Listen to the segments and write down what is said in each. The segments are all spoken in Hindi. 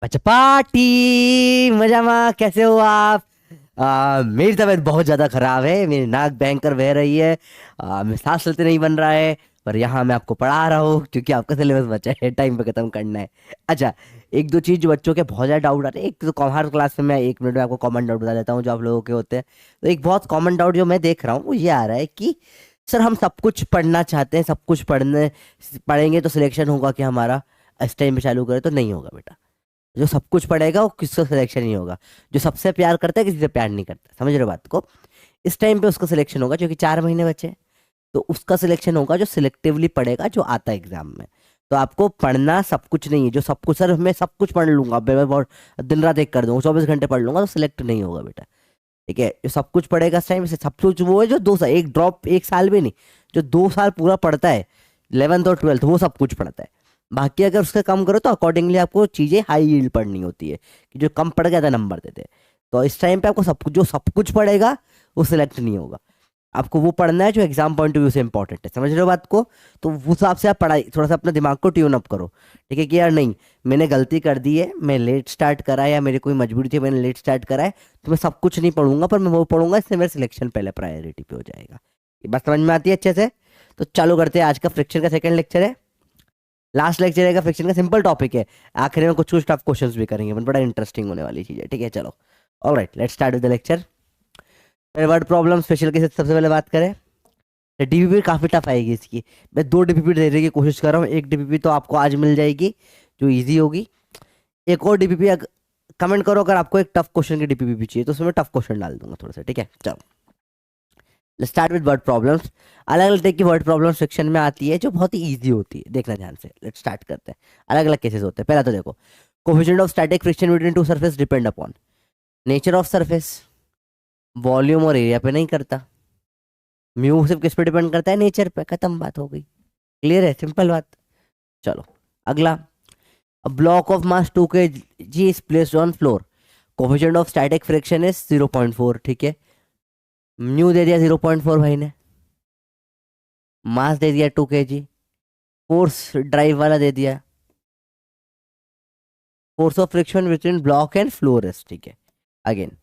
अच्छा पार्टी मजामा, कैसे हो आप? मेरी तबीयत बहुत ज़्यादा ख़राब है, मेरी नाक बैंक कर बह रही है। मैं सांस लेते नहीं बन रहा है। पर यहाँ मैं आपको पढ़ा रहा हूँ क्योंकि आपका सिलेबस बचा है, टाइम पे ख़त्म करना है। अच्छा, एक दो चीज़ जो बच्चों के बहुत ज़्यादा डाउट आते हैं, एक तो हर क्लास में मैं 1 मिनट में आपको कॉमन डाउट बता देता हूँ जो आप लोगों के होते हैं। तो एक बहुत कॉमन डाउट जो मैं देख रहा हूँ वो ये आ रहा है कि सर हम सब कुछ पढ़ना चाहते हैं, सब कुछ पढ़ेंगे तो सिलेक्शन होगा क्या हमारा? इस टाइम पे चालू करें तो नहीं होगा बेटा। जो सब कुछ पढ़ेगा वो किसका सिलेक्शन नहीं होगा। जो सबसे प्यार करता है किसी से प्यार नहीं करता, समझ रहे हो बात को? इस टाइम पे उसका सिलेक्शन होगा क्योंकि 4 महीने बचे हैं। तो उसका सिलेक्शन होगा जो सिलेक्टिवली पढ़ेगा, जो आता है एग्जाम में। तो आपको पढ़ना सब कुछ नहीं है, जो सब कुछ सर मैं सब कुछ पढ़ लूंगा, मैं बहुत दिन रात एक कर दूंगा, 24 घंटे पढ़ लूंगा, तो सिलेक्ट नहीं होगा बेटा। ठीक है, जो सब कुछ पढ़ेगा इस टाइम से सब कुछ वो है जो 2 साल, एक ड्रॉप 1 साल भी नहीं, जो 2 साल पूरा पढ़ता है, 11th और 12th वो सब कुछ पढ़ता है। बाकी अगर उससे कम करो तो अकॉर्डिंगली आपको चीज़ें हाई यील्ड पढ़नी होती है, कि जो कम पढ़ गया था नंबर देते हैं। तो इस टाइम पे आपको सब कुछ, जो सब कुछ पढ़ेगा वो सिलेक्ट नहीं होगा। आपको वो पढ़ना है जो एग्जाम पॉइंट ऑफ व्यू से इंपॉर्टेंट है, समझ रहे हो बात को? तो उस हिसाब से आप पढ़ाई थोड़ा सा अपने दिमाग को ट्यून अप करो। ठीक है कि यार नहीं, मैंने गलती कर दी है, मैं लेट स्टार्ट करा है या मेरी कोई मजबूरी थी, मैंने लेट स्टार्ट करा है, तो मैं सब कुछ नहीं पढ़ूंगा, पर मैं वो पढ़ूंगा, इससे मेरा सिलेक्शन पहले प्रायोरिटी पे हो जाएगा। ये बात समझ में आती है अच्छे से? तो चालू करते हैं, आज का फ्रिक्शन का सेकंड लेक्चर है, लास्ट लेक्चर रहेगा फ्रिक्शन का, सिंपल टॉपिक है। आखिर में कुछ कुछ टफ क्वेश्चंस भी करेंगे, बट बड़ा इंटरेस्टिंग होने वाली चीज़ है। ठीक है चलो, alright let's start with the lecture. Word problem special के सबसे पहले बात करें, डीपीपी काफ़ी टफ आएगी इसकी। मैं 2 डीपीपी देने की कोशिश कर रहा हूँ, एक डीपीपी तो आपको आज मिल जाएगी जो इजी होगी। एक और डीपीपी कमेंट करो अगर आपको एक टफ क्वेश्चन की डीपीपी भी चाहिए, तो उसमें टफ क्वेश्चन डाल दूंगा थोड़ा सा। ठीक है चलो, let's start with word problems. अलग अलग टाइप की वर्ड प्रॉब्लम सेक्शन में आती है जो बहुत ही ईजी होती है, देखना ध्यान से। लेट्स स्टार्ट करते हैं। अलग अलग केसेस होते हैं। पहला तो देखो, coefficient of static friction between two surface depend upon nature of surface, volume और एरिया पे नहीं करता। म्यू सिर्फ किस पे डिपेंड करता है? नेचर पे, खत्म, बात हो गई। क्लियर है, सिंपल बात। चलो अगला, a block of mass 2 kg is placed on floor, coefficient of static friction is 0.4। ठीक है, म्यू दे दिया 0.4 भाई ने, मास दे दिया 2 kg, फोर्स ड्राइव वाला दे दिया, force of friction between block and floor is. ठीक है, अगेन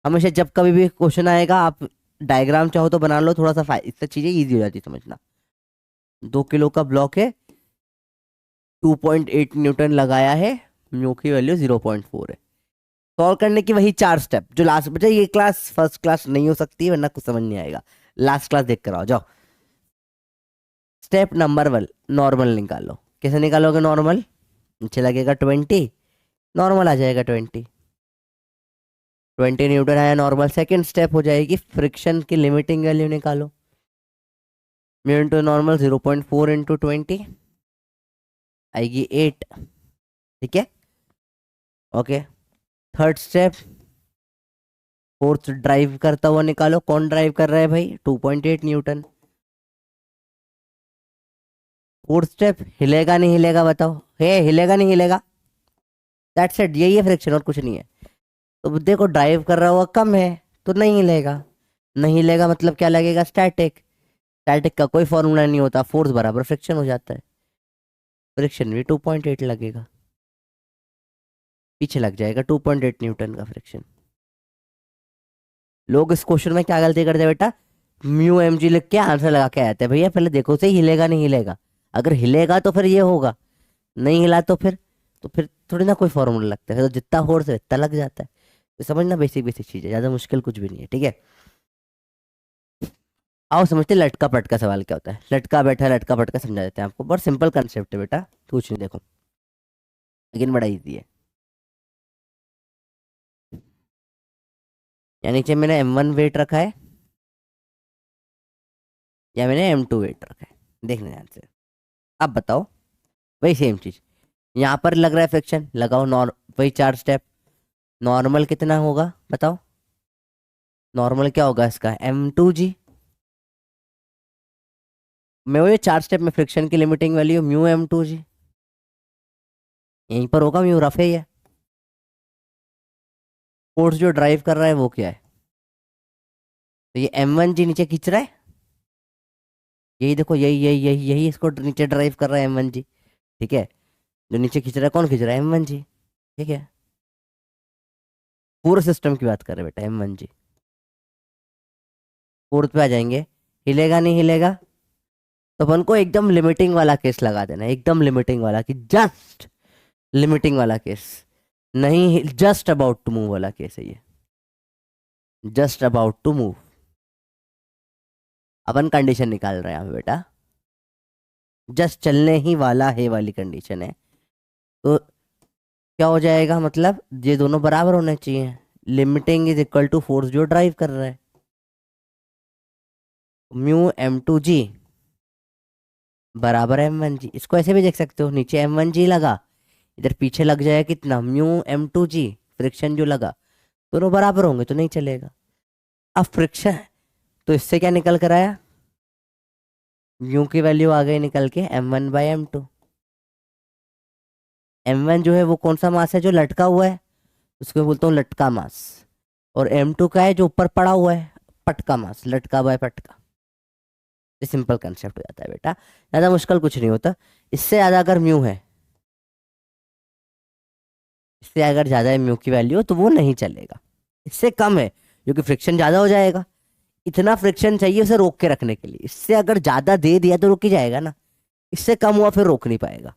हमेशा जब कभी भी क्वेश्चन आएगा आप डायग्राम चाहो तो बना लो थोड़ा सा, इससे चीजें इजी हो जाती है समझना। 2 किलो का ब्लॉक है, 2.8 न्यूटन लगाया है, म्यू की वैल्यू 0.4 है। सॉल्व करने की वही 4 स्टेप जो लास्ट बचा। ये क्लास फर्स्ट क्लास नहीं हो सकती वरना कुछ समझ नहीं आएगा, लास्ट क्लास देख कर आओ जाओ। स्टेप नंबर 1, नॉर्मल निकालो। कैसे निकालोगे नॉर्मल? नीचे लगेगा 20, नॉर्मल आ जाएगा 20 न्यूटन आया नॉर्मल। सेकंड स्टेप हो जाएगी फ्रिक्शन की लिमिटिंग वैल्यू निकालो। म्यू इंटू नॉर्मल 0.4 इंटू 20 आएगी 8। ठीक है, okay. Third step, fourth drive करता हुआ निकालो। कौन ड्राइव कर रहा है भाई? 2.8 न्यूटन। फोर्थ स्टेप, हिलेगा नहीं हिलेगा बताओ? है हिलेगा नहीं हिलेगा? दैट्स इट, यही है फ्रिक्शन और कुछ नहीं है। तो देखो ड्राइव कर रहा हुआ कम है तो नहीं हिलेगा, नहीं हिलेगा मतलब क्या लगेगा? स्टैटिक। स्टैटिक का कोई फॉर्मूला नहीं होता, फोर्स बराबर फ्रिक्शन हो जाता है, फ्रिक्शन भी 2.8 लगेगा, पीछे लग जाएगा 2.8 न्यूटन का फ्रिक्शन। लोग इस क्वेश्चन में क्या गलती करते हैं बेटा, म्यू एम जी लिख के आंसर लगा के आते हैं। भैया पहले देखो सही, हिलेगा नहीं हिलेगा? अगर हिलेगा तो फिर ये होगा, नहीं हिला तो फिर थोड़ी ना कोई फॉर्मूला लगता है, तो जितना फोर्स है इतना लग जाता है। तो समझना, बेसिक बेसिक चीज़ है, ज़्यादा मुश्किल कुछ भी नहीं है। ठीक है, आओ समझते हैं लटका पटका सवाल क्या होता है। लटका बैठा लटका पटका समझा देते हैं आपको, बहुत सिंपल कंसेप्ट है बेटा, कुछ नहीं देखो, लेकिन बड़ा ईजी है। या नीचे मैंने M1 वेट रखा है या मैंने M2 वेट रखा है, देखने ध्यान से। अब बताओ, वही सेम चीज यहाँ पर लग रहा है फ्रिक्शन, लगाओ वही 4 स्टेप। नॉर्मल कितना होगा बताओ? नॉर्मल क्या होगा इसका? M2G। मैं वही 4 स्टेप में फ्रिक्शन की लिमिटिंग वैल्यू म्यू M2G, यहीं पर होगा, म्यू रफ है ये। फोर्स जो ड्राइव कर रहा है वो क्या है? तो ये M1G नीचे खींच रहा है, यही देखो, यही यही यही यही इसको नीचे ड्राइव कर रहा है M1G। ठीक है, जो नीचे खींच रहा है कौन खींच रहा है? M1G। ठीक है, पूरे सिस्टम की बात कर रहे हैं बेटा M1G। फोर्थ पे आ जाएंगे, हिलेगा नहीं हिलेगा, तो अपन को एकदम लिमिटिंग वाला केस लगा देना है, एकदम लिमिटिंग वाला, कि जस्ट लिमिटिंग वाला केस, नहीं जस्ट अबाउट टू मूव वाला केस है ये, जस्ट अबाउट टू मूव। अपन कंडीशन निकाल रहे हैं यहाँ पे बेटा, जस्ट चलने ही वाला है वाली कंडीशन है। तो क्या हो जाएगा, मतलब ये दोनों बराबर होने चाहिए, limiting is equal to force जो ड्राइव कर रहा है, μm2g बराबर M1G। इसको ऐसे भी देख सकते हो, नीचे M1G लगा, इधर पीछे लग जाएगा कितना, μm2g, फ्रिक्शन जो लगा, दोनों बराबर होंगे तो नहीं चलेगा। अब फ्रिक्शन, तो इससे क्या निकल कर आया, म्यू की वैल्यू आ गई निकल के M1/m2। M1 जो है वो कौन सा मास है, जो लटका हुआ है, उसको बोलता हूँ लटका मास, और M2 का है जो ऊपर पड़ा हुआ है, पटका मास, लटका बाय पटका। ये सिंपल कंसेप्ट हो जाता है बेटा, ज्यादा मुश्किल कुछ नहीं होता। इससे ज्यादा अगर म्यू है, इससे अगर ज्यादा है म्यू की वैल्यू, तो वो नहीं चलेगा। इससे कम है क्योंकि फ्रिक्शन ज्यादा हो जाएगा, इतना फ्रिक्शन चाहिए उसे रोक के रखने के लिए, इससे अगर ज्यादा दे दिया तो रुक ही जाएगा ना, इससे कम हुआ फिर रोक नहीं पाएगा।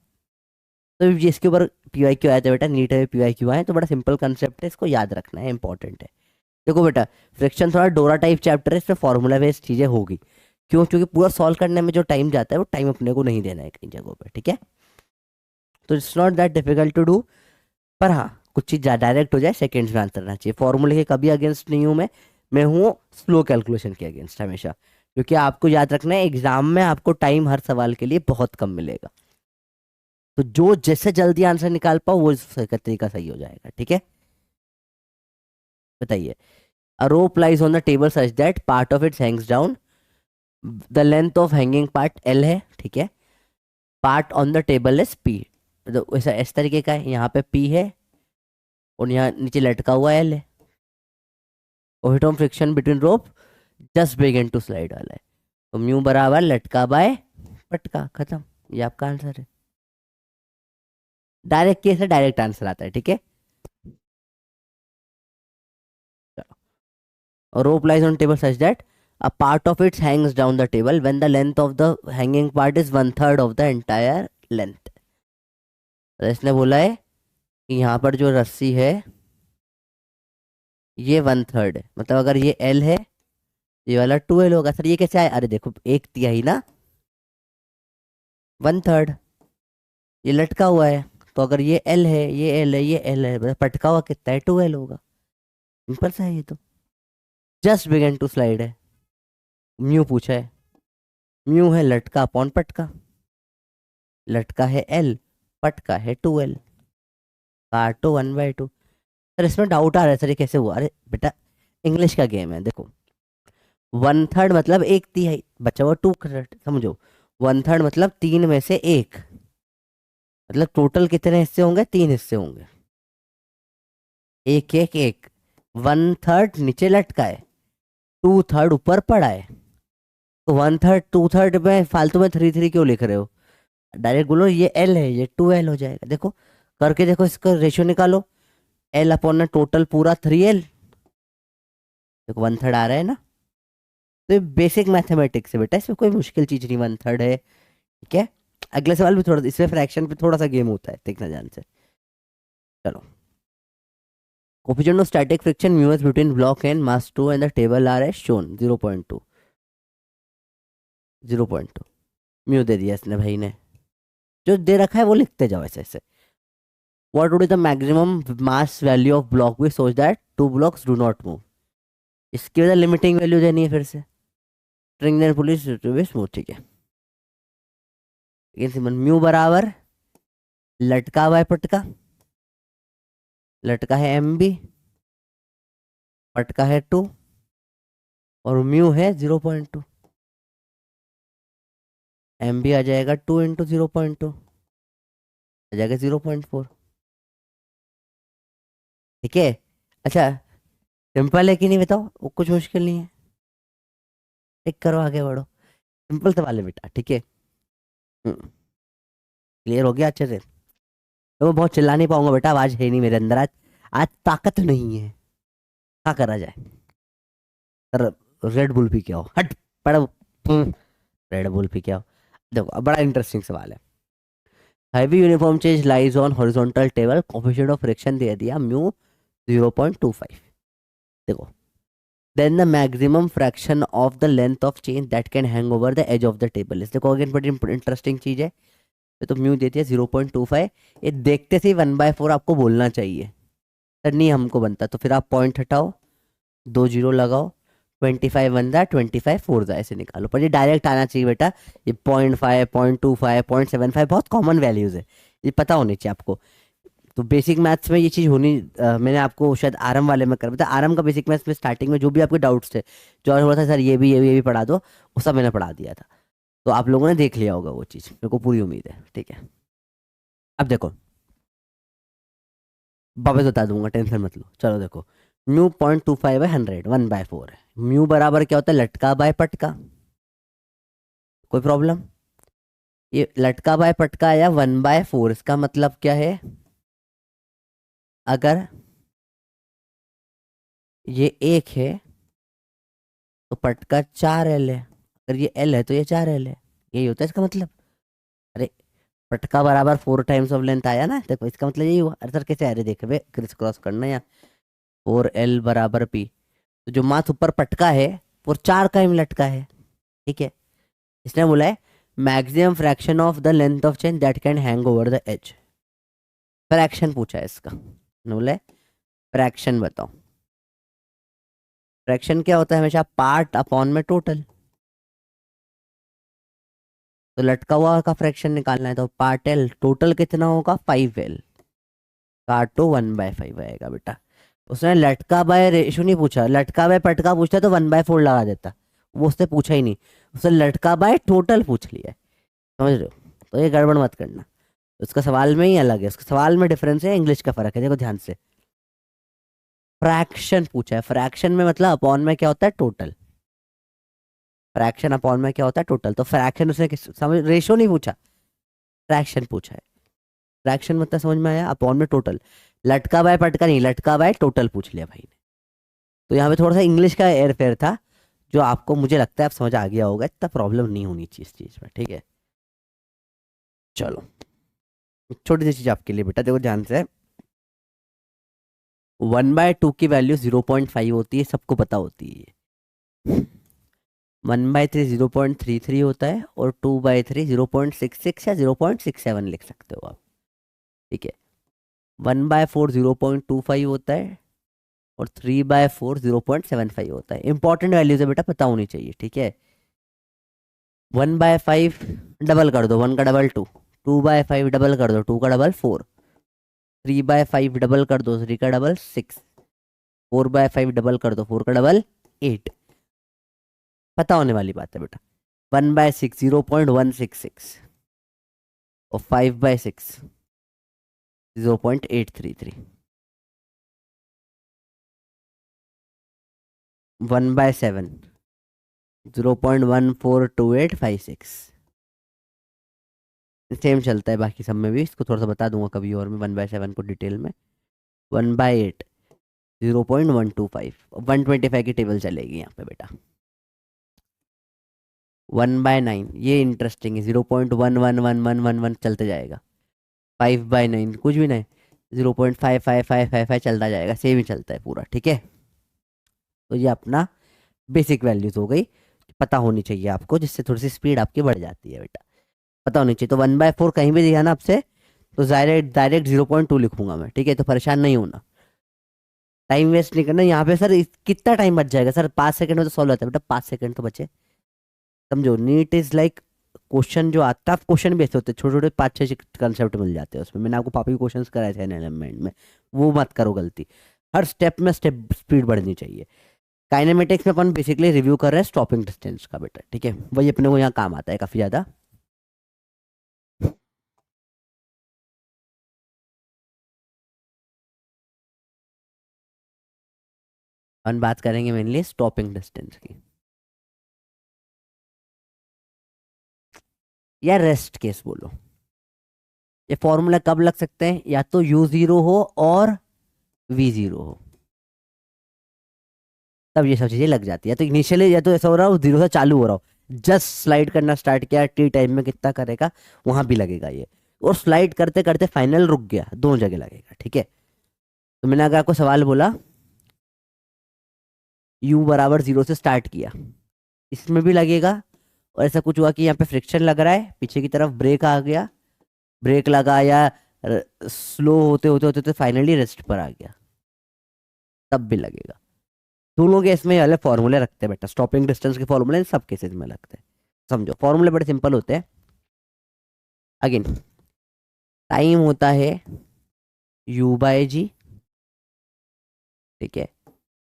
तो ये इसके ऊपर PYQ आया था बेटा, नीट में PYQ आए, तो बड़ा सिंपल कंसेप्ट है, इसको याद रखना है, इंपॉर्टेंट है। देखो बेटा, फ्रिक्शन थोड़ा डोरा टाइप चैप्टर है, इसमें फॉर्मूला बेस्ड चीजें होगी, क्यों, क्योंकि पूरा सॉल्व करने में जो टाइम जाता है वो टाइम अपने को नहीं देना है कई जगहों पे, ठीक है। तो it's not that difficult to do, पर हाँ कुछ चीज डायरेक्ट हो जाए सेकेंड्स में आंसर करना चाहिए। फॉर्मूले के कभी अगेंस्ट नहीं हूँ मैं हूँ स्लो कैलकुलेशन के अगेंस्ट हमेशा, क्योंकि आपको याद रखना है एग्जाम में आपको टाइम हर सवाल के लिए बहुत कम मिलेगा, तो जो जैसे जल्दी आंसर निकाल पाओ वो तरीका सही हो जाएगा, ठीक है। बताइए, a rope lies on the table such that part of it hangs down, the length of hanging part L है, ठीक है, part on the table is P, तो ऐसा इस तरीके का है, यहाँ पे P है और यहाँ नीचे लटका हुआ L है, और hit on friction between rope just begin to slide वाला है, तो म्यू बराबर लटका बाय पटका, खत्म, ये आपका आंसर है। डायरेक्ट केस है, डायरेक्ट आंसर आता है, ठीक है। A rope lies on table such that a part of it hangs down the table when the length of the hanging part is 1/3 of the entire length। तो इसने बोला है कि यहाँ पर जो रस्सी है ये 1/3 है, मतलब अगर ये L है, ये वाला 2L होगा। सर ये कैसे आया, अरे देखो एक तिहाई ना, 1/3, ये लटका हुआ है, तो अगर ये L है, ये L है, ये L है, मतलब पटका हुआ कितना है, 2L होगा, सिंपल सा है ये तो। जस्ट बिगिन टू स्लाइड है, म्यू पूछा है, म्यू है लटका अपॉन पटका, लटका है L, पटका है 2L, काटो 1/2। सर इसमें डाउट आ रहा है, सर ये कैसे हुआ, अरे बेटा इंग्लिश का गेम है, देखो 1/3 मतलब एक तिहाई, बचा हुआ 2/3, समझो 1/3 मतलब 3 में से 1, मतलब टोटल कितने हिस्से होंगे, 3 हिस्से होंगे, एक एक एक, 1/3 नीचे लटका है, 2/3 ऊपर पड़ा है, तो 1/3 2/3 में फालतू में 3 3 क्यों लिख रहे हो, डायरेक्ट बोलो ये L है, ये 2L हो जाएगा। देखो करके देखो, इसका रेशियो निकालो, L अपॉन टोटल पूरा 3L, देखो 1/3 आ रहा है ना। तो ये बेसिक मैथमेटिक्स है बेटा, इसमें कोई मुश्किल चीज नहीं, 1/3 है, ठीक है। अगले सवाल भी थोड़ा, इसमें फ्रैक्शन पे थोड़ा सा गेम होता है, देखना ध्यान से। चलो, coefficient of static friction mu s between block and mass 2 and the table are as shown 0.2, 0.2 mu दे दिया इसने भाई ने, जो दे रखा है वो लिखते जाओ ऐसे ऐसे। What would be the maximum mass value of block B such that two blocks do not move? इसकी वजह लिमिटिंग वैल्यू देनी है फिर से, स्ट्रिंग पुलिस स्मूथ, ठीक है। लेकिन सिमन म्यू बराबर लटका बाय पटका, लटका है MB, पटका है 2, और म्यू है 0.2, MB आ जाएगा 2 इंटू 0.2, आ जाएगा 0.4, ठीक है। अच्छा सिंपल है कि नहीं बताओ, वो कुछ मुश्किल नहीं है, टिक करो आगे बढ़ो, सिंपल सवाल है बेटा, ठीक है। क्लियर हो गया अच्छे से। तो मैं बहुत चिल्ला नहीं पाऊंगा बेटा, आवाज है नहीं मेरे अंदर आज। आज ताकत नहीं है, क्या करा जाए। सर रेड बुल पी के आओ, हट पड़ो। रेड बुल पी के आओ। देखो अब बड़ा इंटरेस्टिंग सवाल है। Heavy uniform chain lies on horizontal table, coefficient of friction दे दिया म्यू 0.25। देखो, then the maximum fraction of the length of chain that can hang over the edge of the table is। देखो अगेन बड़ी इंटरेस्टिंग चीज है। ये तो म्यू देती है 0.25। ये देखते से 1/4 आपको बोलना चाहिए, सर नहीं हमको बनता, तो फिर आप पॉइंट हटाओ, 2 जीरो लगाओ, 25 वन दा 25 फोर दा, ऐसे निकालो। पर ये डायरेक्ट आना चाहिए बेटा। ये 0.5 0.25 0.75 बहुत कॉमन वैल्यूज है, ये पता होनी चाहिए आपको। तो बेसिक मैथ्स में ये चीज़ होनी मैंने आपको शायद आरएम वाले में कर बताया। आरएम का बेसिक मैथ्स में स्टार्टिंग में जो भी आपके डाउट्स थे, जो बोला था सर ये भी पढ़ा दो, वो सब मैंने पढ़ा दिया था। तो आप लोगों ने देख लिया होगा वो चीज़, मेरे को पूरी उम्मीद है। ठीक है, अब देखो वापस बता दूंगा, टेंशन मत लो। चलो देखो, म्यू 0.25/100 1/4 है। म्यू बराबर क्या होता है, लटका बाय पटका। कोई प्रॉब्लम? ये लटका बाय पटका आया 1/4, इसका मतलब क्या है, अगर ये 1 है तो पटका 4L है, अगर ये L है तो ये 4L है। यही होता है इसका मतलब। अरे पटका बराबर 4 टाइम्स ऑफ लेंथ आया ना, देखो इसका मतलब यही हुआ। अरे सर कैसे, अरे देख बे क्रिस क्रॉस करना या 4L बराबर P, तो जो माथ ऊपर पटका है वो 4 टाइम लटका है। ठीक है, इसने बोला है maximum fraction of the length of chain that can hang over the edge. Fraction पूछा है इसका, बोला है फ्रैक्शन बताओ। फ्रैक्शन क्या होता है, हमेशा पार्ट अपॉन में टोटल। तो लटका हुआ का फ्रैक्शन निकालना है, तो पार्ट एल टोटल कितना होगा 5L, काटो 1/5 आएगा बेटा। उसने लटका बाय रेशो नहीं पूछा, लटका बाय पटका पूछता तो 1/4 लगा देता, वो उससे पूछा ही नहीं। उसने लटका बाय टोटल पूछ लिया है, समझ रहे हो? तो ये गड़बड़ मत करना, उसका सवाल में ही अलग है, उसका सवाल में डिफरेंस है, इंग्लिश का फर्क है। देखो ध्यान से, फ्रैक्शन पूछा है, फ्रैक्शन में मतलब अपॉन में क्या होता है, टोटल। फ्रैक्शन अपॉन में क्या होता है, टोटल। तो फ्रैक्शन उसने समझ, रेशो नहीं पूछा, फ्रैक्शन पूछा है। फ्रैक्शन मतलब समझ में आया, अपॉन में टोटल। लटका बाय पटका नहीं, लटका बाय टोटल पूछ लिया भाई ने। तो यहाँ पे थोड़ा सा इंग्लिश का एयर फेयर था, जो आपको मुझे लगता है आप समझ आ गया होगा, इतना प्रॉब्लम नहीं होनी चाहिए इस चीज़ में। ठीक है, चलो छोटी सी चीज़ आपके लिए बेटा, देखो ध्यान से। 1/2 की वैल्यू 0.5 होती है, सबको पता होती है। 1/3 0.33 होता है, और 2/3 0.66 या 0.67 लिख सकते हो आप। ठीक है, 1/4 0.25 होता है, और 3/4 0.75 होता है। इंपॉर्टेंट वैल्यूज है बेटा, पता होनी चाहिए। ठीक है, 1/5 डबल कर दो, 1 का डबल 2, 2/5 डबल कर दो, 2 का डबल 4, 3/5 डबल कर दो, 3 का डबल 6, 4/5 डबल कर दो, 4 का डबल 8। पता होने वाली बात है बेटा। 1/6 0.166, और 5/6 0.833, 1/7 0.142856। सेम चलता है बाकी सब में भी, इसको थोड़ा सा बता दूंगा कभी और मैं 1/7 को डिटेल में। 1/8 0.125, 125 की टेबल चलेगी यहाँ पे बेटा। 1/9 ये इंटरेस्टिंग है, 0.111111 चलते जाएगा। 5/9 कुछ भी नहीं, 0.55555 चलता जाएगा, सेम ही चलता है पूरा। ठीक है, तो ये अपना बेसिक वैल्यूज हो गई, पता होनी चाहिए आपको, जिससे थोड़ी सी स्पीड आपकी बढ़ जाती है बेटा। पता होनी चाहिए। तो 1/4 कहीं भी दिया ना आपसे, तो डायरेक्ट डायरेक्ट 0.2 लिखूंगा मैं। ठीक है, तो परेशान नहीं होना, टाइम वेस्ट नहीं करना यहाँ पे। सर कितना टाइम बच जाएगा सर, 5 सेकंड में तो सॉल्व होता है बेटा, 5 सेकंड तो बचे। समझो, नीट इज लाइक क्वेश्चन जो आता है, क्वेश्चन भी ऐसे होते हैं छोटे छोटे, 5-6 कंसेप्ट मिल जाते हैं उसमें। मैंने आपको पापी क्वेश्चन कराए थे एलिमेंट में, वो मत करो गलती। हर स्टेप में स्टेप स्पीड बढ़नी चाहिए। काइनेमेटिक्स में अपन बेसिकली रिव्यू कर रहे हैं स्टॉपिंग डिस्टेंस का बेटा। ठीक है, वही अपने को यहाँ काम आता है काफी ज्यादा। अपन बात करेंगे मेनली स्टॉपिंग डिस्टेंस की, या रेस्ट केस बोलो। ये फॉर्मूला कब लग सकते हैं, या तो u0 हो और v0 हो, तब ये सब चीजें लग जाती है। तो इनिशियली या तो ऐसा हो रहा हो 0 से चालू हो रहा हो, जस्ट स्लाइड करना स्टार्ट किया टी टाइम में कितना करेगा वहां भी लगेगा ये, और स्लाइड करते करते फाइनल रुक गया, दोनों जगह लगेगा। ठीक है, तो मैंने अगर आपको सवाल बोला u बराबर 0 से स्टार्ट किया, इसमें भी लगेगा। और ऐसा कुछ हुआ कि यहाँ पे फ्रिक्शन लग रहा है, पीछे की तरफ ब्रेक आ गया, ब्रेक लगाया, स्लो होते होते होते तो फाइनली रेस्ट पर आ गया, तब भी लगेगा। दोनों केस में अलग फॉर्मूले रखते हैं बेटा, स्टॉपिंग डिस्टेंस के फॉर्मूले इन सब केसेस में लगते हैं। समझो फॉर्मूले बड़े सिंपल होते हैं। अगेन टाइम होता है u बाय जी, ठीक है,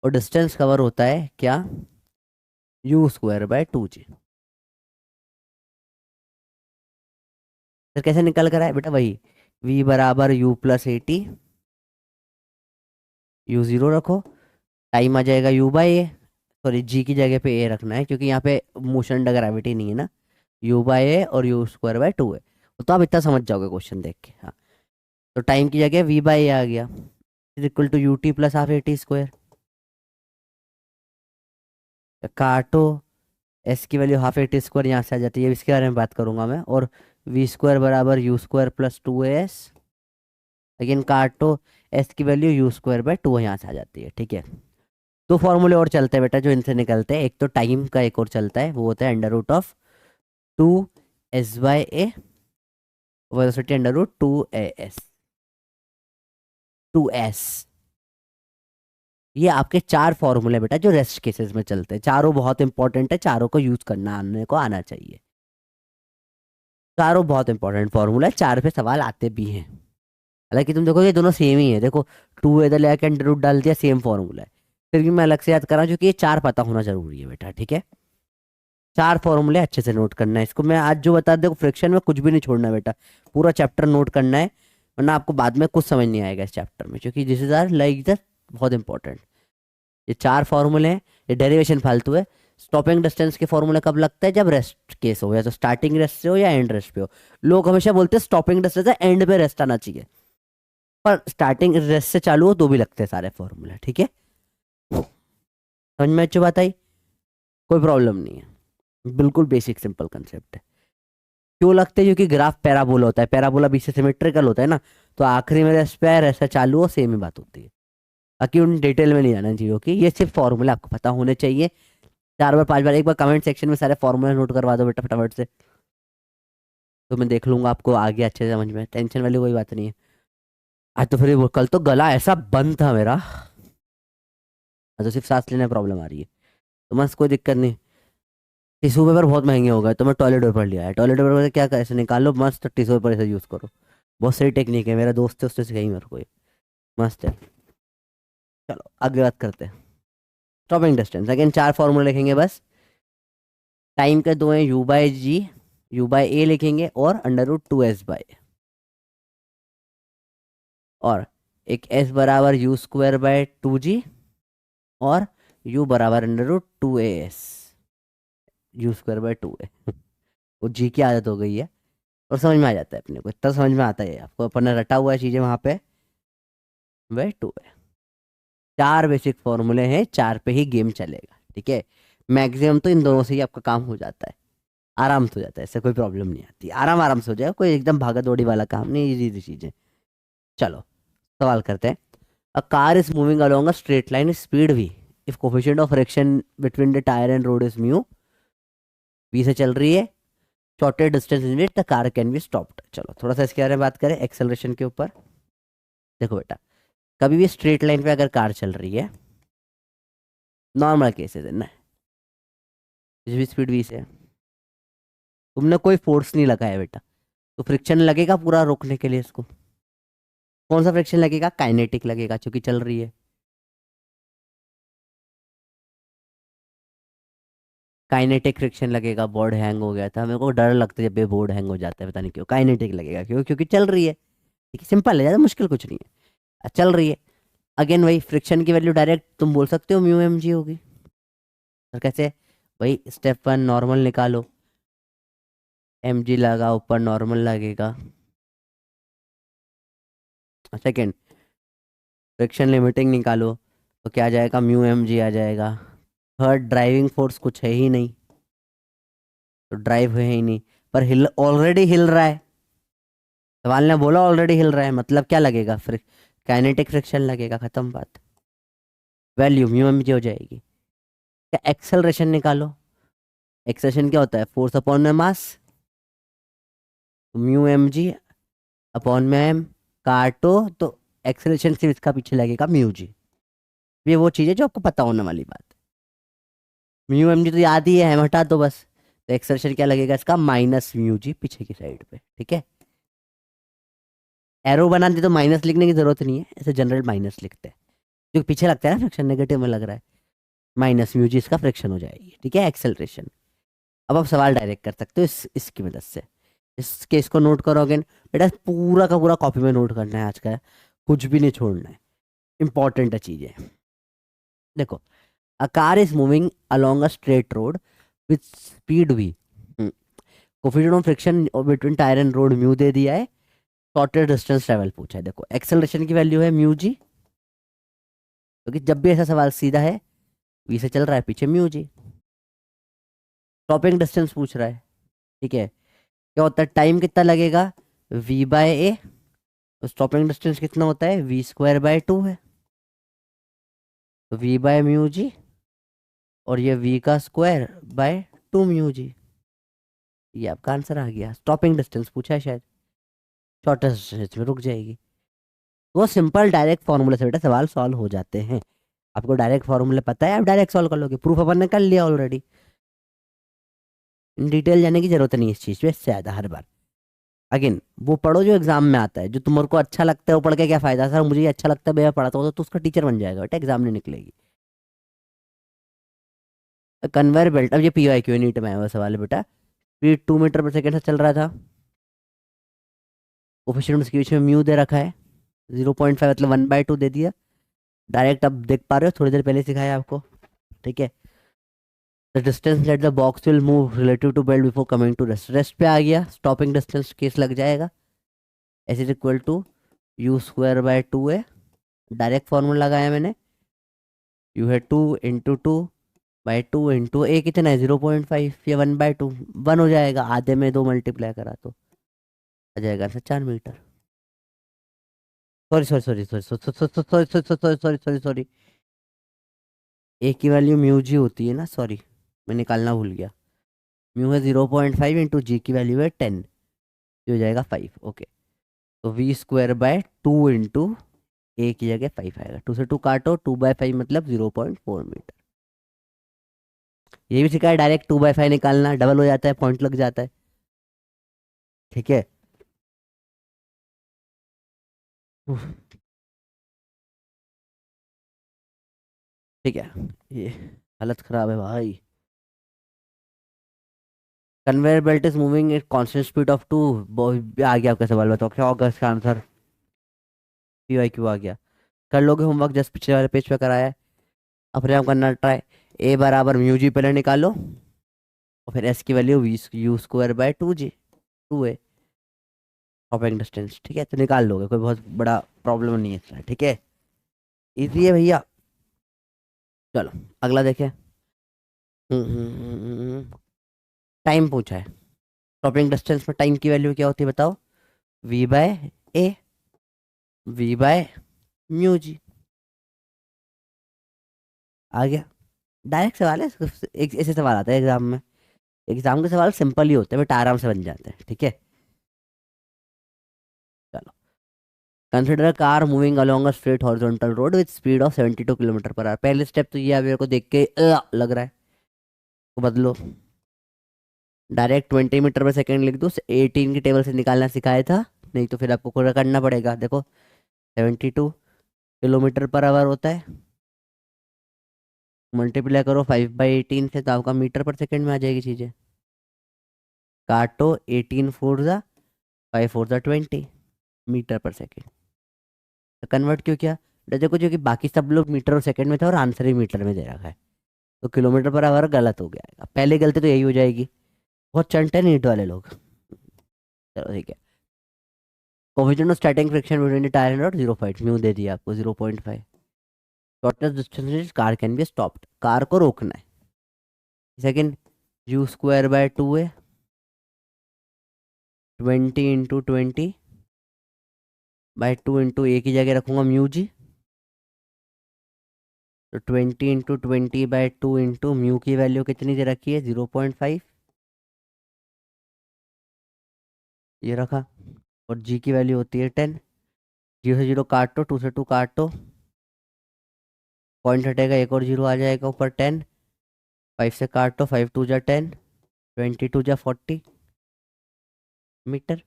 और डिस्टेंस कवर होता है क्या, u स्क्वायर बाय 2g। फिर कैसे निकल कर आए बेटा, वही v बराबर u प्लस 80, u0 रखो, टाइम आ जाएगा u बाय ए, सॉरी जी की जगह पे ए रखना है क्योंकि यहाँ पे मोशन ग्रेविटी नहीं है ना, u बाय ए और u स्क्वायर बाय 2 है। तो आप इतना समझ जाओगे क्वेश्चन देख के। हाँ, तो टाइम की जगह v बाय ए आ गया, is equal to U T plus half A T square. काटो, एस की value half A T square यहाँ से आ जाती है, इसके बारे में बात करूंगा मैं। और वी स्क्वायर बराबर you square plus 2as, again काटो, एस की वैल्यू यू स्क्वायर बाय 2 यहाँ से आ जाती है। ठीक है, दो फॉर्मूले और चलते हैं बेटा जो इनसे निकलते हैं, एक तो टाइम का एक और चलता है, वो होता है under root of 2s/a velocity under root 2s। ये आपके चार फॉर्मूले बेटा जो रेस्ट केसेस में चलते हैं, चारों बहुत इंपॉर्टेंट है, चारों को यूज करना आने को आना चाहिए। चारों बहुत इंपॉर्टेंट फॉर्मूला है, चार पे सवाल आते भी हैं। हालांकि तुम देखो ये दोनों सेम ही है, देखो 2 इधर लेके अंडर रूट डाल दिया, सेम फॉर्मूला है, फिर भी मैं अलग से याद कर रहा हूँ क्योंकि ये चार पता होना जरूरी है बेटा। ठीक है, चार फॉर्मूले अच्छे से नोट करना है, इसको मैं आज जो बता देखो फ्रिक्शन में कुछ भी नहीं छोड़ना बेटा, पूरा चैप्टर नोट करना है, वरना आपको बाद में कुछ समझ नहीं आएगा इस चैप्टर में, क्योंकि this is are like the बहुत इंपॉर्टेंट। ये चार फॉर्मूले हैं, ये डेरिवेशन फालतू है। स्टॉपिंग डिस्टेंस के फॉर्मूले कब लगता है, जब रेस्ट केस हो, या तो स्टार्टिंग रेस्ट से हो या एंड रेस्ट पे हो। लोग हमेशा बोलते हैं स्टॉपिंग डिस्टेंस है एंड पे रेस्ट आना चाहिए, पर स्टार्टिंग रेस्ट से चालू हो तो भी लगते हैं सारे फॉर्मूले। ठीक है, समझ में अच्छी बात आई, कोई प्रॉब्लम नहीं है, बिल्कुल बेसिक सिंपल कंसेप्ट है। क्यों लगते हैं, क्योंकि ग्राफ पैराबोला होता है, पैराबोला बीच से सिमेट्रिकल होता है ना, तो आखिरी में रेस्ट पे ऐसा चालू हो, सेम ही बात होती है। बाकी उन डिटेल में नहीं जाना चाहिए कि ये सिर्फ फॉर्मूला आपको पता होने चाहिए। 4 बार 5 बार एक बार कमेंट सेक्शन में सारे फॉर्मूला नोट करवा दो बेटा फटाफट से, तो मैं देख लूंगा आपको आगे अच्छे से समझ में, टेंशन वाली कोई बात नहीं है। आज तो फिर कल तो गला ऐसा बंद था मेरा, आज तो सिर्फ सांस लेने में प्रॉब्लम आ रही है, तो मस्त कोई दिक्कत नहीं। टिश्यू पेपर बहुत महंगे हो गए, तो मैं टॉयलेट पेपर लिया है, टॉयलेट पेपर से क्या कैसे निकालो, मस्त टिश्यू पेपर ऐसे यूज़ करो, बहुत सही टेक्निक है, मेरा दोस्त है उससे सिखाई मेरे को ये, मस्त है। चलो आगे बात करते हैं। स्टॉपिंग डिस्टेंस अगेन चार फॉर्मूले लिखेंगे बस, टाइम के दो हैं u by g, u by a लिखेंगे, और अंडर रूट 2s/a, और एक s बराबर यू स्क्वायर बाय 2g, और u बराबर under root 2as, U square by 2a। वो जी की आदत हो गई है, और समझ में आ जाता है अपने को, इतना समझ में आता है आपको, अपन ने रटा हुआ है चीज़ें वहाँ पे, बाय 2a। चार बेसिक फॉर्मूले हैं, चार पे ही गेम चलेगा। ठीक है, मैक्सिमम तो इन दोनों से ही आपका काम हो जाता है, आराम से हो जाता है, इससे कोई प्रॉब्लम नहीं आती, आराम आराम से हो जाएगा, कोई एकदम भागा दौड़ी वाला काम नहीं, इजी इजी चीजें। चलो सवाल करते हैं। A car is moving along a straight line speed v, if coefficient of friction between the tyre and road is mu, v से चल रही है, shorted distance in which the car can be stopped. चलो थोड़ा सा इसके बारे में बात करें, एक्सेलरेशन के ऊपर। देखो बेटा, कभी भी स्ट्रेट लाइन पे अगर कार चल रही है, नॉर्मल केसेस है ना, जिस भी स्पीड v से है, तुमने कोई फोर्स नहीं लगाया बेटा, तो फ्रिक्शन लगेगा पूरा रोकने के लिए इसको। कौन सा फ्रिक्शन लगेगा, काइनेटिक लगेगा, क्योंकि चल रही है। काइनेटिक फ्रिक्शन लगेगा, बोर्ड हैंग हो गया था, मेरे को डर लगता है जब ये बोर्ड हैंग हो जाता है, पता नहीं क्यों काइनेटिक लगेगा, क्यों, क्योंकि चल रही है। ठीक है, सिंपल है, ज़्यादा मुश्किल कुछ नहीं है, चल रही है। अगेन वही फ्रिक्शन की वैल्यू डायरेक्ट तुम बोल सकते हो म्यू एम जी होगी, और कैसे, भाई स्टेप 1 नॉर्मल निकालो, एम जी लगा ऊपर नॉर्मल लगेगा, सेकेंड फ्रिक्शन लिमिटिंग निकालो तो क्या आ जाएगा, म्यू एम जी आ जाएगा। थर्ड ड्राइविंग फोर्स कुछ है ही नहीं, तो ड्राइव है ही नहीं, पर हिल ऑलरेडी हिल रहा है। सवाल ने बोला ऑलरेडी हिल रहा है, मतलब क्या लगेगा, काइनेटिक फ्रिक्शन लगेगा, खत्म बात। वैल्यू म्यू एम जी हो जाएगी। क्या एक्सेलरेशन निकालो, एक्सेलरेशन क्या होता है, फोर्स अपॉन में मास, म्यू एम जी अपॉन में एम, काटो तो एक्सेलरेशन सिर्फ इसका पीछे लगेगा म्यू जी। ये वो चीज़ है जो आपको पता होने वाली बात है। म्यू एम जी तो याद ही है, हम हटा दो बस। तो एक्सेलरेशन क्या लगेगा इसका, माइनस म्यू जी पीछे की साइड पे, ठीक है। एरो बना दे तो माइनस लिखने की जरूरत नहीं है, ऐसे जनरल माइनस लिखते हैं, जो पीछे लगता है ना फ्रिक्शन, नेगेटिव में लग रहा है, माइनस म्यू जी इसका फ्रिक्शन हो जाएगी, ठीक है, एक्सेलरेशन। अब आप सवाल डायरेक्ट कर सकते हो इसकी मदद से। इस केस को नोट करोगे बेटा, पूरा का पूरा कॉपी में नोट करना है आज का, कुछ भी नहीं छोड़ना है, इंपॉर्टेंट चीज़ है। देखो, a car is moving along a straight road with speed v, coefficient of friction between tyre and road mu दे दिया है, शॉर्टेस्ट डिस्टेंस ट्रेवल पूछा है। देखो एक्सेलरेशन की वैल्यू है म्यू जी, क्योंकि जब भी ऐसा सवाल सीधा है, वी से चल रहा है पीछे म्यू जी। स्टॉपिंग डिस्टेंस पूछ रहा है, ठीक है, क्या होता है, टाइम कितना लगेगा, V by A, stopping distance कितना होता है, वी स्क्वायर बाय 2 है, तो वी बाय म्यू जी, और ये वी का स्क्वायर बाय 2 म्यू जी। ये आपका आंसर आ गया। स्टॉपिंग डिस्टेंस पूछा है शायद, शॉर्टेस्ट डिस्टेंस में रुक जाएगी। वो सिंपल डायरेक्ट फॉर्मूले से बेटा सवाल सॉल्व हो जाते हैं। आपको डायरेक्ट फॉर्मूले पता है, आप डायरेक्ट सॉल्व कर लोगे, प्रूफ अपन ने कर लिया ऑलरेडी, डिटेल जाने की जरूरत नहीं है इस चीज़ पे ज्यादा हर बार। अगेन वो पढ़ो जो एग्जाम में आता है, जो तुम्हारे को अच्छा लगता है वो पढ़ के क्या फायदा, सर मुझे ये अच्छा लगता है मैं पढ़ाता हूँ, तो उसका टीचर बन जाएगा बेटा, एग्जाम नहीं निकलेगी। कन्वेयर बेल्ट, अब ये पी आई क्यू नीट में आया हुआ सवाल है बेटा। स्पीड 2 मीटर पर सेकेंड से चल रहा था, कोफिशिएंट उसके बीच में म्यू दे रखा है, 0.5 मतलब 1/2 दे दिया। डायरेक्ट अब देख पा रहे हो, थोड़ी देर पहले सिखाया आपको, ठीक है। The distance let the box will move relative to belt before coming to rest, rest पे आ गया, स्टॉपिंग डिस्टेंस केस लग जाएगा, S is equal to U square by 2 है, डायरेक्ट फॉर्मूला लगाया मैंने, यू है 2 इंटू 2 बाय 2 इंटू ए कितना है 0.5, ये 1/2, 1 हो जाएगा, आधे में 2 मल्टीप्लाई करा तो आ जाएगा आंसर 4 मीटर। Sorry sorry sorry sorry sorry sorry sorry sorry sorry sorry, a की वैल्यू म्यू जी होती है ना, सॉरी मैं निकालना भूल गया। म्यू है 0.5 इंटू जी की वैल्यू है 10, ये हो जाएगा 5, ओके। तो वी स्क्वायर बाय 2 इंटू ए की जगह 5 आएगा, 2 से 2 काटो, 2/5 मतलब 0.4 मीटर। ये भी सिखाया डायरेक्ट 2/5 निकालना, डबल हो जाता है, पॉइंट लग जाता है, ठीक है। उफ, ठीक है, ये हालत खराब है भाई। Conveyor belt is moving at constant speed of 2, आ गया आपका सवाल, बताओ क्या होगा इसका आंसर, पी वाई क्यू आ गया। कर लोगे होमवर्क, जस्ट पिछले वाले पेज पे कराया है, अपने आप करना ट्राई। ए बराबर म्यू जी पहले निकालो, और फिर एस की value V U square by 2 G, 2 A stopping distance, ठीक है, तो निकाल लोगे, कोई बहुत बड़ा प्रॉब्लम नहीं है इसमें, ठीक है, इजी है भैया। चलो अगला देखें। टाइम पूछा है, स्टॉपिंग डिस्टेंस में टाइम की वैल्यू क्या होती है बताओ, v by a, v by mu g, आ गया। डायरेक्ट सवाल है, एक ऐसे सवाल आता है एग्जाम में, एग्जाम के सवाल सिंपल ही होते हैं बट आराम से बन जाते हैं, ठीक है। चलो, consider car moving along a straight horizontal road with speed of 72 kilometre per hour. पहले स्टेप तो ये है, मेरे को देख के लग रहा है, तो बदलो, डायरेक्ट 20 मीटर पर सेकेंड लिख दो, 18 की टेबल से निकालना सिखाया था, नहीं तो फिर आपको पूरा करना पड़ेगा। देखो 72 किलोमीटर पर आवर होता है, मल्टीप्लाई करो 5/18 से, तो आपका मीटर पर सेकेंड में आ जाएगी चीज़ें, काटो 18 4 × 5 4 = 20 मीटर पर सेकेंड। तो कन्वर्ट क्यों किया, देखो जो कि बाकी सब लोग मीटर और सेकंड में थे और आंसर ही मीटर में दे रखा है, तो किलोमीटर पर आवर गलत हो गया, पहले गलती तो यही हो जाएगी। बहुत चंट है नीट वाले लोग। चलो ठीक है। Coefficient of static friction between the tyre and road 0.5 mu दे दिया आपको 0.5। Shortest distance car can be stopped, car को रोकना है। सेकंड यू स्क्वायर बाय 2 है 20 × 20 बाय 2 इंटू ए की जगह रखूंगा म्यू जी, तो 20 × 20 बाय 2 इंटू म्यू की वैल्यू कितनी दे रखी है 0.5, ये रखा। और जी की वैल्यू होती है 10। 0 से 0 काटो, 2 से 2 काटो, पॉइंट हटेगा, एक और जीरो आ जाएगा ऊपर 10। 5 से काटो, 5 × 2 = 10, 20 × 2 = 40 मीटर।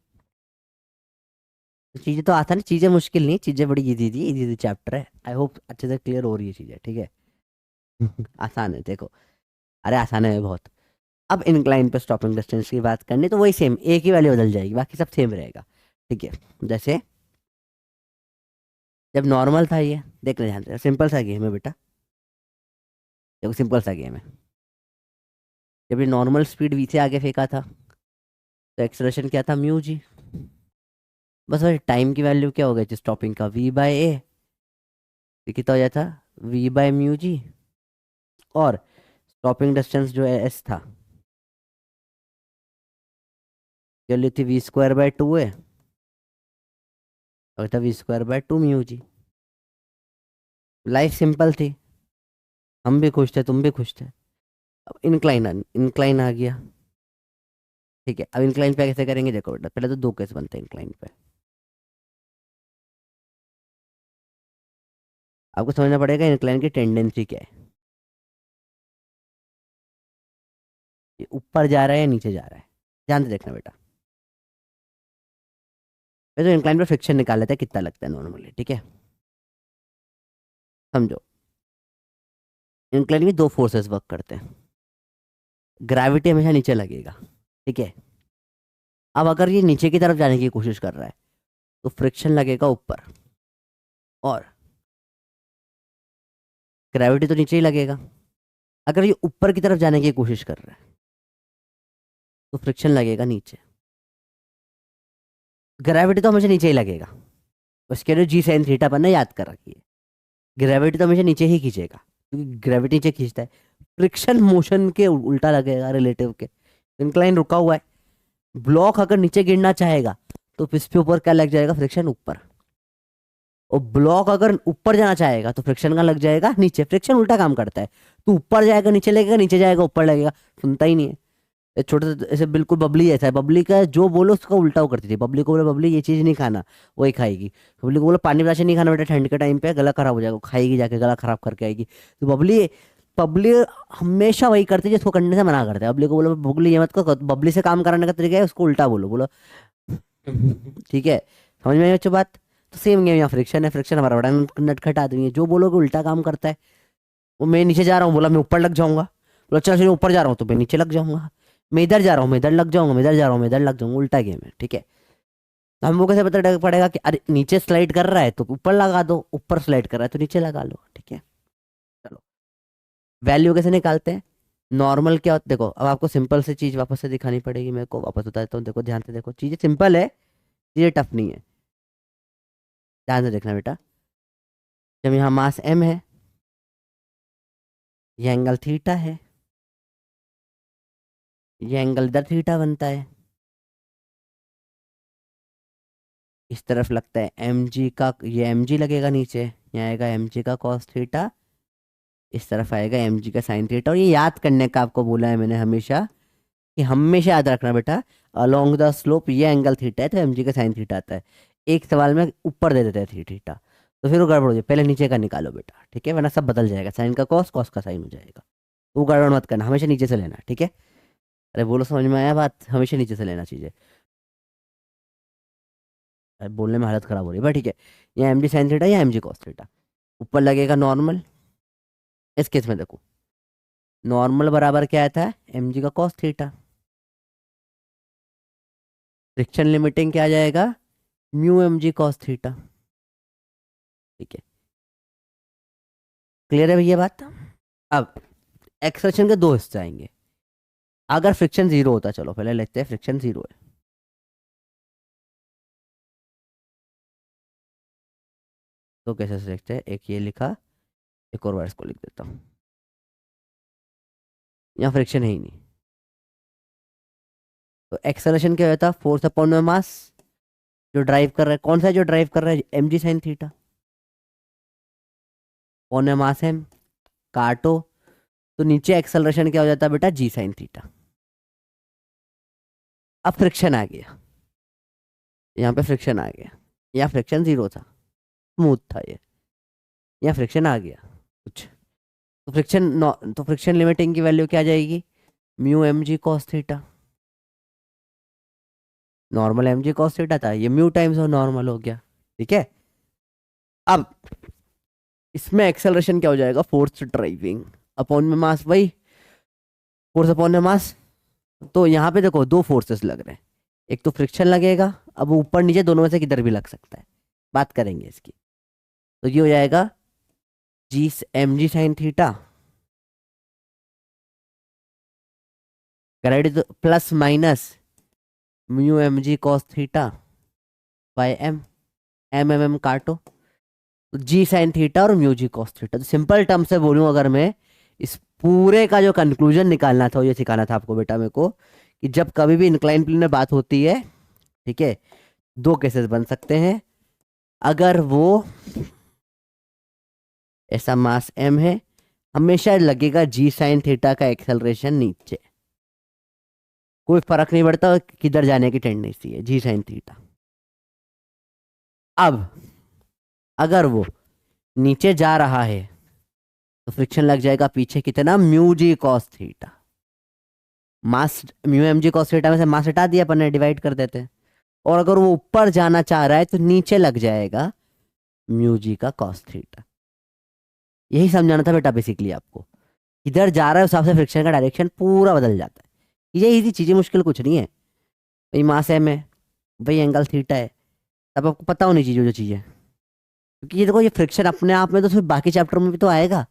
तो चीज़ें तो आसान है, चीज़ें मुश्किल नहीं, चीज़ें बड़ी इजी थी, इजी चैप्टर है। आई होप अच्छे से क्लियर हो रही है चीज़ें, ठीक है। आसान है देखो, अरे आसान है बहुत। अब इंक्लाइन पे स्टॉपिंग डिस्टेंस की बात करनी तो वही सेम, ए की वैल्यू बदल जाएगी, बाकी सब सेम रहेगा, ठीक है। जैसे जब नॉर्मल था, ये देखने ध्यान से, सिंपल सा गेम है बेटा, देखो सिंपल सा गेम है। जब ये नॉर्मल स्पीड वी से आगे फेंका था तो एक्सलेशन क्या था म्यू जी, बस वही टाइम की वैल्यू क्या हो गई स्टॉपिंग का v/a, ये कितना हो जाता v/म्यू जी, और स्टॉपिंग डिस्टेंस जो है s था, चलिए थी v²/2 है, और था v²/2 mu G. Life simple थी, हम भी खुश थे, तुम भी खुश थे। अब इंक्लाइन आ गया, ठीक है। अब इंक्लाइन पे कैसे करेंगे देखो बेटा, पहले तो दो केस बनते हैं इंक्लाइन पे, आपको समझना पड़ेगा इंक्लाइन की टेंडेंसी क्या है, ये ऊपर जा रहा है या नीचे जा रहा है, ध्यान से देखना बेटा। पहले तो इंक्लाइन पे फ्रिक्शन निकाल लेते हैं कितना लगता है नॉर्मली, ठीक है। समझो, इंक्लाइन में दो फोर्सेस वर्क करते हैं, ग्रेविटी हमेशा नीचे लगेगा, ठीक है। अब अगर ये नीचे की तरफ जाने की कोशिश कर रहा है तो फ्रिक्शन लगेगा ऊपर, और ग्रेविटी तो नीचे ही लगेगा। अगर ये ऊपर की तरफ जाने की कोशिश कर रहा है तो फ्रिक्शन लगेगा नीचे, ग्रेविटी तो हमेशा नीचे ही लगेगा। उसके लिए जी साइन थीटा पर ना याद कर रखिए, ग्रेविटी तो हमेशा नीचे ही खींचेगा, क्योंकि ग्रेविटी नीचे खींचता है। फ्रिक्शन मोशन के उल्टा लगेगा, रिलेटिव के। इंक्लाइन रुका हुआ है, ब्लॉक अगर नीचे गिरना चाहेगा तो इसके ऊपर क्या लग जाएगा, फ्रिक्शन ऊपर। और ब्लॉक अगर ऊपर जाना चाहेगा तो फ्रिक्शन का लग जाएगा नीचे। फ्रिक्शन उल्टा काम करता है, तो ऊपर जाएगा नीचे लगेगा, नीचे जाएगा ऊपर लगेगा, सुनता ही नहीं है। ये छोटे ऐसे बिल्कुल बबली ऐसा है, बबली का जो बोलो उसका उल्टा वो करती थी। बबली को बोलो बबली ये चीज़ नहीं खाना, वही खाएगी। बबली को बोलो पानी राशन नहीं खाना बेटा, ठंड के टाइम पे गला खराब हो जाएगा, खाएगी जाके गला खराब करके आएगी। तो बबली बबली हमेशा वही करती है जिसको करने से मना करते हैं। बबली को बोलो बबली ये मत करो, बबली से काम कराने का तरीका है उसको उल्टा बोलो, बोलो ठीक है। समझ में आई बच्चों बात। तो सेम गेम, यहाँ फ्रिक्शन है, फ्रिक्शन हमारा बड़ा नटखट आदमी है, जो बोलोगे उल्टा काम करता है। वो मैं नीचे जा रहा हूँ बोला मैं ऊपर लग जाऊंगा, बोला चल चलो ऊपर जा रहा हूँ तो मैं नीचे लग जाऊंगा। मैं इधर जा रहा हूँ मैं इधर लग जाऊंगा, मैं इधर जा रहा हूँ मैं इधर लग जाऊंगा, उल्टा गेम है, ठीक है। तो हमको कैसे पता पड़ेगा कि अरे नीचे स्लाइड कर रहा है तो ऊपर लगा दो, ऊपर स्लाइड कर रहा है तो नीचे लगा लो, ठीक है। चलो, वैल्यू कैसे निकालते हैं, नॉर्मल क्या होता है देखो। अब आपको सिंपल से चीज वापस से दिखानी पड़ेगी, मेरे को वापस बता देता हूँ, देखो ध्यान से देखो, चीजें सिंपल है, चीजें टफ नहीं है। ध्यान से देखना बेटा, जब यहाँ मास m है, ये एंगल थीटा है, ये एंगल इधर थीटा बनता है, इस तरफ लगता है mg का, ये mg लगेगा नीचे, यहाँ आएगा mg का कॉस थीटा, इस तरफ आएगा mg का साइन थीटा। और ये याद करने का आपको बोला है मैंने हमेशा, कि हमेशा याद रखना बेटा, अलोंग द स्लोप ये एंगल थीटा है तो mg का साइन थीटा आता है। एक सवाल में ऊपर दे देते हैं थीटा, तो फिर वो गड़बड़ हो जाए, पहले नीचे का निकालो बेटा, ठीक है, वरना सब बदल जाएगा, साइन का कॉस, कॉस का साइन हो जाएगा। वो गड़बड़ मत करना, हमेशा नीचे से लेना, ठीक है। अरे बोलो समझ में आया बात, हमेशा नीचे से लेना चीजें। अरे बोलने में हालत खराब हो रही है भाई, ठीक है। या एम जी साइन थीटा या एम जी कॉस थीटा, ऊपर लगेगा नॉर्मल। इस केस में देखो, नॉर्मल बराबर क्या आता है, एम जी का कॉस थीटा। फ्रिक्शन लिमिटिंग क्या आ जाएगा, mu M G cos theta, ठीक है। क्लियर है भैया बात। अब एक्सप्रेशन के दो हिस्से आएंगे, अगर फ्रिक्शन जीरो होता, चलो पहले लेते हैं फ्रिक्शन जीरो है, दो केसेस लिखते हैं, एक ये लिखा, एक और बार इसको लिख देता हूँ। यहाँ फ्रिक्शन है ही नहीं, तो एक्सेलरेशन क्या होता है, फोर्स अपॉन में मास। जो ड्राइव कर रहा है कौन सा है, जो ड्राइव कर रहा है M G sine theta, upon में मास एम, काटो तो नीचे एक्सेलरेशन क्या हो जाता है बेटा, जी साइन थीटा। अब फ्रिक्शन आ गया, यहाँ पे फ्रिक्शन आ गया, यहाँ फ्रिक्शन जीरो था, स्मूथ था ये, यहाँ फ्रिक्शन आ गया कुछ, तो फ्रिक्शन लिमिटिंग की वैल्यू क्या आ जाएगी, mu M G cos theta. Normal M जी कॉस थीटा था, ये म्यू टाइम्स और नॉर्मल हो गया, ठीक है। अब इसमें एक्सेलरेशन क्या हो जाएगा, फोर्स ड्राइविंग अपॉन में मास, वही फोर्स अपॉन में मास। तो यहाँ पे देखो दो फोर्सेस लग रहे हैं, एक तो फ्रिक्शन लगेगा, अब ऊपर नीचे दोनों में से किधर भी लग सकता है, बात करेंगे इसकी। तो ये हो जाएगा G M ji sine theta, correct, plus minus mu M G cos theta by M, M काटो, तो जी साइन थीटा और म्यू जी कॉस थीटा। तो सिंपल टर्म से बोलूं अगर मैं, इस पूरे का जो कंक्लूजन निकालना था, ये सिखाना था आपको बेटा मेरे को, कि जब कभी भी इंक्लाइन प्लेन में बात होती है, ठीक है, दो केसेस बन सकते हैं। अगर वो ऐसा मास एम है, हमेशा लगेगा जी साइन थीटा का एक्सेलरेशन नीचे, कोई फर्क नहीं पड़ता किधर जाने की टेंडेंसी है, जी साइन थीटा। अब अगर वो नीचे जा रहा है तो फ्रिक्शन लग जाएगा पीछे कितना, म्यू जी cos theta. Mass mu M G cos theta में से मास हटा दिया अपन ने, डिवाइड कर देते हैं। और अगर वो ऊपर जाना चाह रहा है तो नीचे लग जाएगा म्यू जी का कॉस थीटा। यही समझाना था बेटा बेसिकली आपको, इधर जा रहा है उस हिसाब से फ्रिक्शन का डायरेक्शन पूरा बदल जाता है। ये इजी चीजें, मुश्किल कुछ नहीं है भाई। मास एम है, भाई एंगल थीटा है, तब आपको पता होनी चाहिए जो चीज़ें, क्योंकि ये देखो ये फ्रिक्शन अपने आप में तो फिर बाकी चैप्टर में भी तो आएगा,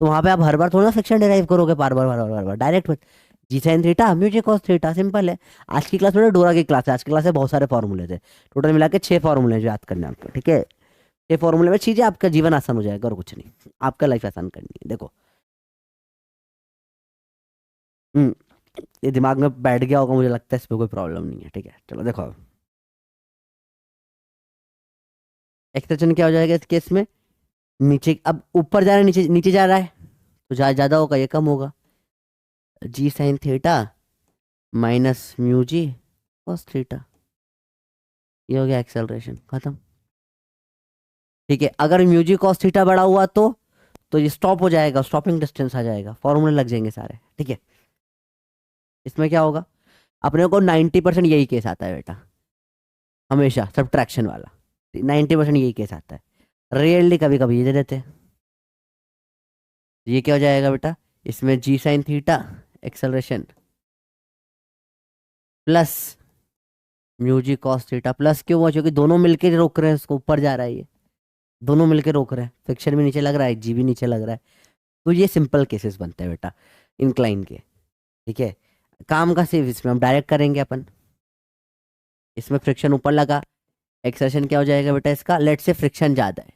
तो वहां पे आप हर बार थोड़ा ना फ्रिक्शन डिराइव करोगे, बार बार बार बार बार बार डायरेक्ट जी साइन थीटा म्यू जी कॉस थीटा, सिंपल है। आज की क्लास में डोरा की क्लास है, आज की क्लास में बहुत सारे फॉर्मूले थे, टोटल मिला के 6 फॉर्मूले जो याद करने आपको, ठीक है। 6 फॉर्मूले में चीजें आपका जीवन आसान हो जाएगा और कुछ नहीं, आपका लाइफ आसान करनी है। देखो ये दिमाग में बैठ गया होगा, मुझे लगता है इस पर कोई प्रॉब्लम नहीं है, ठीक है। चलो देखो एक्सटेंशन क्या हो जाएगा इस केस में, नीचे अब ऊपर जा रहा है, नीचे नीचे जा रहा है, तो ज्यादा होगा ये कम होगा, जी साइन थीटा माइनस म्यू जी कॉस थीटा, ये हो गया एक्सेलरेशन, खत्म, ठीक है। अगर म्यू जी कॉस थीटा बड़ा हुआ तो ये स्टॉप हो जाएगा, स्टॉपिंग डिस्टेंस आ जाएगा, फॉर्मूले लग जाएंगे सारे, ठीक है। इसमें क्या होगा, अपने को 90% यही केस आता है बेटा, हमेशा सब्ट्रैक्शन वाला 90% यही केस आता है, रियरली कभी कभी ये दे देते हैं। ये क्या हो जाएगा बेटा, इसमें g sine theta acceleration plus mu जी कॉस थीटा, प्लस क्यों हुआ, क्योंकि दोनों मिलके रोक रहे हैं उसको, ऊपर जा रहा है ये, दोनों मिलके रोक रहे हैं, फ्रिक्शन भी नीचे लग रहा है, जी भी नीचे लग रहा है। तो ये सिंपल केसेस बनते हैं बेटा इंक्लाइन के, ठीक है। काम का सिर्फ इसमें हम डायरेक्ट करेंगे अपन, इसमें फ्रिक्शन ऊपर लगा, एक्सेलरेशन क्या हो जाएगा बेटा इसका, लेट से फ्रिक्शन ज़्यादा है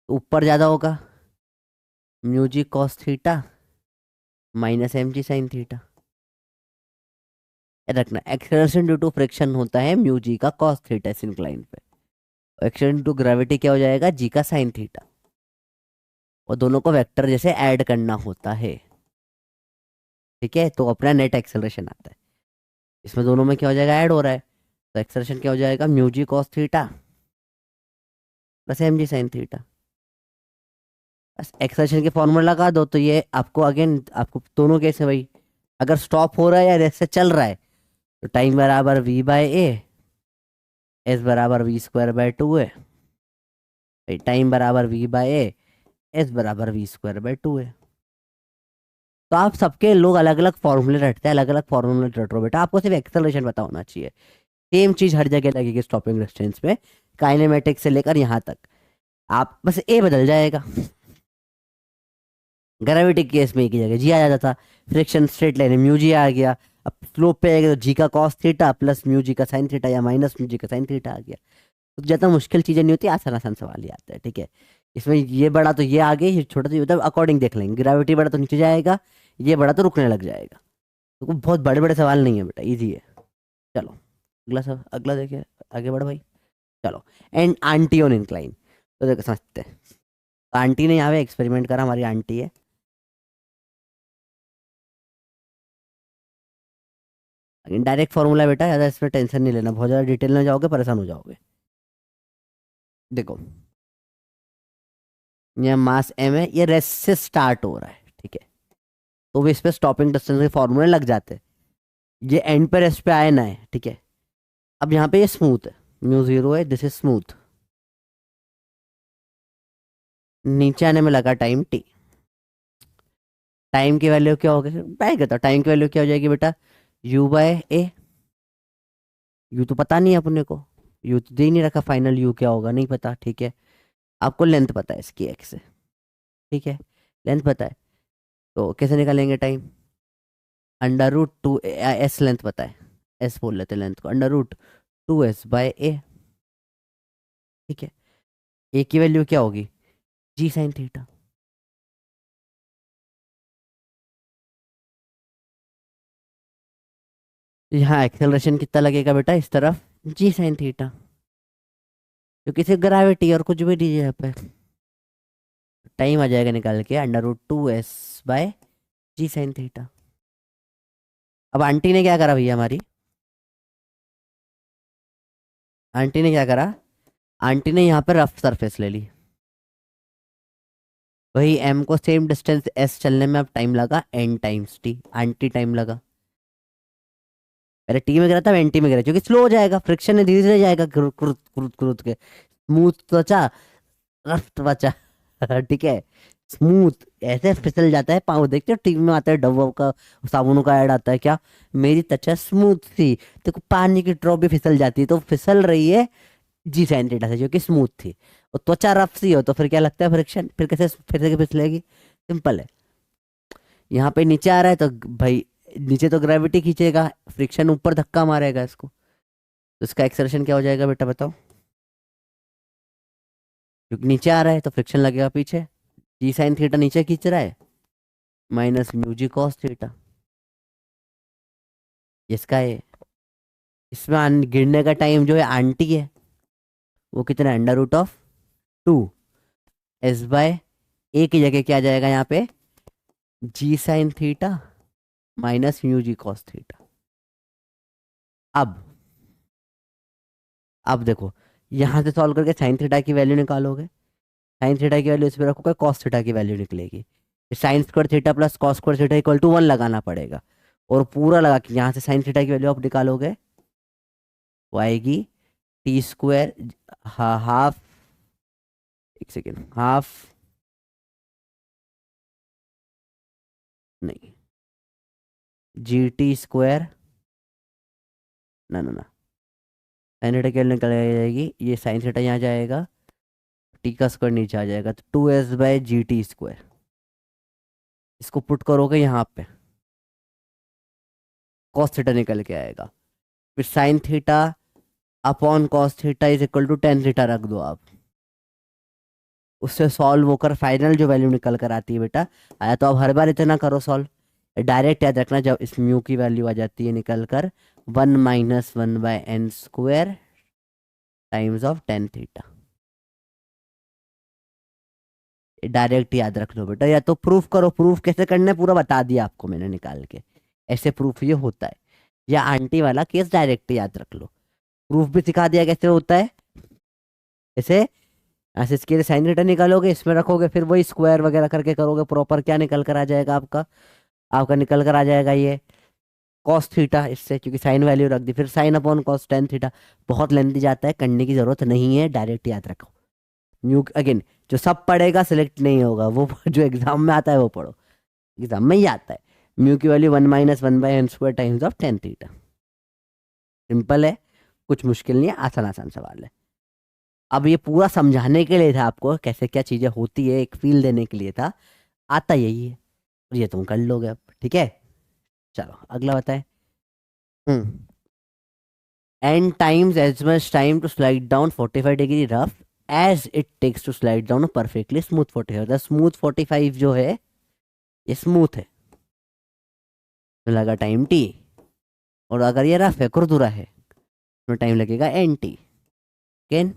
तो ऊपर ज़्यादा होगा, म्यू जी कॉस थीटा माइनस एम जी साइन थीटा। रखना एक्सेलरेशन ड्यू टू फ्रिक्शन होता है म्यू जी का कॉस थीटा इस इंक्लाइन पे, एक्सेलरेशन ड्यू टू ग्रेविटी क्या हो जाएगा, जी का साइन थीटा, और दोनों को वेक्टर जैसे ऐड करना होता है, ठीक है। तो अपना नेट एक्सेलरेशन आता है, इसमें दोनों में क्या हो जाएगा, ऐड हो रहा है, तो एक्सेलरेशन क्या हो जाएगा, म्यू जी कॉस थीटा प्लस एम जी साइन थीटा। बस एक्सेलरेशन के फॉर्मूला लगा दो, तो ये आपको अगेन आपको दोनों केस है भाई, अगर स्टॉप हो रहा है या रेस्ट से चल रहा है तो टाइम बराबर वी बाय ए, एस बराबर वी स्क्वायर बाय 2 है, टाइम बराबर वी बाय ए, एस बराबर वी स्क्वायर बाय 2 है। तो आप सबके लोग अलग अलग फॉर्मूले रटते हैं, अलग अलग फॉर्मूले रट रहे हो बेटा, आपको सिर्फ एक्सेलरेशन पता होना चाहिए, सेम चीज हर जगह लगेगी स्टॉपिंग डिस्टेंस में, काइनेमेटिक से लेकर यहाँ तक, आप बस ए बदल जाएगा। ग्रेविटी केस में एक ही जगह जी आ जाता था, friction straight line mu g आ गया, अब स्लोप पे आएगा तो जी का cos theta plus mu g का साइन थीटा या माइनस म्यू जी का साइन थीटा आ गया। तो ज़्यादा मुश्किल चीज़ें नहीं होती, आसान आसान सवाल ही आता है, ठीक है। इसमें ये बड़ा तो ये आगे, ये छोटा तो ये, मतलब अकॉर्डिंग देख लेंगे। ग्रेविटी बड़ा तो नीचे जाएगा, ये बड़ा तो रुकने लग जाएगा। तो कोई बहुत बड़े बड़े सवाल नहीं है बेटा, इजी है। चलो अगला सब, अगला देखिए, आगे बढ़ भाई। चलो, एंड आंटी ऑन इंक्लाइन। तो देखो समझते हैं। आंटी ने यहाँ पे एक्सपेरिमेंट करा, हमारी आंटी है। डायरेक्ट फॉर्मूला बेटा, ज़्यादा इसमें टेंशन नहीं लेना, बहुत ज़्यादा डिटेल में जाओगे परेशान हो जाओगे। देखो, ये मास एम है, ये रेस्ट से स्टार्ट हो रहा है, ठीक है। तो भी इस पे स्टॉपिंग डिस्टेंस के फॉर्मूले लग जाते हैं। ये एंड पे रेस्ट पे आए ना है, ठीक है। अब यहाँ पे ये स्मूथ है, म्यू जीरो है, दिस इज स्मूथ। नीचे आने में लगा टाइम टी। टाइम की वैल्यू क्या होगी, मैं कहता हूँ टाइम की वैल्यू क्या हो जाएगी बेटा, यू बाय ए। यू तो पता नहीं है अपने को, यू तो दे ही नहीं रखा, फाइनल यू क्या होगा नहीं पता, ठीक है। आपको लेंथ पता है इसकी एक्स है, ठीक है। लेंथ पता है, तो कैसे निकालेंगे time, under root two s, length पता है, एस बोल लेते लेंथ को, under root two S by a, ठीक है। ए की वैल्यू क्या होगी, जी साइन थीटा। यहाँ एक्सेलरेशन कितना लगेगा बेटा इस तरफ, जी साइन थीटा, क्योंकि सिर्फ ग्रेविटी और कुछ भी दीजिए यहाँ पे। टाइम आ जाएगा निकाल के under root two S by g sine theta. अब आंटी ने क्या करा भैया हमारी, आंटी ने क्या करा, आंटी ने यहाँ पे रफ सरफेस ले ली। वही एम को सेम डिस्टेंस एस चलने में अब टाइम लगा एन टाइम्स टी, आंटी टाइम लगा। पहले टी में गिरा था, एन टी में गिरा, क्योंकि स्लो हो जाएगा, फ्रिक्शन है, धीरे धीरे जाएगा, क्रुत क्रुत क्रुत क्रुत के। स्मूथ त्वचा, रफ त्वचा ठीक है। स्मूथ ऐसे फिसल जाता है पाँव, देखते हो टीवी में आता है डव का, साबुनों का ऐड आता है क्या, मेरी त्वचा स्मूथ थी, तो पानी की ड्रॉप भी फिसल जाती है, तो फिसल रही है जी साइन थीटा से, जो कि स्मूथ थी। और त्वचा रफ सी हो तो फिर क्या लगता है फ्रिक्शन, फिर कैसे फिर से फिसलेगी, सिंपल है। यहाँ पे नीचे आ रहा है तो भाई नीचे तो ग्रेविटी खींचेगा, फ्रिक्शन ऊपर धक्का मारेगा इसको, तो इसका एक्सेलरेशन क्या हो जाएगा बेटा बताओ, क्योंकि नीचे आ रहा है तो फ्रिक्शन लगेगा पीछे। जी साइन थीटा नीचे खींच रहा है, माइनस म्यू जी कॉस थीटा, इसका है। इसमें गिरने का टाइम जो है आंटी है, वो कितना, under root of two S by a की जगह क्या आ जाएगा यहाँ पे, g sine theta minus mu जी कॉस थीटा। अब अब देखो, यहाँ से सॉल्व करके साइन थीटा की वैल्यू निकालोगे, साइन थीटा की वैल्यू इस पर रखोगे, कॉस थीटा की वैल्यू निकलेगी। Sine square theta plus cos square theta equal to one लगाना पड़ेगा, और पूरा लगा के यहाँ से साइन थीटा की वैल्यू आप निकालोगे, वो आएगी टी स्क्वायर, हाफ, एक सेकेंड, हाफ नहीं, जी टी स्क्वायर, ना ना ना, साइन थीटा की वैल्यू निकल जाएगी, ये साइन थीटा यहाँ जाएगा, टी का स्क्वायर नीचे आ जाएगा, तो two S by G T square. इसको पुट करोगे यहाँ पे, कॉस थीटा निकल के आएगा, फिर sine theta upon cos theta is equal to tan theta रख दो आप, उससे सॉल्व होकर फाइनल जो वैल्यू निकल कर आती है बेटा, आया तो अब हर बार इतना करो सॉल्व, डायरेक्ट याद रखना, जब इस म्यू की वैल्यू आ जाती है निकल कर one minus one by N square times of tan theta. Direct याद रख लो बेटा, या तो प्रूफ करो, प्रूफ कैसे करना है पूरा बता दिया आपको मैंने निकाल के, ऐसे प्रूफ ये होता है। या आंटी वाला केस डायरेक्ट याद रख लो, प्रूफ भी सिखा दिया कैसे होता है। ऐसे ऐसे इसके लिए साइन थीटा निकालोगे, इसमें रखोगे, फिर वही स्क्वायर वगैरह करके करोगे प्रॉपर, क्या निकल कर आ जाएगा आपका, आपका निकल कर आ जाएगा ये कॉस थीटा, इससे क्योंकि साइन वैल्यू रख दी, फिर sign upon cos tan theta. बहुत लेंथी जाता है, करने की जरूरत नहीं है, डायरेक्ट याद रखो। न्यू अगेन, जो सब पढ़ेगा सिलेक्ट नहीं होगा, वो जो एग्जाम में आता है वो पढ़ो, एग्जाम में ही आता है। म्यू की value one minus one by N square times of tan theta, simple है, कुछ मुश्किल नहीं है, आसान आसान सवाल है। अब ये पूरा समझाने के लिए था आपको, कैसे क्या चीज़ें होती है, एक फील देने के लिए था, आता यही है, और ये तुम कर लोगे अब, ठीक है। चलो अगला बताए। N times as much time to slide down 45 degree rough as it takes to slide down perfectly smooth 45, smooth 45 जो है ये स्मूथ है, तो लगा टाइम टी। और अगर ये रफ है, खुरदुरा है, तो टाइम लगेगा N T. Can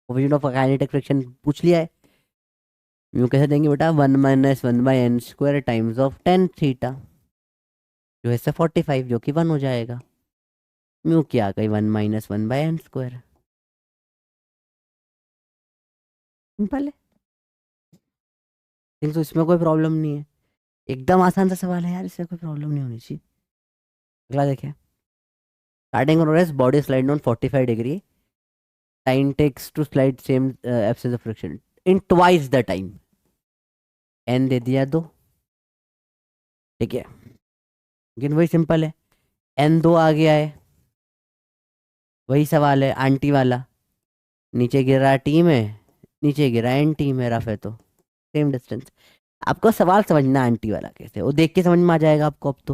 coefficient of kinetic friction पूछ लिया है। म्यू कैसे देंगे बेटा, 1 - 1/n² times of tan theta, जो है 45, जो कि 1 हो जाएगा। म्यू क्या आ गई, 1 - 1/n²। सिंपल है, तो इसमें कोई प्रॉब्लम नहीं है, एकदम आसान सा सवाल है यार, इससे कोई प्रॉब्लम नहीं होनी चाहिए। अगला देखिए, starting rest body slide on 45 degree, time takes to slide same absence of friction in twice the time. N दे दिया 2, ठीक है, लेकिन वही सिंपल है, एन 2 आ गया है, वही सवाल है आंटी वाला, नीचे गिरा टी में, नीचे गिरा एन टी में, रफ है तो सेम डिस्टेंस। आपको सवाल समझना आंटी वाला कैसे, वो देख के समझ में आ जाएगा आपको। अब तो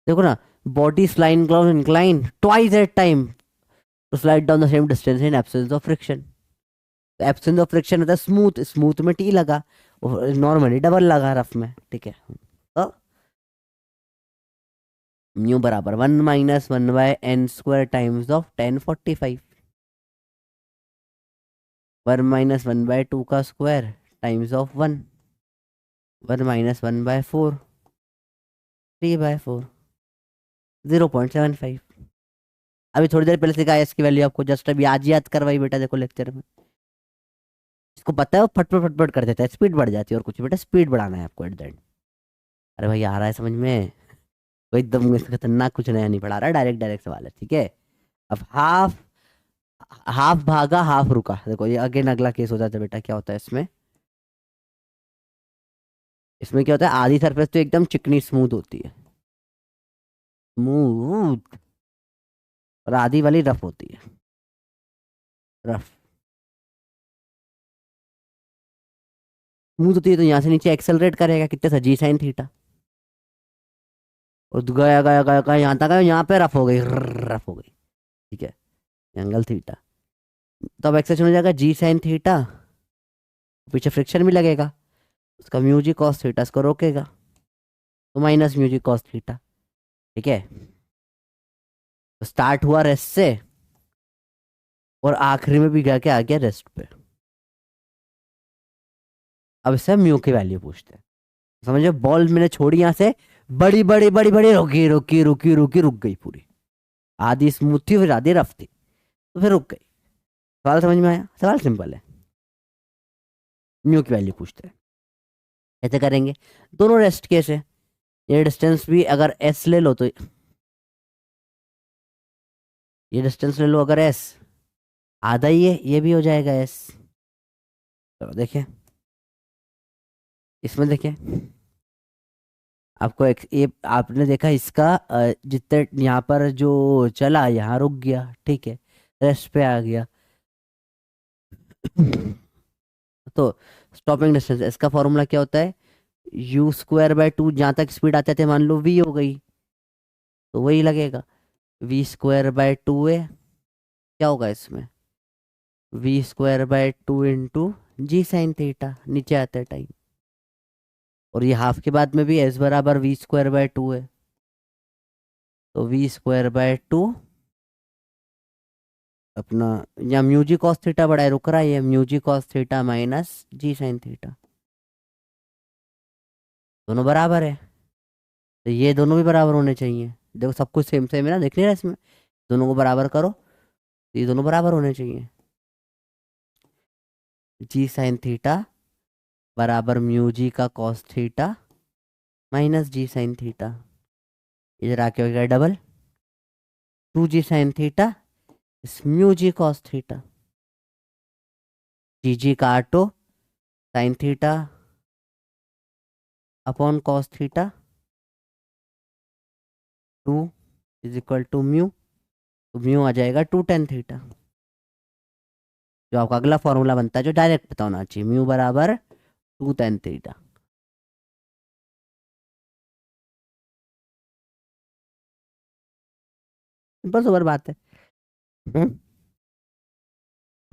देखो ना, body slide cloud incline twice at time to slide down the same distance in absence of friction. Absence of friction होता है स्मूथ, स्मूथ में टी लगा, नॉर्मली डबल लगा रफ में, ठीक है। तो म्यू बराबर 1 - 1/n² टाइम्स ऑफ 1045, 1 - 1/2 का स्क्वायर टाइम्स ऑफ 1, 1 - 1/4, 3/4, 0.75। अभी थोड़ी देर पहले सिखाया इसकी वैल्यू आपको, जस्ट अभी आज याद करवाई बेटा, देखो लेक्चर में। इसको पता है वो फटफट फटफट कर देता है, स्पीड बढ़ जाती है, और कुछ बेटा स्पीड बढ़ाना है आपको एट द एंड। अरे भाई आ रहा है समझ में, कोई एकदम खतरनाक कुछ नया नहीं पढ़ा रहा, डायरेक्ट डायरेक्ट सवाल है, ठीक है। अब हाफ, हाफ भागा हाफ रुका, देखो ये अगेन अगला केस हो जाता है बेटा। क्या होता है इसमें, इसमें क्या होता है, आधी सरफेस तो एकदम चिकनी स्मूथ होती है, स्मूथ, और आधी वाली रफ होती है, रफ। स्मूथ होती है तो यहाँ से नीचे एक्सेलरेट करेगा कितने सा, जी साइन थीटा, और गया गया गया गया यहाँ तक, यहाँ पे रफ हो गई, रफ हो गई, ठीक है, एंगल थीटा। तो अब एक्सेशन हो जाएगा जी साइन थीटा, पीछे फ्रिक्शन भी लगेगा, उसका म्यूजी कॉस थीटा इसको रोकेगा, तो माइनस म्यूजी कॉस थीटा, ठीक है। तो स्टार्ट हुआ रेस्ट से, और आखिरी में भी गया क्या, आ गया रेस्ट पे। अब इससे म्यू की वैल्यू पूछते हैं। समझो, बॉल मैंने छोड़ी यहाँ से, बड़ी बड़ी बड़ी बड़ी, रुकी रुकी रुकी रुकी, रुक गई पूरी, आधी स्मूथ थी फिर आधी रफ थी, तो फिर रुक गई। सवाल समझ में आया, सवाल सिंपल है। म्यू की वैल्यू पूछते हैं, ऐसे करेंगे, दोनों रेस्ट केस है, ये डिस्टेंस भी अगर एस ले लो तो, ये डिस्टेंस ले लो अगर एस, आधा ही है, ये भी हो जाएगा एस। चलो देखिए, इसमें देखिए, आपको एक ये आपने देखा इसका जितने यहाँ पर जो चला यहाँ रुक गया, ठीक है, रेस्ट पे आ गया। तो स्टॉपिंग डिस्टेंस, इसका फॉर्मूला क्या होता है, u²/2, जहाँ तक स्पीड आते थे मान लो v हो गई, तो वही लगेगा, v²/2 है, क्या होगा इसमें, v²/2 इंटू जी साइन थीटा, नीचे आता है टाइम, और ये हाफ के बाद में भी s बराबर v²/2 है, तो v²/2 अपना, यहाँ म्यूजी कॉस थीटा बड़ा है, रुक रहा है ये, म्यूजी cos theta minus g sine theta, दोनों बराबर है, तो ये दोनों भी बराबर होने चाहिए। देखो सब कुछ सेम सेम है ना, देख नहीं रहा इसमें, दोनों को बराबर करो, तो ये दोनों बराबर होने चाहिए। जी साइन थीटा बराबर म्यू जी का cos theta minus g sine theta, इधर आके हो गया double, 2g sine theta mu जी कॉस थीटा, जी जी काटो, sine theta upon cos theta, 2 = म्यू, तो म्यू आ जाएगा 2 tan थीटा, जो आपका अगला फॉर्मूला बनता है, जो डायरेक्ट पता होना चाहिए, म्यू बराबर 2 tan थीटा। सिंपल सोबर बात है। हम्म,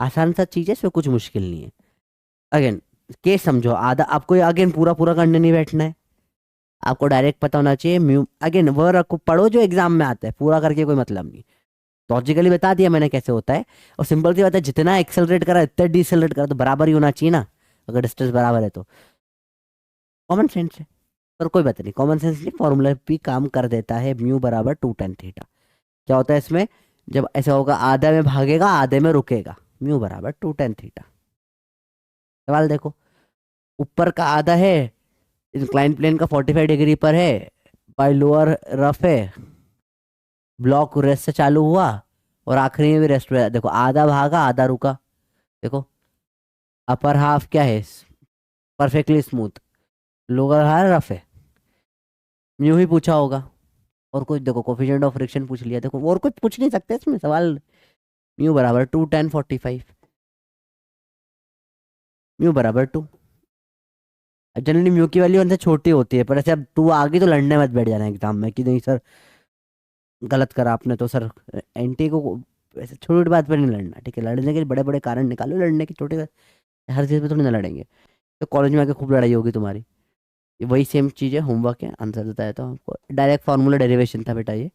आसान सा चीज है, इसमें कुछ मुश्किल नहीं है। अगेन केस समझो, आधा आपको अगेन पूरा पूरा करने नहीं बैठना है, आपको डायरेक्ट पता होना चाहिए म्यू। अगेन वो रखो, पढ़ो जो एग्जाम में आता है, पूरा करके कोई मतलब नहीं। लॉजिकली बता दिया मैंने कैसे होता है, और सिंपल सी बात है, जितना एक्सेलरेट करा इतना डिसेलरेट करा तो बराबर ही होना चाहिए ना, अगर डिस्टेंस बराबर है तो। कॉमन सेंस है, पर कोई बात नहीं, कॉमन सेंस नहीं, फॉर्मूला भी काम कर देता है। म्यू बराबर 2 tan थीटा। क्या होता है इसमें, जब ऐसा होगा आधे में भागेगा आधे में रुकेगा, म्यू बराबर 2 tan थीटा। सवाल देखो, ऊपर का आधा है, इंक्लाइन प्लेन का 45 डिग्री पर है, बाय लोअर रफ है, ब्लॉक रेस्ट से चालू हुआ और आखिरी में भी रेस्ट हुआ। देखो आधा भागा आधा रुका। देखो अपर हाफ क्या है, perfectly smooth, lower half rough है, यूं ही पूछा होगा। और कुछ देखो, कोफिशिएंट ऑफ फ्रिक्शन पूछ लिया, देखो और कुछ पूछ नहीं सकते इसमें सवाल। म्यू बराबर 2 tan 45, म्यू बराबर 2। जनरली म्यू की वैल्यू उनसे छोटी होती है, पर ऐसे अब 2 आ गई तो लड़ने मत बैठ जाना एग्जाम में कि नहीं सर गलत करा आपने तो सर। एंटी को ऐसे छोटी छोटी बात पर नहीं लड़ना, ठीक है, लड़ने के बड़े बड़े कारण निकालो, लड़ने की छोटे हर चीज़ पे थोड़ी ना लड़ेंगे, तो कॉलेज में आके खूब लड़ाई होगी तुम्हारी। ये वही सेम चीज़ है, होमवर्क है, आंसर देता है तो हमको डायरेक्ट फार्मूला डेरिवेशन था बेटा ये।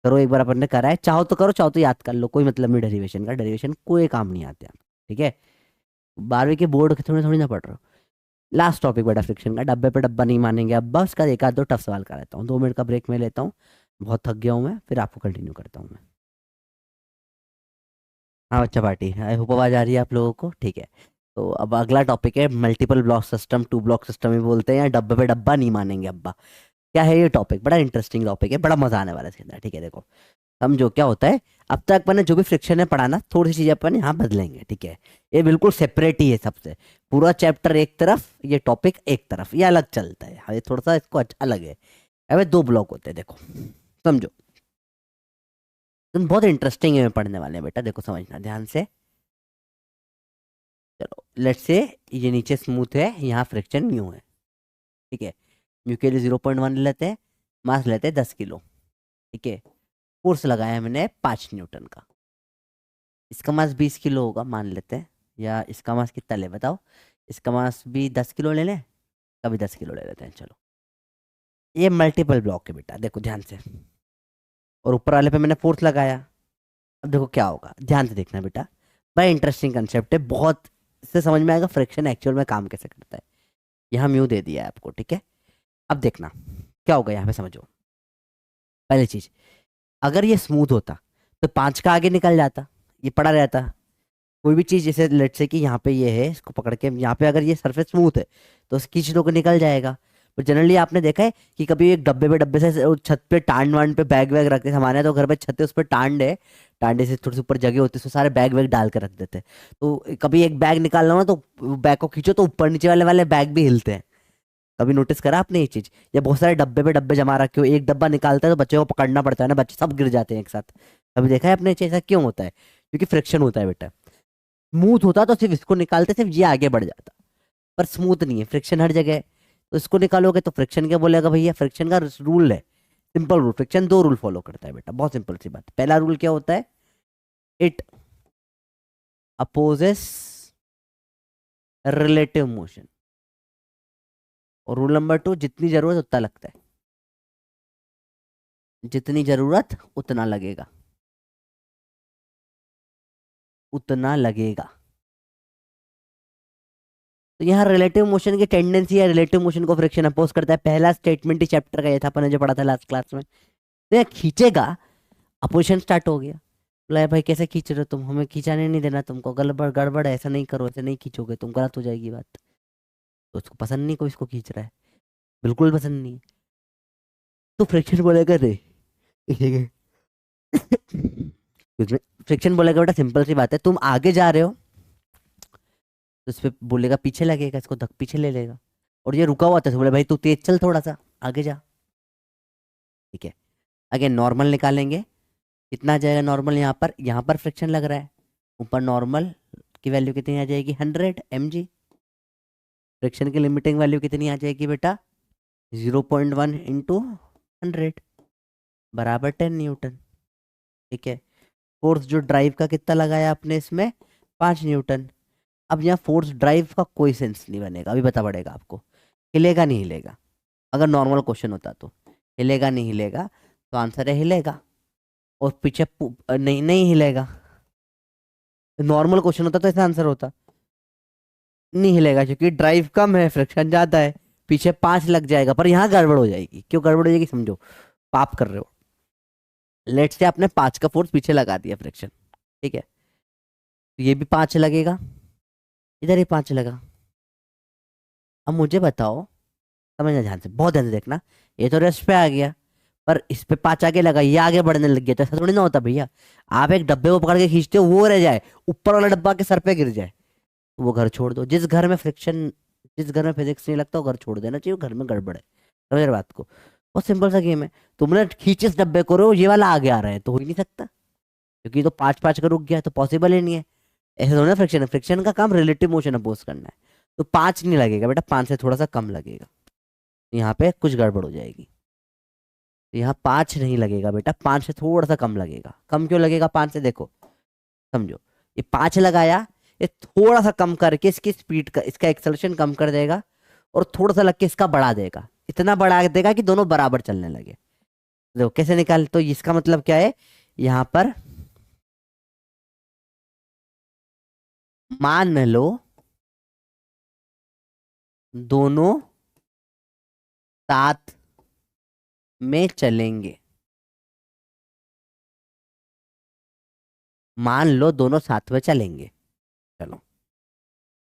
करो, एक बार अपन ने करा है, चाहो तो करो, चाहो तो याद कर लो, कोई मतलब नहीं डेरिवेशन का, डेरिवेशन कोई काम नहीं आते आप, ठीक है। 12वीं के बोर्ड के थोड़ी थोड़ी ना पढ़ रहे हो। लास्ट टॉपिक बेटा फ्रिक्शन का, डब्बे पे डब्बा नहीं मानेंगे अब, बस का एक आध दो टफ सवाल कराता हूँ, 2 मिनट का ब्रेक में लेता हूँ, बहुत थक गया हूँ मैं, फिर आपको कंटिन्यू करता हूँ मैं। हाँ बच्चा पार्टी, आई होप आवाज आ रही है आप लोगों को, ठीक है। तो अब अगला टॉपिक है multiple block system, 2 block system ही बोलते हैं, या डब्बे पे डब्बा नहीं मानेंगे अब्बा। क्या है ये टॉपिक, बड़ा इंटरेस्टिंग टॉपिक है, बड़ा मजा आने वाला है इसके अंदर, ठीक है। देखो समझो क्या होता है, अब तक मैंने जो भी फ्रिक्शन है पढ़ा ना, थोड़ी सी चीजें अपन यहाँ बदलेंगे, ठीक है। ये बिल्कुल सेपरेट ही है सबसे, पूरा चैप्टर एक तरफ, ये टॉपिक एक तरफ, ये अलग चलता है, हाँ ये थोड़ा सा इसको अलग है। अब ये 2 ब्लॉक होते हैं, देखो समझो, तुम बहुत इंटरेस्टिंग है पढ़ने वाले हैं बेटा, देखो समझना ध्यान से। चलो लेट्स से ये नीचे स्मूथ है, यहाँ फ्रिक्शन म्यू है, ठीक है। म्यू के लिए 0.1 लेते हैं, मास लेते हैं 10 किलो, ठीक है। फोर्स लगाया मैंने 5 न्यूटन का, इसका मास 20 किलो होगा मान लेते हैं, या इसका मास कितना ले बताओ, इसका मास भी 10 किलो ले लें, कभी 10 किलो ले लेते हैं, चलो। ये मल्टीपल ब्लॉक है बेटा, देखो ध्यान से, और ऊपर वाले पे मैंने फोर्स लगाया। अब देखो क्या होगा, ध्यान से देखना बेटा, बड़ा इंटरेस्टिंग कंसेप्ट है, बहुत इससे समझ में आएगा फ्रिक्शन एक्चुअल में काम कैसे करता है। यहाँ म्यू दे दिया है आपको, ठीक है। अब देखना क्या होगा, यहाँ पे समझो। पहली चीज, अगर ये स्मूथ होता तो 5 का आगे निकल जाता, ये पड़ा रहता। कोई भी चीज जैसे लेट से कि यहाँ पे ये है, इसको पकड़ के यहाँ पे अगर ये सरफेस स्मूथ है तो खींच लो को निकल जाएगा। पर जनरली आपने देखा है कि कभी एक डब्बे से वो छत पे टांड वांड पे बैग वैग रखते हैं, हमारे यहाँ तो घर पे छत है उस पर टांड है, टांडे से थोड़ी सी ऊपर जगह होती है, उसमें सारे बैग वैग डाल के रख देते हैं। तो कभी एक बैग निकालना हो ना तो बैग को खींचो तो ऊपर नीचे वाले वाले बैग भी हिलते हैं। कभी नोटिस करा आपने ये चीज, या बहुत सारे डब्बे पे डब्बे जमा रखे हो, एक डब्बा निकालता है तो बच्चे को पकड़ना पड़ता है ना, बच्चे सब गिर जाते हैं एक साथ। कभी देखा है आपने ऐसा क्यों होता है, क्योंकि फ्रिक्शन होता है बेटा। स्मूथ होता तो सिर्फ इसको निकालते, सिर्फ ये आगे बढ़ जाता, पर स्मूथ नहीं है, फ्रिक्शन हर जगह है। तो इसको निकालोगे तो फ्रिक्शन क्या बोलेगा भैया, फ्रिक्शन का रूल है, simple rule, friction 2 rule follow करता है बेटा, बहुत सिंपल सी बात। पहला रूल क्या होता है, इट अपोजेस रिलेटिव मोशन, और रूल नंबर 2, जितनी जरूरत उतना लगता है, जितनी जरूरत उतना लगेगा, उतना लगेगा। तो यहाँ रिलेटिव मोशन की टेंडेंसी है, रिलेटिव मोशन को फ्रिक्शन अपोज करता है, पहला स्टेटमेंट ही चैप्टर का ये था, अपन ने जो पढ़ा था लास्ट क्लास में। तो यहाँ खींचेगा, अपोजिशन स्टार्ट हो गया, बोला भाई कैसे खींच रहे हो तुम, हमें खींचाने नहीं देना तुमको, गड़बड़ गड़बड़ है, ऐसा नहीं करो, ऐसे नहीं खींचोगे तुम, गलत हो जाएगी बात। तो उसको पसंद नहीं, कोई इसको खींच रहा है, बिल्कुल पसंद नहीं है, तो फ्रिक्शन बोलेगा नहीं, फ्रिक्शन बोलेगा बेटा सिंपल सी बात है, तुम आगे जा रहे हो तो इस पे बोलेगा पीछे लगेगा, इसको धक पीछे ले लेगा। और ये रुका हुआ था तो बोले भाई तू तेज चल, थोड़ा सा आगे जा, ठीक है। आगे नॉर्मल निकालेंगे, कितना आ जाएगा नॉर्मल, यहाँ पर फ्रिक्शन लग रहा है, ऊपर नॉर्मल की वैल्यू कितनी आ जाएगी, 100 mg। फ्रिक्शन की लिमिटिंग वैल्यू कितनी आ जाएगी बेटा, 0.1 इंटू 100 बराबर 10 न्यूटन, ठीक है। फोर्स जो ड्राइव का कितना लगाया आपने इसमें, 5 न्यूटन। अब यहाँ फोर्स ड्राइव का कोई सेंस नहीं बनेगा, अभी बता पड़ेगा आपको। हिलेगा नहीं हिलेगा, अगर नॉर्मल क्वेश्चन होता तो हिलेगा नहीं हिलेगा, तो आंसर है हिलेगा। और पीछे नहीं नहीं हिलेगा, नॉर्मल क्वेश्चन होता तो ऐसा आंसर होता। नहीं हिलेगा क्योंकि ड्राइव कम है, फ्रिक्शन ज्यादा है, पीछे 5 लग जाएगा। पर यहाँ गड़बड़ हो जाएगी, क्यों गड़बड़ हो जाएगी समझो, पाप कर रहे हो। लेट से आपने 5 का फोर्स पीछे लगा दिया फ्रिक्शन, ठीक है, तो ये भी 5 लगेगा, इधर ही 5 लगा। अब मुझे बताओ, समझना ध्यान से, बहुत ध्यान से देखना, ये तो रेस्ट पे आ गया, पर इस पे 5 आगे लगा, ये आगे बढ़ने लग गया, तो ऐसा थोड़ी ना होता भैया। आप एक डब्बे को पकड़ के खींचते हो, वो रह जाए, ऊपर वाला डब्बा के सर पे गिर जाए, तो वो घर छोड़ दो। जिस घर में फिजिक्स नहीं लगता वो घर छोड़ देना चाहिए, वो घर में गड़बड़ है। समझ रहे बात को, बहुत सिंपल सा गेम है। तुमने खींचे इस डब्बे को, ये वाला आगे आ रहा है, तो हो ही नहीं सकता, क्योंकि ये तो 5-5 का रुक गया, तो पॉसिबल ही नहीं है। ऐसे थोड़ा ना फ्रिक्शन है, फ्रिक्शन का काम रिलेटिव मोशन अपोज करना है। तो 5 नहीं लगेगा बेटा, 5 से थोड़ा सा कम लगेगा, यहाँ पे कुछ गड़बड़ हो जाएगी। तो यहाँ 5 नहीं लगेगा बेटा, 5 से थोड़ा सा कम लगेगा। कम क्यों लगेगा 5 से, देखो समझो, ये 5 लगाया, ये थोड़ा सा कम करके इसकी स्पीड का, इसका एक्सेलरेशन कम कर देगा, और थोड़ा सा लग के इसका बढ़ा देगा, इतना बढ़ा देगा कि दोनों बराबर चलने लगे। देखो कैसे निकाल, तो इसका मतलब क्या है, यहाँ पर मान लो दोनों साथ में चलेंगे, मान लो दोनों साथ में चलेंगे, चलो,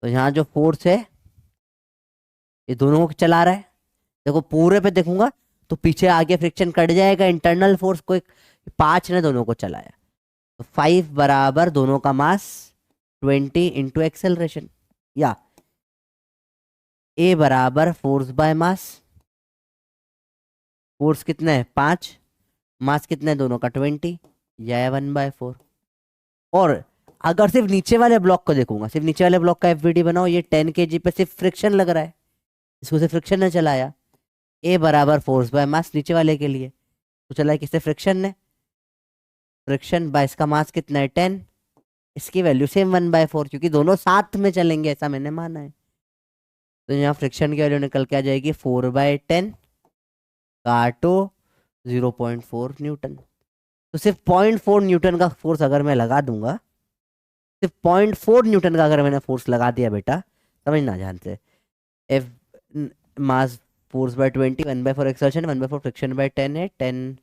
तो यहाँ जो फोर्स है ये दोनों को चला रहा है। देखो पूरे पे देखूंगा तो पीछे आगे फ्रिक्शन कट जाएगा, इंटरनल फोर्स को 5 ने दोनों को चलाया, तो 5 बराबर दोनों का मास 20 इंटू एक्सेलरेशन, या ए बराबर फोर्स बाय मास। फोर्स कितना है 5, मास कितना है दोनों का 20, या 1/4। और अगर सिर्फ नीचे वाले ब्लॉक को देखूंगा, सिर्फ नीचे वाले ब्लॉक का एफवीडी बनाओ, ये 10 kg पे सिर्फ फ्रिक्शन लग रहा है, इसको सिर्फ फ्रिक्शन ने चलाया। ए बराबर फोर्स बाय मास नीचे वाले के लिए, तो चला है किससे, फ्रिक्शन ने, फ्रिक्शन बाय इसका मास कितना है 10, इसकी वैल्यू सेम 1/4, क्योंकि दोनों साथ में चलेंगे ऐसा मैंने माना है। तो यहाँ फ्रिक्शन की वैल्यू निकल के आ जाएगी 4/10, काटो 0.4 न्यूटन। तो सिर्फ 0.4 न्यूटन का फोर्स अगर मैं लगा दूंगा, सिर्फ 0.4 न्यूटन का अगर मैंने फोर्स लगा दिया बेटा, समझना ध्यान से, F mass force by 20, 1/4 exertion, 1/4 friction by 10 है 10,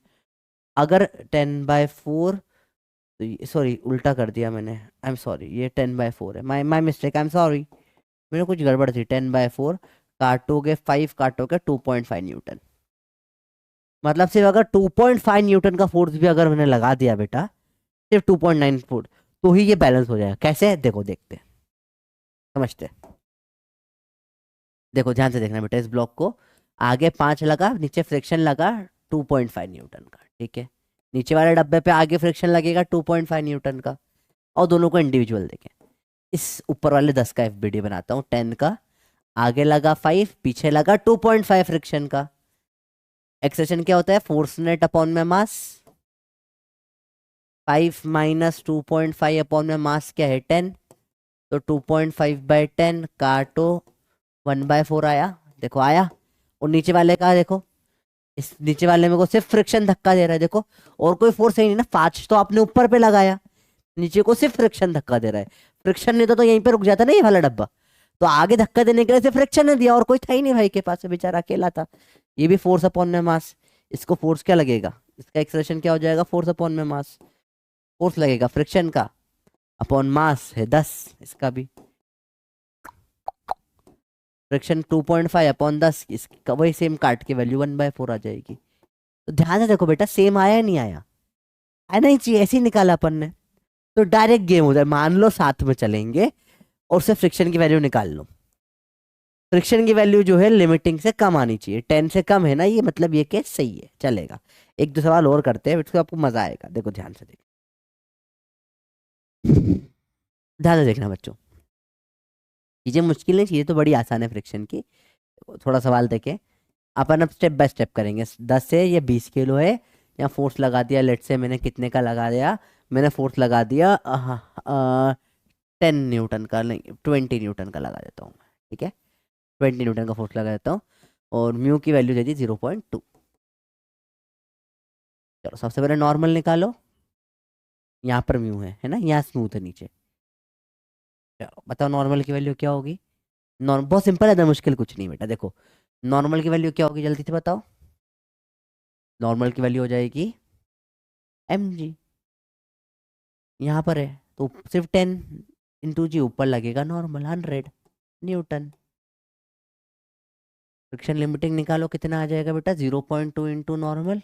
अगर 10/4, तो सॉरी उल्टा कर दिया मैंने, आई एम सॉरी, ये 10/4 है, my my mistake, I am sorry, मेरे कुछ गड़बड़ थी। 10/4 काटोगे 5, काटोगे 2.5 न्यूटन, मतलब सिर्फ अगर 2.5 न्यूटन का फोर्स भी अगर मैंने लगा दिया बेटा, सिर्फ 2.9 फोर्स, तो ही ये बैलेंस हो जाएगा। कैसे, देखो देखते हैं, समझते हैं। देखो ध्यान से देखना बेटा, इस ब्लॉक को आगे 5 लगा, नीचे फ्रिक्शन लगा 2.5 न्यूटन का, ठीक है, नीचे वाले डब्बे पे आगे फ्रिक्शन लगेगा 2.5 न्यूटन का, और दोनों को इंडिविजुअल देखें। इस ऊपर वाले 10 का एफबीडी बनाता हूँ, 10 का, आगे लगा 5, पीछे लगा 2.5 फ्रिक्शन का। एक्सेशन क्या होता है, फोर्स नेट अपॉन में मास, 5 माइनस 2.5 अपॉन में मास क्या है 10, तो 2.5/10 काटो 1/4 आया, देखो आया। और नीचे वाले का देखो, इस नीचे वाले में को सिर्फ फ्रिक्शन धक्का दे रहा है, देखो, और कोई फोर्स है नहीं ना, 5 तो आपने ऊपर पे लगाया, नीचे को सिर्फ फ्रिक्शन धक्का दे रहा है। फ्रिक्शन नहीं तो यहीं पे रुक जाता ना ये वाला डब्बा, तो आगे धक्का देने के लिए सिर्फ फ्रिक्शन ने दिया, और कोई था ही नहीं भाई के पास, बेचारा अकेला था। ये भी फोर्स अपॉन में मास, इसको फोर्स क्या लगेगा, इसका एक्सलेशन क्या हो जाएगा, फोर्स अपॉन में मास, फोर्स लगेगा फ्रिक्शन का अपॉन मास है 10, इसका भी फ्रिक्शन 2.5 अपॉन 10, इसका वही सेम काट के वैल्यू 1/4 आ जाएगी। तो ध्यान से देखो बेटा, सेम आया नहीं आया, आना ही चाहिए, ऐसे ही निकाला अपन ने। तो डायरेक्ट गेम हो जाए, मान लो साथ में चलेंगे और उससे फ्रिक्शन की वैल्यू निकाल लो। फ्रिक्शन की वैल्यू जो है लिमिटिंग से कम आनी चाहिए, 10 से कम है ना, ये मतलब ये केस सही है, चलेगा। एक दो सवाल और करते हैं, इसको आपको मजा आएगा, देखो ध्यान से देखो, ध्यान से देखना बच्चों, चीजें मुश्किल नहीं, चीजें तो बड़ी आसान है फ्रिक्शन की। थोड़ा सवाल देखें, अपन अब स्टेप बाय स्टेप करेंगे। 10 से ये 20 किलो है, यहाँ फोर्स लगा दिया, लेट से मैंने कितने का लगा दिया, मैंने फोर्स लगा दिया 10 न्यूटन का नहीं 20 न्यूटन का लगा देता हूँ, ठीक है 20 न्यूटन का फोर्स लगा देता हूँ, और म्यू की वैल्यू दे दी 0.2। चलो सबसे पहले नॉर्मल निकालो, यहाँ पर म्यू है ना, यहाँ स्मूथ है नीचे। चलो बताओ नॉर्मल की वैल्यू क्या होगी। नॉर्मल बहुत सिंपल है, इतना मुश्किल कुछ नहीं बेटा। देखो नॉर्मल की वैल्यू क्या होगी, जल्दी से बताओ। नॉर्मल की वैल्यू हो जाएगी mg, यहाँ पर है तो सिर्फ 10 × g ऊपर लगेगा नॉर्मल 100 न्यूटन। फ्रिक्शन लिमिटिंग निकालो, कितना आ जाएगा बेटा 0.2 इंटू नॉर्मल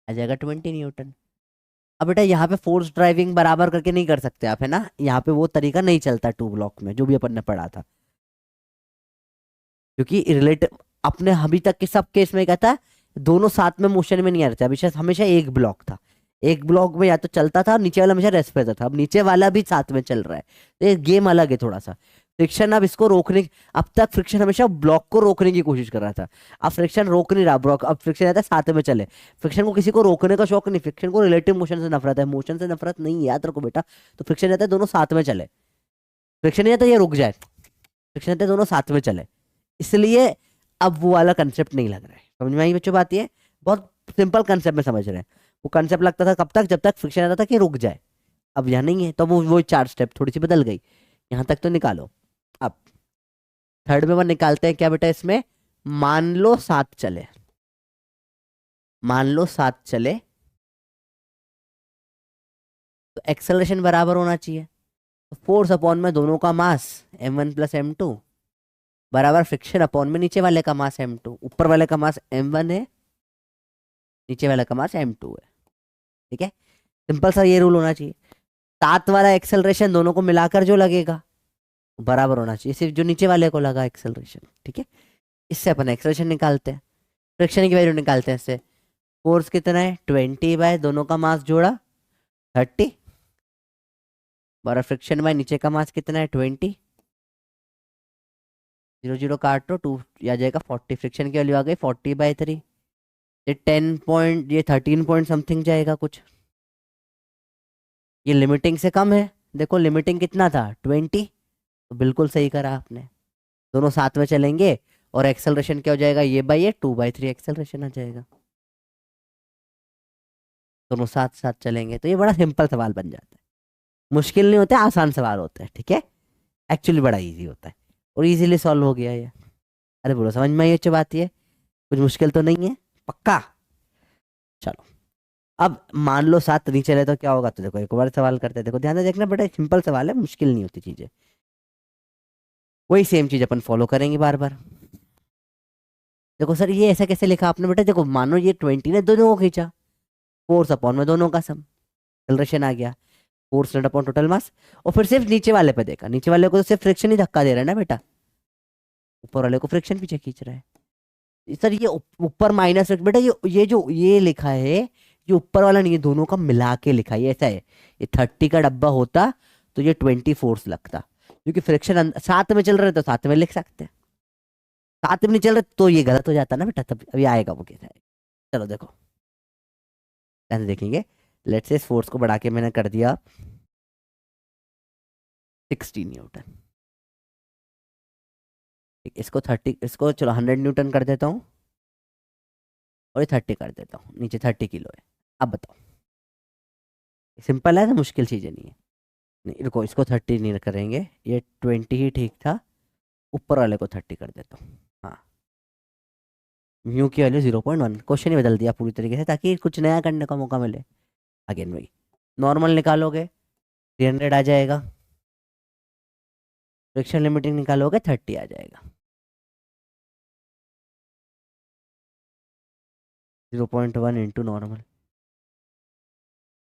आ जाएगा 20 न्यूटन। अब बेटा यहाँ पे फोर्स ड्राइविंग बराबर करके नहीं कर सकते आप, है ना, यहाँ पे वो तरीका नहीं चलता 2 ब्लॉक में जो भी अपन ने पढ़ा था, क्योंकि रिलेटिव अपने अभी तक के सब केस में क्या था, दोनों साथ में मोशन में नहीं आ रहे थे, हमेशा हमेशा एक ब्लॉक था, एक ब्लॉक में या तो चलता था, नीचे वाला हमेशा रेस्ट पे रहता था। अब नीचे वाला भी साथ में चल रहा है, तो ये गेम अलग है थोड़ा सा। फ्रिक्शन अब इसको रोकने, अब तक फ्रिक्शन हमेशा ब्लॉक को रोकने की कोशिश कर रहा था, अब फ्रिक्शन रोक नहीं रहा ब्लॉक, अब फ्रिक्शन रहता है साथ में चले। फ्रिक्शन को किसी को रोकने का शौक नहीं, फ्रिक्शन को रिलेटिव मोशन से नफरत है, मोशन से नफरत नहीं है, याद रखो बेटा। तो फ्रिक्शन रहता है दोनों साथ में चले, फ्रिक्शन नहीं रहता ये रुक जाए, फ्रिक्शन रहता है दोनों साथ में चले, इसलिए अब वो वाला कंसेप्ट नहीं लग रहा है। समझ में आई बच्चों बात, ये बहुत सिंपल कंसेप्ट में समझ रहे हैं। वो कंसेप्ट लगता था कब तक, जब तक फ्रिक्शन आता था कि रुक जाए, अब यहाँ नहीं है, तो वो 4 स्टेप थोड़ी सी बदल गई। यहाँ तक तो निकालो। अब थर्ड में वन निकालते हैं क्या बेटा, इसमें मान लो 7 चले, मान लो 7 चले, तो एक्सेलरेशन बराबर होना चाहिए। तो फोर्स अपॉन में दोनों का मास m1 + m2 बराबर फ्रिक्शन अपॉन में नीचे वाले का मास m2। ऊपर वाले का मास m1 है, नीचे वाले का मास m2 है, ठीक है। सिंपल सा ये रूल होना चाहिए। 7 वाला एक्सेलरेशन दोनों को मिलाकर जो लगेगा बराबर होना चाहिए सिर्फ जो नीचे वाले को लगा एक्सेलरेशन, ठीक है। इससे अपन एक्सेलरेशन निकालते हैं, फ्रिक्शन की वैल्यू निकालते हैं इससे। फोर्स कितना है 20 बाय दोनों का मास जोड़ा 30, बराबर फ्रिक्शन बाय नीचे का मास कितना है 20, 0 0 काट लो 2 आ जाएगा 40। फ्रिक्शन की वैल्यू आ गई 40/3, ये 10 पॉइंट, ये 13 पॉइंट समथिंग जाएगा कुछ, ये लिमिटिंग से कम है। देखो लिमिटिंग कितना था 20, तो बिल्कुल सही करा आपने, दोनों साथ में चलेंगे और एक्सेलरेशन क्या हो जाएगा, ये बाई ये 2/3 एक्सेलरेशन आ जाएगा, दोनों साथ साथ चलेंगे। तो ये बड़ा सिंपल सवाल बन जाता है, मुश्किल नहीं होता, आसान सवाल होता है, ठीक है। एक्चुअली बड़ा इजी होता है और इजीली सॉल्व हो गया ये। अरे बोलो समझ में आई अच्छी बात, ये कुछ मुश्किल तो नहीं है, पक्का। चलो अब मान लो 7 नहीं चले तो क्या होगा, तो देखो एक बार सवाल करते हैं, देखो ध्यान से देखना, बड़ा सिंपल सवाल है, मुश्किल नहीं होती चीजें। वही सेम चीज अपन फॉलो करेंगे बार बार। देखो सर ये ऐसा कैसे लिखा आपने बेटा, देखो मानो ये 20 ने दोनों को खींचा, फोर्स अपॉन में दोनों का सम, एक्सेलरेशन आ गया, force net upon total mass, और फिर सिर्फ नीचे वाले पे देखा, नीचे वाले को तो सिर्फ फ्रिक्शन ही धक्का दे रहा है ना बेटा, ऊपर वाले को फ्रिक्शन पीछे खींच रहा है। सर ये ऊपर माइनस बेटा, ये जो ये लिखा है ये ऊपर वाला नहीं है, दोनों का मिला के लिखा है, ये ऐसा है। ये 30 का डब्बा होता तो ये 20 फोर्स लगता, क्योंकि फ्रिक्शन साथ में चल रहे तो साथ में लिख सकते हैं, साथ में नहीं चल रहे तो ये गलत हो जाता ना बेटा, तब अभी आएगा वो कैसा है। चलो देखो ऐसे देखेंगे, लेट्स से इस फोर्स को बढ़ा के मैंने कर दिया 60 न्यूटन, इसको 30, इसको चलो 100 न्यूटन कर देता हूँ, और ये 30 कर देता हूँ, नीचे 30 किलो है। अब बताओ सिंपल है ना, मुश्किल चीज़ें नहीं है। नहीं रुको, इसको 30 नहीं करेंगे, ये 20 ही ठीक था, ऊपर वाले को 30 कर देता हूँ। हाँ म्यू की वैल्यू 0.1, क्वेश्चन ही बदल दिया पूरी तरीके से ताकि कुछ नया करने का मौका मिले। अगेन वही नॉर्मल निकालोगे 300 आ जाएगा, फ्रिक्शन लिमिटिंग निकालोगे 30 आ जाएगा, 0.1 इंटू नॉर्मल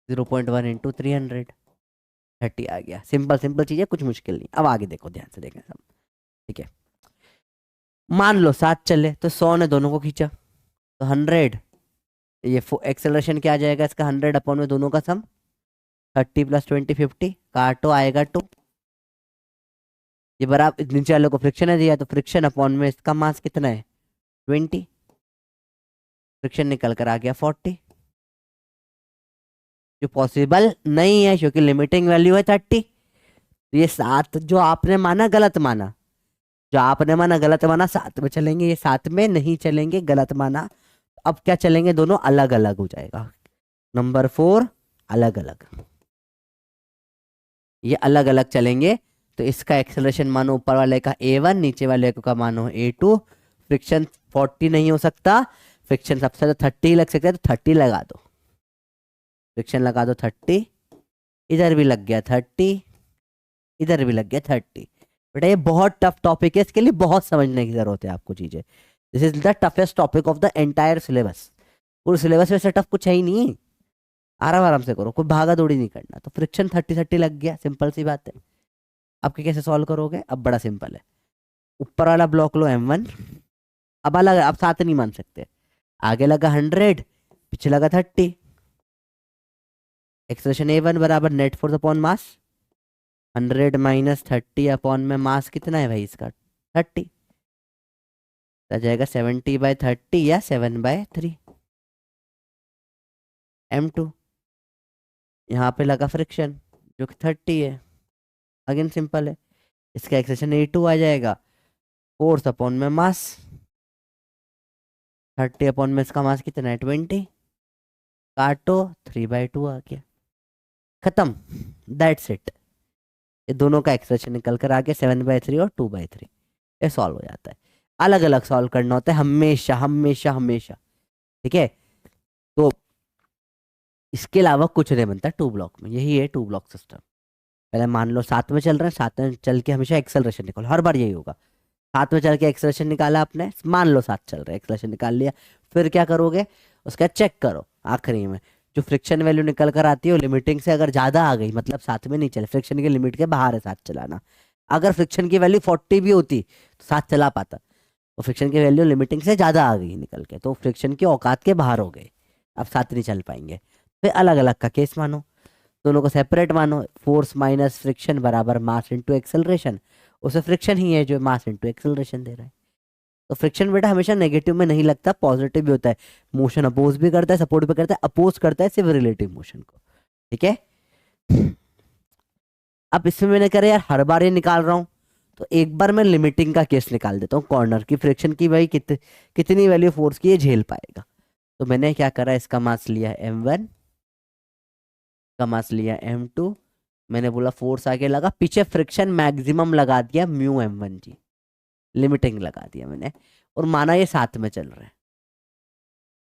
0.1 इंटू 300, 30 आ गया। सिंपल सिंपल चीज़ है, कुछ मुश्किल नहीं। अब आगे देखो ध्यान से देखना सब, ठीक है। मान लो 7 चले तो 100 ने दोनों को खींचा तो 100, ये एक्सेलरेशन क्या आ जाएगा इसका 100 अपॉन में दोनों का सम, 30 + 20 50, काटो आएगा 2, ये बराबर नीचे वाले को फ्रिक्शन है दिया, तो फ्रिक्शन अपॉन में इसका मास कितना है 20, फ्रिक्शन निकल कर आ गया 40, जो पॉसिबल नहीं है क्योंकि लिमिटिंग वैल्यू है 30। तो ये 7 जो आपने माना गलत माना, जो आपने माना गलत माना, 7 में चलेंगे, ये 7 में नहीं चलेंगे, गलत माना। अब क्या चलेंगे, दोनों अलग अलग हो जाएगा। नंबर 4 अलग अलग, ये अलग अलग चलेंगे। तो इसका एक्सेलरेशन मानो ऊपर वाले का A1, नीचे वाले का मानो A2। फ्रिक्शन 40 नहीं हो सकता, फ्रिक्शन सबसे ज्यादा 30 लग सकता है, तो 30 लगा दो, फ्रिक्शन लगा दो 30। इधर भी लग गया 30, इधर भी लग गया 30। बेटा ये बहुत टफ टॉपिक है, इसके लिए बहुत समझने की जरूरत है आपको चीजें। This is the toughest topic of the entire syllabus. पूरे सिलेबस में से टफ कुछ है ही नहीं, आराम आराम से करो, कोई भागा दौड़ी नहीं करना। तो फ्रिक्शन 30 लग गया, सिंपल सी बात है। अब कैसे सॉल्व करोगे, अब बड़ा सिंपल है। ऊपर वाला ब्लॉक लो M1, अब अलग, अब 7 नहीं मान सकते। आगे लगा 100, पीछे लगा 30। एक्सप्रेशन A1 बराबर net force upon mass, 100 minus 30 upon में मास कितना है भाई इसका, 30। आ जाएगा 70/30 या 7/3। M2 यहाँ पे लगा फ्रिक्शन जो कि 30 है, अगेन सिंपल है। इसका एक्सप्रेशन A2 आ जाएगा, फोर्स अपॉन में मास, 30 अपॉन में इसका मास कितना है 20, काटो 3/2 आ गया, खत्म, दैट्स इट। ये दोनों का एक्सप्रेशन निकल कर आ गया 7/3 और 2/3। ये सॉल्व हो जाता है। अलग अलग सॉल्व करना होता है हमेशा हमेशा हमेशा, ठीक है। तो इसके अलावा कुछ नहीं बनता 2 ब्लॉक में, यही है 2 ब्लॉक सिस्टम। पहले मान लो 7 में चल रहे हैं, 7 में चल के हमेशा एक्सेलरेशन निकालो, हर बार यही होगा। 7 में चल के एक्सेलरेशन निकाला आपने, मान लो 7 चल रहा है, एक्सेलरेशन निकाल लिया, फिर क्या करोगे, उसका चेक करो आखिरी में। जो फ्रिक्शन वैल्यू निकल कर आती है वो लिमिटिंग से अगर ज्यादा आ गई, मतलब 7 में नहीं चले, फ्रिक्शन की लिमिट के बाहर है 7 चलाना। अगर फ्रिक्शन की वैल्यू 40 भी होती तो 7 चला पाता, तो फ्रिक्शन की वैल्यू लिमिटिंग से ज्यादा आ गई निकल के, तो फ्रिक्शन की औकात के बाहर हो गए, अब 7 नहीं चल पाएंगे। फिर अलग अलग का केस मानो, दोनों को सेपरेट मानो। फोर्स माइनस फ्रिक्शन बराबर मास इंटू एक्सेलरेशन, उसे फ्रिक्शन ही है जो मास इंटू एक्सेलरेशन दे रहा है। तो फ्रिक्शन बेटा हमेशा नेगेटिव में नहीं लगता, पॉजिटिव भी होता है। मोशन अपोज भी करता है, सपोर्ट भी करता है, अपोज करता है सिर्फ रिलेटिव मोशन को, ठीक है। अब इसमें मैंने कहा यार हर बार ये निकाल रहा हूं, तो एक बार मैं लिमिटिंग का केस निकाल देता हूँ कॉर्नर की, फ्रिक्शन की भाई कितनी वैल्यू फोर्स की ये झेल पाएगा। तो मैंने क्या करा, इसका मास लिया M1, का मास लिया M2। मैंने बोला फोर्स आगे लगा, पीछे फ्रिक्शन मैक्सिमम लगा दिया μm1 जी, लिमिटिंग लगा दिया मैंने, और माना ये 7 में चल रहा है।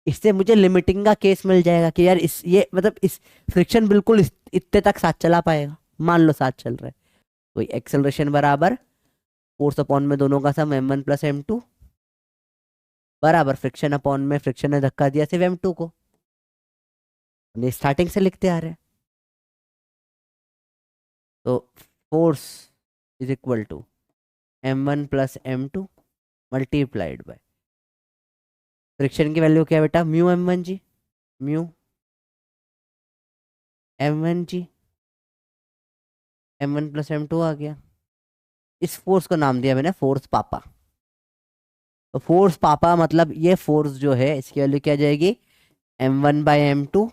इससे मुझे लिमिटिंग का केस मिल जाएगा कि यार इस ये मतलब इस फ्रिक्शन बिल्कुल इतने तक 7 चला पाएगा, मान लो 7 चल रहा है। तो एक्सेलरेशन बराबर फोर्स अपॉन में दोनों का सम M1 प्लस M2 बराबर फ्रिक्शन अपॉन में फ्रिक्शन ने धक्का दिया सिर्फ M2 को, स्टार्टिंग से लिखते आ रहे हैं। तो force is equal to M1 plus M2 multiplied by friction की वैल्यू क्या है बेटा, μm1 जी, μm1 जी, M1 प्लस M2 आ गया। इस फोर्स को नाम दिया मैंने फोर्स पापा। तो फोर्स पापा मतलब ये फोर्स जो है इसकी वैल्यू क्या आ जाएगी, M1/M2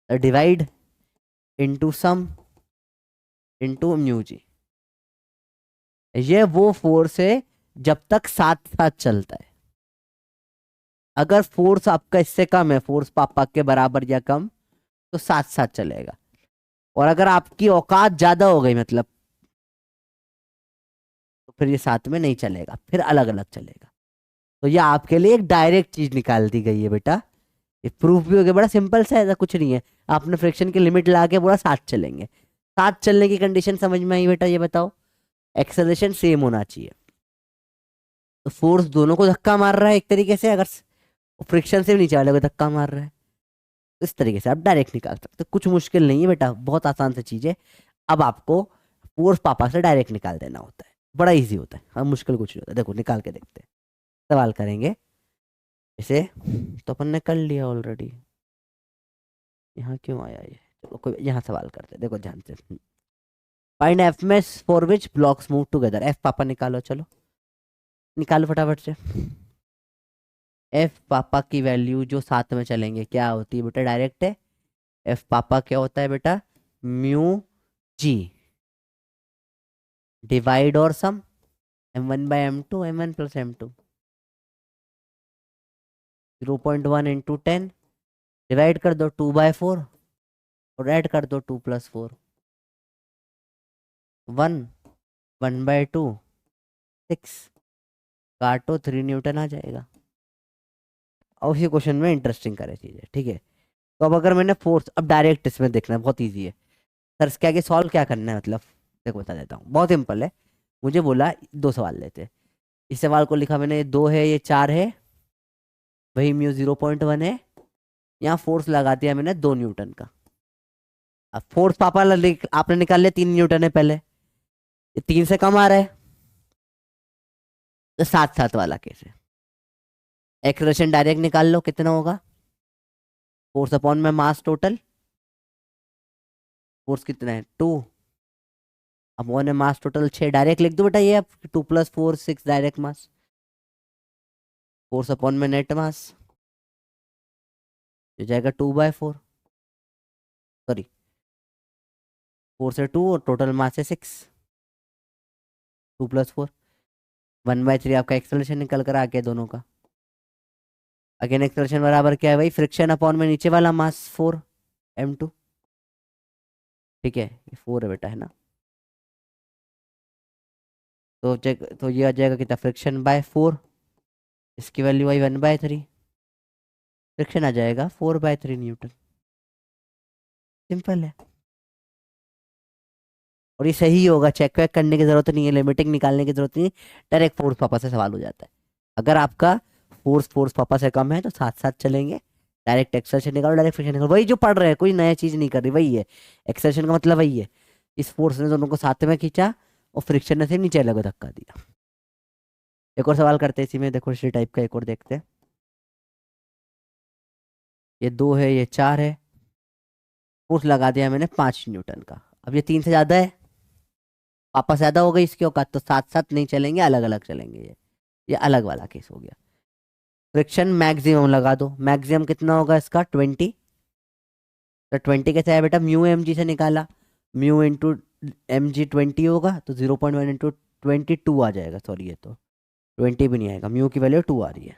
divide into sum into mu G. ये वो फोर्स है जब तक साथ साथ चलता है। अगर फोर्स आपका इससे कम है, फोर्स पापा के बराबर या कम, तो साथ साथ चलेगा। और अगर आपकी औकात ज्यादा हो गई मतलब, तो फिर ये साथ में नहीं चलेगा, फिर अलग अलग चलेगा। तो ये आपके लिए एक डायरेक्ट चीज निकाल दी गई है बेटा, ये प्रूफ भी हो गया, बड़ा सिंपल सा है, ऐसा कुछ नहीं है। आपने फ्रिक्शन की लिमिट ला के बोला 7 चलेंगे, 7 चलने की कंडीशन समझ में आई बेटा, ये बताओ एक्सेलरेशन सेम होना चाहिए। तो फोर्स दोनों को धक्का मार रहा है एक तरीके से, अगर फ्रिक्शन से भी नीचे वाले को धक्का मार रहा है, तो इस तरीके से आप डायरेक्ट निकाल सकते हो। कुछ मुश्किल नहीं है बेटा, बहुत आसान सी चीज है। अब आपको फोर्स पापा से डायरेक्ट निकाल देना होता है, बड़ा इजी होता है, हाँ मुश्किल कुछ नहीं होता। देखो निकाल के देखते हैं, सवाल करेंगे इसे। तो अपन ने कर लिया ऑलरेडी, यहाँ क्यों आया ये, चलो कोई यहाँ सवाल करते हैं, देखो ध्यान से। Find F mess for which blocks move together, F पापा निकालो, चलो निकालो फटाफट से। एफ पापा की वैल्यू जो साथ में चलेंगे क्या होती है बेटा, डायरेक्ट है। एफ पापा क्या होता है बेटा, म्यू जी, डिवाइड और सम m1/m2 m1 + m2 0.1 × 10 डिवाइड कर दो 2/4 और ऐड कर दो 2 + 4 1 1/2 6 काटो 3 न्यूटन आ जाएगा। और उसी क्वेश्चन में इंटरेस्टिंग करे चीजें, ठीक है। तो अब अगर मैंने फोर्स, अब डायरेक्ट इसमें देखना है, बहुत ईजी है सर। इसके आगे सॉल्व क्या करना है, मतलब देखो बता देता हूँ, बहुत सिंपल है। मुझे बोला दो सवाल लेते हैं, इस सवाल को लिखा मैंने, ये 2 है ये 4 है, वही म्यू 0.1 है। यहाँ फोर्स लगा दिया मैंने 2 न्यूटन का। अब फोर्स आपने निकाल लिया 3 न्यूटन है पहले, ये 3 से कम आ रहा है, तो साथ साथ वाला केस है। एक्सेलरेशन डायरेक्ट निकाल लो, कितना होगा, फोर्स अपॉन में मास टोटल, फोर्स कितना है 2 अपॉन में मास टोटल 6, डायरेक्ट लिख दो बेटा ये, अब 2 + 4 6 डायरेक्ट मास, फोर्स अपॉन में नेट मास हो जाएगा 2/4, सॉरी 4 से 2 और टोटल मास है 6, 2 + 4 1/3 आपका एक्सेलरेशन निकल कर आ गया दोनों का। अगेन एक्सेलरेशन बराबर क्या है भाई, फ्रिक्शन अपॉन में नीचे वाला मास 4 m2, ठीक है ये 4 है बेटा, है ना। तो ये आ जाएगा कितना, फ्रिक्शन/4, इसकी वैल्यू आई 1/3, फ्रिक्शन आ जाएगा 4/3 न्यूटन। सिंपल है, और ये सही होगा, चेक वेक करने की जरूरत नहीं है, लिमिटिंग निकालने की जरूरत नहीं है, डायरेक्ट फोर्स पापा से सवाल हो जाता है। अगर आपका फोर्स पापा से कम है तो साथ साथ चलेंगे, डायरेक्ट एक्सेलरेशन निकालो, डायरेक्ट फ्रिक्शन निकालो, वही जो पढ़ रहे हैं, कोई नया चीज नहीं कर रही, वही है एक्सेलरेशन का मतलब, वही है। इस फोर्स ने दोनों को साथ में खींचा और फ्रिक्शन ने से नीचे अलग धक्का दिया। एक और सवाल करते हैं इसी में, देखो इसी टाइप का एक और देखते हैं। ये 2 है ये 4 है, फोर्स लगा दिया मैंने 5 न्यूटन का। अब ये 3 से ज्यादा है, पापा से ज्यादा हो गई इसकी औकात, तो साथ साथ नहीं चलेंगे, अलग अलग चलेंगे। ये अलग वाला केस हो गया। फ्रिक्शन मैक्सिमम लगा दो, मैक्सिमम कितना होगा इसका 20, तो 20 कैसे है बेटा, म्यू एम जी से निकाला, म्यू इंटू एम जी 20 होगा, तो 0.1 × 22 आ जाएगा, सॉरी ये तो 20 भी नहीं आएगा, म्यू की वैल्यू 2 आ रही है,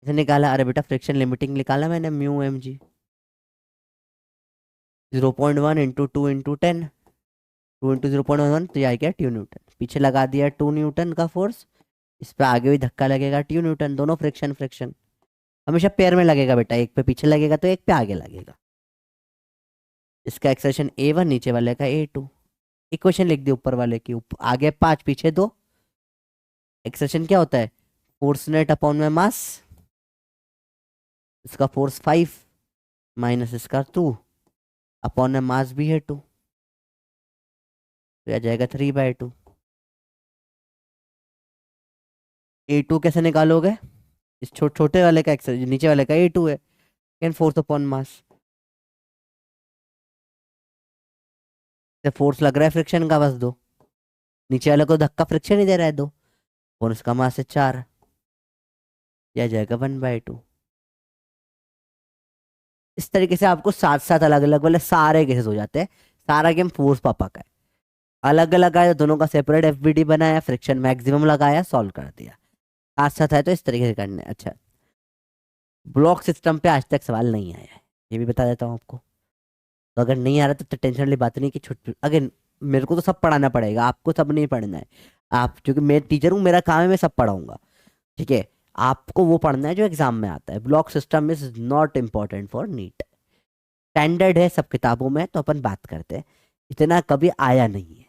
इसे निकाला। अरे बेटा फ्रिक्शन लिमिटिंग निकाला मैंने, म्यू एम जी 0.1 × 2 × 10, 2 × 0.1 तो ये आ गया 2 न्यूटन, पीछे लगा दिया 2 न्यूटन का फोर्स, इस पे आगे भी धक्का लगेगा 2 न्यूटन, दोनों फ्रिक्शन फ्रिक्शन हमेशा पेयर में लगेगा बेटा, एक पे पीछे लगेगा तो एक पे आगे लगेगा। इसका एक्सेलरेशन a1, नीचे वाले का a2, इक्वेशन लिख दी ऊपर वाले की, आगे 5 पीछे 2। एक्सेलरेशन क्या होता है, फोर्स नेट अपॉन में मास, इसका फोर्स 5 माइनस इसका 2 अपॉन में मास भी है 2, तो आ जाएगा 3/2। a2 कैसे निकालोगे, इस छोटे वाले का एक्सेलरेशन, नीचे वाले का a2 है, can force upon mass, force लग रहा है फ्रिक्शन का बस 2, नीचे वाले को धक्का फ्रिक्शन ही दे रहा है 2, और इसका मास है 4, यह जाएगा 1/2। इस तरीके से आपको साथ साथ अलग अलग वाले सारे केसेस हो जाते हैं। सारा गेम फोर्स पापा का है, अलग अलग आया दोनों का सेपरेट एफबीडी बनाया, फ्रिक्शन मैक्सिमम लगाया, सॉल्व कर दिया। साथ साथ है तो इस तरीके से करने। अच्छा, ब्लॉक सिस्टम पे आज तक सवाल नहीं आया है, ये भी बता देता हूँ आपको। तो अगर नहीं आ रहा तो टेंशन वाली बात नहीं कि छुट्टी, अगर मेरे को तो सब पढ़ाना पड़ेगा, आपको सब नहीं पढ़ना है। आप क्योंकि मैं टीचर हूँ, मेरा काम है मैं सब पढ़ाऊंगा, ठीक है। आपको वो पढ़ना है जो एग्जाम में आता है। Block system is not important for NEET, standard है सब किताबों में, तो अपन बात करते हैं, इतना कभी आया नहीं है,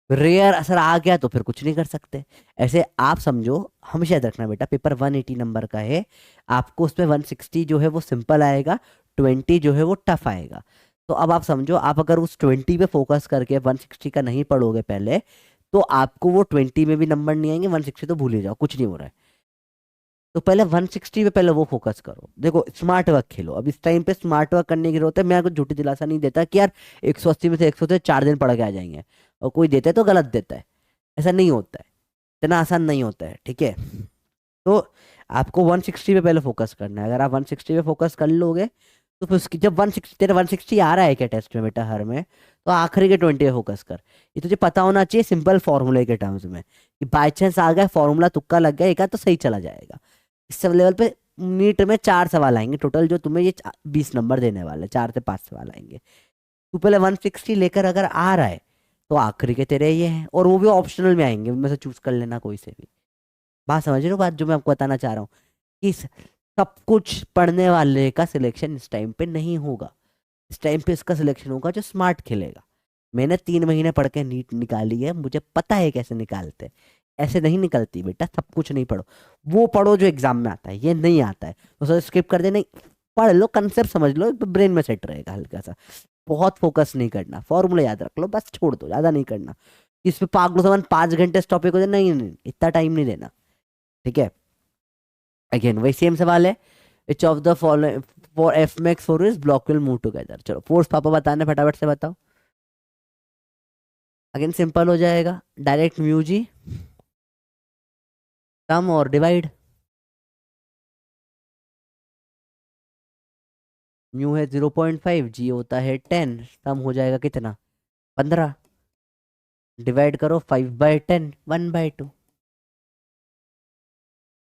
रेयर असर आ गया तो फिर कुछ नहीं कर सकते। ऐसे आप समझो, हमेशा याद रखना बेटा, पेपर 180 नंबर का है, आपको उसमें 160 जो है वो सिंपल आएगा, 20 जो है वो टफ आएगा। तो अब आप समझो, आप अगर उस 20 पे फोकस करके 160 का नहीं पढ़ोगे पहले, तो आपको वो 20 में भी नंबर नहीं आएंगे, 160 तो भूल ही जाओ, कुछ नहीं हो रहा है। तो पहले 160 पे पहले वो फोकस करो। देखो स्मार्ट वर्क खेलो, अब इस टाइम पे स्मार्ट वर्क करने की जरूरत है। मैं कुछ झूठी दिलासा नहीं देता कि यार 180 में से 100 से 4 दिन पढ़ के आ जाएंगे, और कोई देता है तो गलत देता है, ऐसा नहीं होता है, इतना आसान नहीं होता है, ठीक है। तो आपको 160 पे पहले फोकस करना है, अगर आप 160 पे फोकस कर लोगे तो फिर उसकी जब 160 तेरा 160 आ रहा है क्या टेस्ट में बेटा हर में, तो आखिरी के 20 पे फोकस कर। ये तुझे पता होना चाहिए सिंपल फॉर्मूले के टर्म्स में, कि बाई चांस आ गया फॉर्मूला तुक्का लग गया एक आध तो सही चला जाएगा। इस सब लेवल पे नीट में 4 सवाल आएंगे टोटल, जो तुम्हें ये 20 नंबर देने वाले, 4 से 5 सवाल आएंगे। तू पहले 160 लेकर अगर आ रहा है तो आखिरी के तेरे ये हैं, और वो भी ऑप्शनल में आएंगे, उनमें से चूज कर लेना कोई से भी। बात समझ रहे हो, बात जो मैं आपको बताना चाह रहा हूँ कि सब कुछ पढ़ने वाले का सिलेक्शन इस टाइम पे नहीं होगा। इस टाइम पे इसका सिलेक्शन होगा जो स्मार्ट खेलेगा। मैंने 3 महीने पढ़ के नीट निकाली है, मुझे पता है कैसे निकालते हैं। ऐसे नहीं निकलती बेटा, सब कुछ नहीं पढ़ो। वो पढ़ो जो एग्जाम में आता है, ये नहीं आता है तो सर स्किप कर दे, नहीं पढ़ लो, कंसेप्ट समझ लो, ब्रेन में सेट रहेगा हल्का सा। बहुत फोकस नहीं करना, फॉर्मूला याद रख लो बस, छोड़ दो, ज्यादा नहीं करना। इस पे पागलों समान 5 घंटे इस टॉपिक को देना, नहीं नहीं इतना टाइम नहीं देना, ठीक है। अगेन वही सेम सवाल है, which of the following for F max for is block will move together. चलो फोर्स पापा बताने फटाफट से बताओ। अगेन सिंपल हो जाएगा, डायरेक्ट म्यू जी, सम और डिवाइड। म्यू है 0.5, जी होता है 10, सम हो जाएगा कितना 15, डिवाइड करो 5/10, 1/2,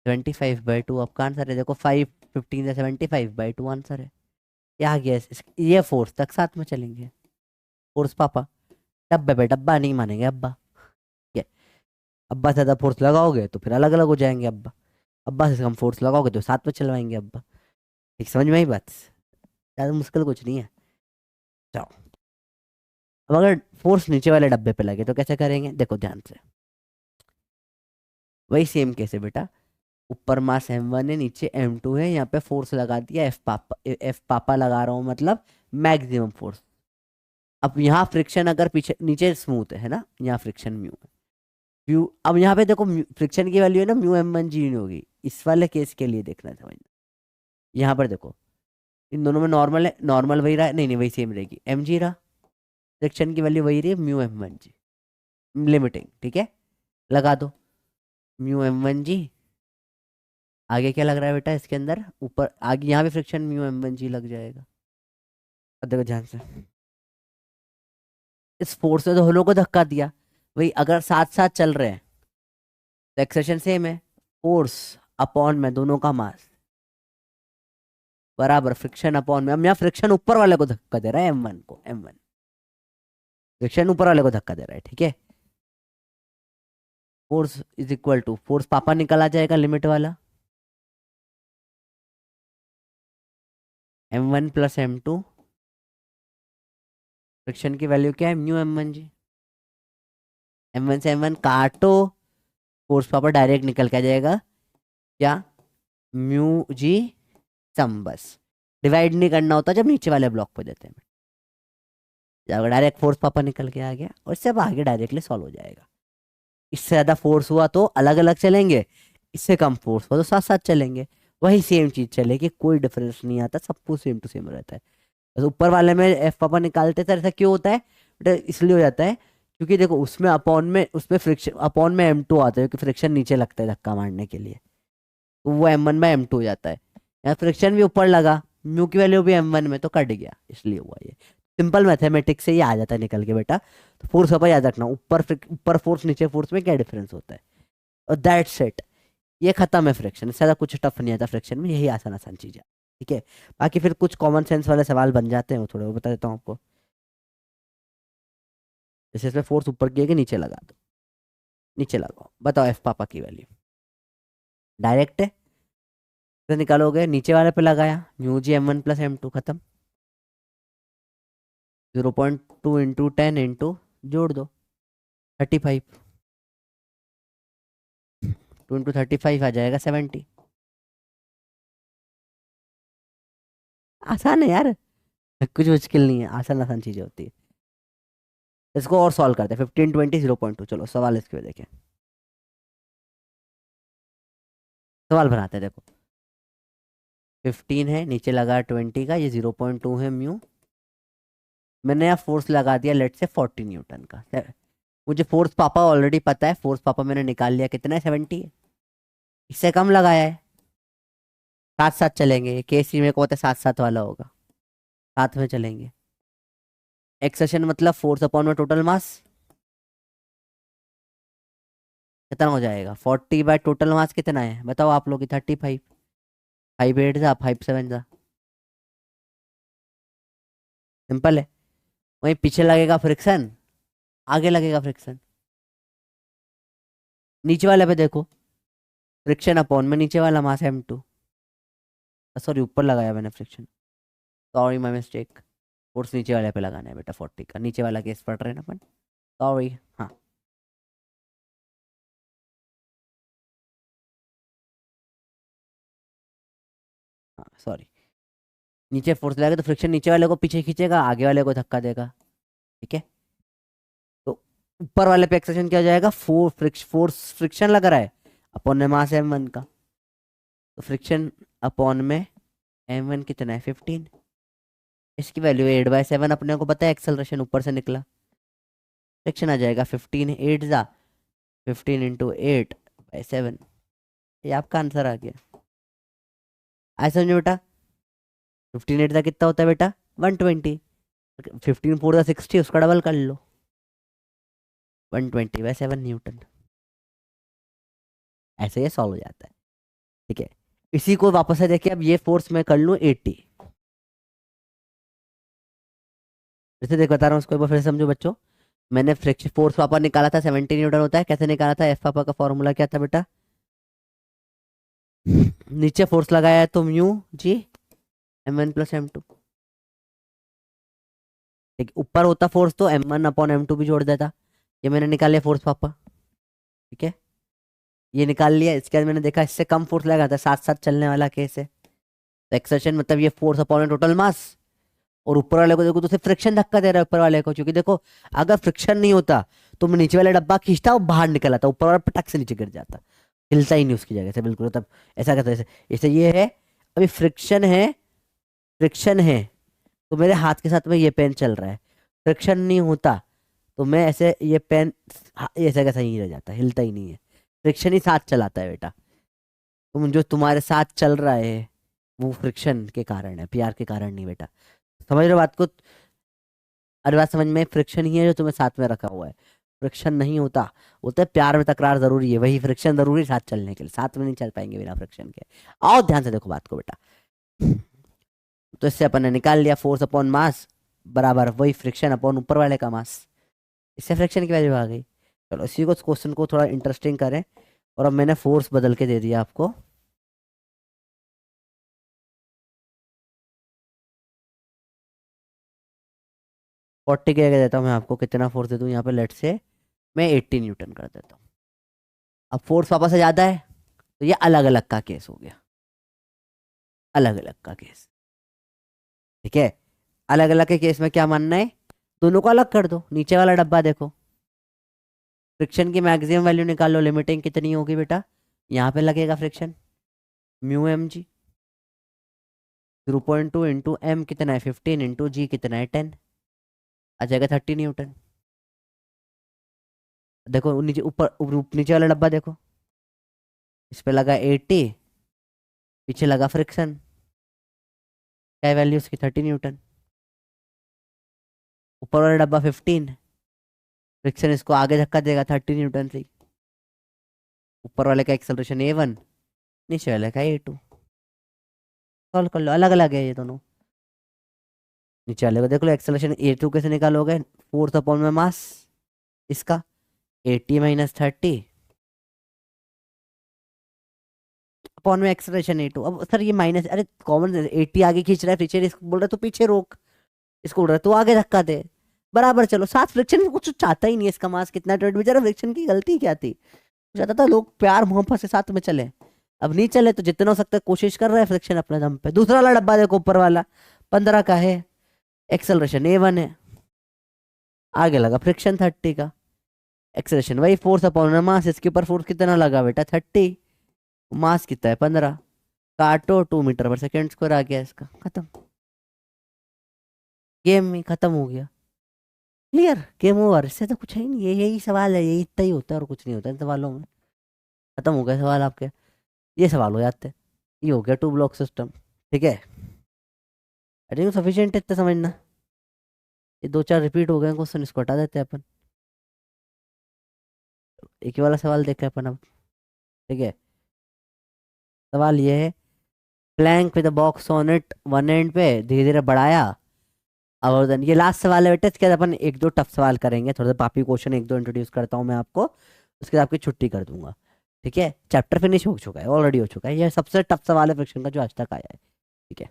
25/2 आपका आंसर है। देखो 5 15 से 75/2 आंसर है। क्या गया ये फोर्स तक साथ में चलेंगे। फोर्स पापा, डब्बे पे डब्बा नहीं मानेंगे अब्बा। ये अब्बा से ज्यादा फोर्स लगाओगे तो फिर अलग अलग हो जाएंगे अब्बा, अब्बा से कम फोर्स लगाओगे तो साथ में चलवाएंगे अब्बा। ठीक समझ में आई बात, ज्यादा मुश्किल कुछ नहीं है। जाओ, अब अगर फोर्स नीचे वाले डब्बे पे लगे तो कैसे करेंगे, देखो ध्यान से। वही सेम केस है बेटा, ऊपर मास m1 है, नीचे m2 है, यहाँ पे फोर्स लगा दिया एफ पापा लगा रहा हूँ, मतलब मैक्सिमम फोर्स। अब यहाँ फ्रिक्शन अगर पीछे नीचे स्मूथ है ना, यहाँ फ्रिक्शन म्यू है, म्यू। अब यहाँ पे देखो फ्रिक्शन की वैल्यू है ना म्यू m1 जी नहीं होगी, इस वाले केस के लिए देखना समझना। यहाँ पर देखो इन दोनों में नॉर्मल है, नॉर्मल वही रहा, नहीं नहीं वही सेम रहेगी, एम जी रहा, फ्रिक्शन की वैल्यू वही रही म्यू m1 जी, लिमिटिंग, ठीक है। लगा दो म्यू m1 जी। आगे क्या लग रहा है बेटा इसके अंदर, ऊपर आगे यहाँ भी फ्रिक्शन म्यू m1 जी लग जाएगा। अब देखो ध्यान से, इस फोर्स ने तो होलों को धक्का दिया, वही अगर साथ साथ चल रहे हैं तो एक्सेशन सेम है, फोर्स अपॉन में दोनों का मास बराबर फ्रिक्शन अपॉन में। अब यहाँ फ्रिक्शन ऊपर वाले को धक्का दे रहा है m1 को, m1 फ्रिक्शन ऊपर वाले को धक्का दे रहा है, ठीक है। Force is equal to force पापा निकल आ जाएगा लिमिट वाला, m1 प्लस m2, फ्रिक्शन की वैल्यू क्या है म्यू m1 जी, m1 से m1 काटो, फोर्स पापा डायरेक्ट निकल के आ जाएगा क्या म्यू जी सम, बस डिवाइड नहीं करना होता जब नीचे वाले ब्लॉक पे देते हैं, जब डायरेक्ट फोर्स पापा निकल के आ गया, और इससे अब आगे डायरेक्टली सॉल्व हो जाएगा। इससे ज्यादा फोर्स हुआ तो अलग अलग चलेंगे, इससे कम फोर्स हुआ तो साथ साथ चलेंगे, वही सेम चीज चलेगी, कोई डिफरेंस नहीं आता, सब कुछ सेम टू सेम रहता है। बस ऊपर वाले में एफ पापा निकालते थे, ऐसा क्यों होता है बेटा, इसलिए हो जाता है क्योंकि देखो उसमें अपॉन में, उसमें फ्रिक्शन अपॉन में m2 आता है, क्योंकि फ्रिक्शन नीचे लगता है धक्का मारने के लिए, तो वो m1/m2 हो जाता है। यहाँ फ्रिक्शन भी ऊपर लगा, म्यू की वैल्यू भी m1 में, तो कट गया, इसलिए हुआ ये। सिंपल मैथमेटिक्स से ये आ जाता है निकल के बेटा। तो फोर्स पापा याद रखना, ऊपर फोर्स नीचे फोर्स में क्या डिफरेंस होता है, और दैट्स इट, ये खत्म है फ्रिक्शन। इससे ज्यादा कुछ टफ नहीं आता फ्रिक्शन में, यही आसान आसान चीज है, ठीक है। बाकी फिर कुछ कॉमन सेंस वाले सवाल बन जाते हैं, वो थोड़े वो बता देता हूँ आपको। जैसे इसमें फोर्स ऊपर किया कि नीचे लगा दो, नीचे लगाओ, बताओ एफ पापा की वैल्यू डायरेक्ट है, तो निकालोगे नीचे वाले पे लगाया mu G m1 plus m2, खत्म। 0.2 इंटू 10 इंटू जोड़ दो 35, 2 इंटू 35 आ जाएगा 70। आसान है यार, कुछ मुश्किल नहीं है, आसान आसान चीजें होती है। इसको और सॉल्व करते हैं, 15 20 0.2, चलो सवाल इसके में देखें। सवाल बनाते हैं, देखो 15 है, नीचे लगा 20 का, ये 0.2 है म्यू, मैंने यहाँ फोर्स लगा दिया लेट से 40 न्यूटन का। मुझे फोर्स पापा ऑलरेडी पता है, फोर्स पापा मैंने निकाल लिया कितना है 70 है, इससे कम लगाया है, साथ साथ चलेंगे, केस ही मेरे को पता है साथ साथ वाला होगा। साथ में चलेंगे। एक्सेशन मतलब फोर्स अपॉन में टोटल मास कितना हो जाएगा, 40 बाय टोटल मास कितना है बताओ आप लोग की, 35। 5 8 जा 5 7 जा, सिंपल है। वहीं पीछे लगेगा फ्रिक्शन, आगे लगेगा फ्रिक्शन। नीचे वाले पे देखो, फ्रिक्शन अपॉन में नीचे वाला मास m2, सॉरी ऊपर लगाया मैंने friction, sorry my mistake. Force नीचे वाले पे लगाना है बेटा, 40 का नीचे वाला केस पढ़ रहे हैं ना अपन, सॉरी। हाँ हाँ सॉरी। नीचे फोर्स लगेगा तो फ्रिक्शन नीचे वाले को पीछे खींचेगा, आगे वाले को धक्का देगा, ठीक है। तो ऊपर वाले पे एक्सेशन क्या हो जाएगा, फोर्स फ्रिक्शन लग रहा है अपॉन में मास m1 का, तो फ्रिक्शन अपॉन में m1 कितना है 15। इसकी वैल्यू 8/7 अपने को पता है, एक्सेलरेशन ऊपर से निकला, फ्रिक्शन आ जाएगा 15 8 जा 15 इंटू 8/7, ये आपका आंसर आ गया। आए समझो बेटा, 15 8 का कितना होता है बेटा 120, 15 4 का 60, उसका डबल कर लो, 120/7 न्यूटन। ऐसे ये सॉल्व हो जाता है, ठीक है। इसी को वापस से देखिए, अब ये फोर्स मैं कर लूँ 80, फिर से देख बता रहा हूँ उसको एक बार फिर से समझो बच्चों। मैंने फ्रिक्शन फोर्स पापा निकाला था 70 न्यूटन होता है, कैसे निकाला था, एफ पापा का फॉर्मूला क्या था बेटा, नीचे फोर्स लगाया है तो म्यू जी m1 + m2, ठीक, ऊपर होता फोर्स तो m1/m2 भी जोड़ देता। ये मैंने निकाल लिया फोर्स पापा, ठीक है, ये निकाल लिया। इसके बाद मैंने देखा इससे कम फोर्स लगा था, साथ साथ चलने वाला केस है, तो एक्सर्शन मतलब ये फोर्स अपॉन टोटल मास, और ऊपर वाले को देखो तो सिर्फ फ्रिक्शन धक्का दे रहा है ऊपर वाले को, क्योंकि देखो अगर फ्रिक्शन नहीं होता तो मैं नीचे वाला डब्बा खींचता और बाहर निकल आता, ऊपर वाला पटक से नीचे गिर जाता, हिलता ही नहीं उसकी जगह से बिल्कुल। तब ऐसा करता है, जैसे ये है, अभी फ्रिक्शन है, फ्रिक्शन है तो मेरे हाथ के साथ में ये पेन चल रहा है, फ्रिक्शन नहीं होता तो मैं ऐसे ये पेन ऐसा कैसा ही रह जाता, हिलता ही नहीं है, फ्रिक्शन ही साथ चलाता है बेटा। जो तुम्हारे साथ चल रहा है वो फ्रिक्शन के कारण है, प्यार के कारण नहीं बेटा, समझ रहे हो बात को। अरे बात समझ में, फ्रिक्शन ही है जो तुम्हें साथ में रखा हुआ है, फ्रिक्शन नहीं होता, बोलते हैं प्यार में तकरार जरूरी है, वही फ्रिक्शन जरूरी है साथ चलने के लिए, साथ में नहीं चल पाएंगे बिना फ्रिक्शन के। आओ ध्यान से देखो बात को बेटा, तो इससे अपन ने निकाल लिया फोर्स अपॉन मास बराबर वही फ्रिक्शन अपॉन ऊपर वाले का मास, इससे फ्रिक्शन की वैल्यू आ गई। चलो इसी को क्वेश्चन को थोड़ा इंटरेस्टिंग करें, और अब मैंने फोर्स बदल के दे दिया आपको, फोर्टी के देता हूँ मैं आपको, कितना फोर्स दे दूँ यहाँ पे, लेट से मैं 80 न्यूटन कर देता हूँ। अब फोर्स वापस से ज़्यादा है तो ये अलग अलग का केस हो गया, अलग अलग का केस, ठीक है। अलग अलग के केस में क्या मानना है, दोनों को अलग कर दो। नीचे वाला डब्बा देखो, फ्रिक्शन की मैक्सिमम वैल्यू निकाल लो, लिमिटिंग कितनी होगी बेटा, यहाँ पे लगेगा फ्रिक्शन μmg, 0.2 इंटू एम कितना है 15 इंटू जी कितना है 10, आ जाएगा 30 न्यूटन। देखो नीचे नीचे वाला डब्बा देखो, इस पे लगा 80, पीछे लगा फ्रिक्शन, क्या वैल्यू उसकी 30 न्यूटन, ऊपर वाला डब्बा 15, फ्रिक्शन इसको आगे धक्का देगा 30 न्यूटन से, ऊपर वाले का एक्सेलरेशन a1, नीचे वाले का a2, सॉल्व कर लो, अलग अलग है ये दोनों। नीचे वाले को देख लो, एक्सेलरेशन a2 कैसे निकालोगे, फोर्स अपॉन में मास इसका 80 - 30 अपॉन में एक्सेलरेशन a2। अब सर ये माइनस, अरे कॉमन 80 आगे खींच रहा है पीछे, इसको बोल रहा है तो पीछे रोक, इसको बोल रहा है तो आगे धक्का दे, बराबर चलो साथ, फ्रिक्शन कुछ चाहता ही नहीं है, इसका मास कितना ट्रेड बेचारा, फ्रिक्शन की गलती क्या थी, चाहता था लोग प्यार मोहब्बत से साथ में चले, अब नहीं चले तो जितना हो सकता है कोशिश कर रहा है फ्रिक्शन अपने दम पे। दूसरा वाला डब्बा देखो ऊपर वाला 15 का है, एक्सेलरेशन a1 है, आगे लगा फ्रिक्शन 30 का, एक्सेलरेशन वही फोर्स अपॉन मास, इसके ऊपर फोर्स कितना लगा बेटा 30, मास कितना है 15, काटो 2 मीटर/सेकेंड स्क्वायर आ गया इसका, खत्म, गेम में खत्म हो गया, क्लियर, गेम ओवर, इससे तो कुछ है ही नहीं, यही सवाल है, यही इतना ही होता है और कुछ नहीं होता इन सवालों में, खत्म हो गए सवाल आपके, ये सवाल हो जाते हैं। ये हो गया 2 ब्लॉक सिस्टम, ठीक है। आई थिंक सफिशिएंट इतना समझना। ये 2-4 रिपीट हो गए क्वेश्चन, इसको हटा देते हैं अपन। एक ही वाला सवाल देखें अपन अब। ठीक है, सवाल ये है, plank with box on it one end पे धीरे धीरे बढ़ाया अवर्धन। ये लास्ट सवाल है बेटा, इसके बाद अपन एक दो टफ सवाल करेंगे, थोड़ा सा पापी क्वेश्चन एक दो इंट्रोड्यूस करता हूँ मैं आपको, उसके बाद आपकी छुट्टी कर दूंगा। ठीक है, चैप्टर फिनिश हो चुका है, ऑलरेडी हो चुका है। ये सबसे टफ सवाल है फ्रिक्शन का जो आज तक आया है। ठीक है,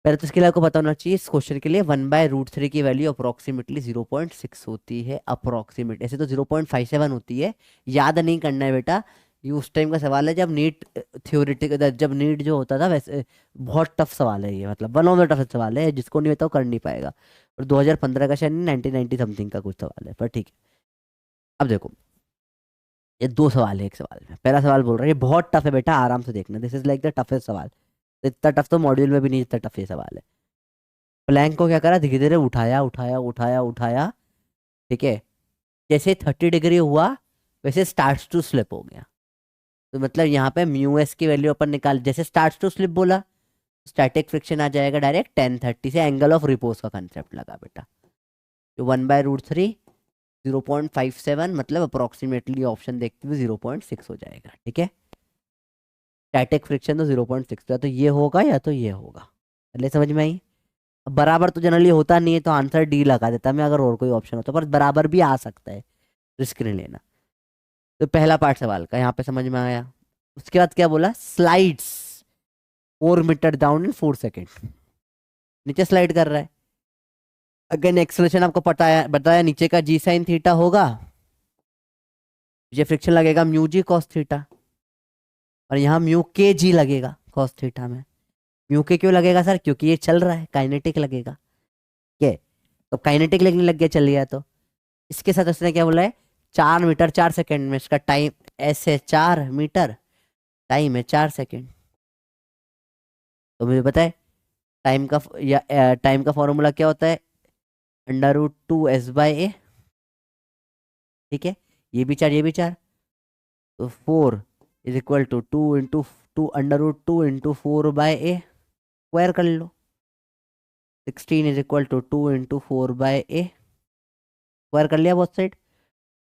पहले तो इसके लिए आपको पता होना चाहिए, इस क्वेश्चन के लिए 1/√3 की वैल्यू अप्रोक्सीमेटली 0.6 होती है। अप्रोक्सीमेट, ऐसे तो 0.57 होती है, याद नहीं करना है बेटा। ये उस टाइम का सवाल है जब नीट थ्योरेटिकल, जब नीट जो होता था वैसे। बहुत टफ सवाल है ये, मतलब वन ऑफ द टफेस्ट सवाल है, जिसको नहीं होता वो कर नहीं पाएगा। और 2015 का शायद 1990 समथिंग का कुछ सवाल है, पर ठीक है। अब देखो, ये दो सवाल है एक सवाल में। पहला सवाल बोल रहा है, ये बहुत टफ है बेटा, आराम से देखना, this is like the toughest सवाल। इतना टफ तो मॉड्यूल में भी नहीं, इतना टफ ये सवाल है। प्लैंक को क्या करा, धीरे धीरे उठाया उठाया उठाया उठाया। ठीक है, जैसे 30 डिग्री हुआ वैसे स्टार्ट्स टू स्लिप हो गया। तो मतलब यहाँ पे म्यू एस की वैल्यू अपन निकाल, जैसे स्टार्ट्स टू स्लिप बोला, स्टैटिक फ्रिक्शन आ जाएगा डायरेक्ट 1030 से। एंगल ऑफ रिपोज का कंसेप्ट लगा बेटा, तो 1/√3 0.57, मतलब अप्रोक्सीमेटली ऑप्शन देखते हुए 0.6 हो जाएगा। ठीक है, स्टैटिक फ्रिक्शन तो 0.6, या तो ये होगा या तो ये होगा। पहले समझ में आई। अब बराबर तो जनरली होता नहीं है, तो आंसर डी लगा देता मैं, अगर और कोई ऑप्शन होता, पर बराबर भी आ सकता है, रिस्क नहीं लेना। तो पहला पार्ट सवाल का यहाँ पे समझ में आया। उसके बाद क्या बोला, slides 4 meter down in 4 second, नीचे स्लाइड कर रहा है। अगेन एक्सेलरेशन आपको बताया बताया, नीचे का जी साइन थीटा होगा, ये फ्रिक्शन लगेगा म्यू जी कॉस थीटा, और यहाँ म्यू के जी लगेगा कॉस थीटा में। म्यू के क्यों लगेगा सर, क्योंकि ये चल रहा है, काइनेटिक लगेगा। ठीक है, तो काइनेटिक लगने लग गया, चल गया। तो इसके साथ उसने क्या बोला है, 4 मीटर 4 सेकेंड में, इसका टाइम ऐसे 4 मीटर, टाइम है 4 सेकेंड। तो मुझे पता है टाइम का, या टाइम का फॉर्मूला क्या होता है, √2s/a। ठीक है, ये भी 4 ये भी 4, तो 4 is equal to 2 √2 into 4/a, square कर लो। 16 is equal to 2 into 4/a, square कर लिया बहुत साइड।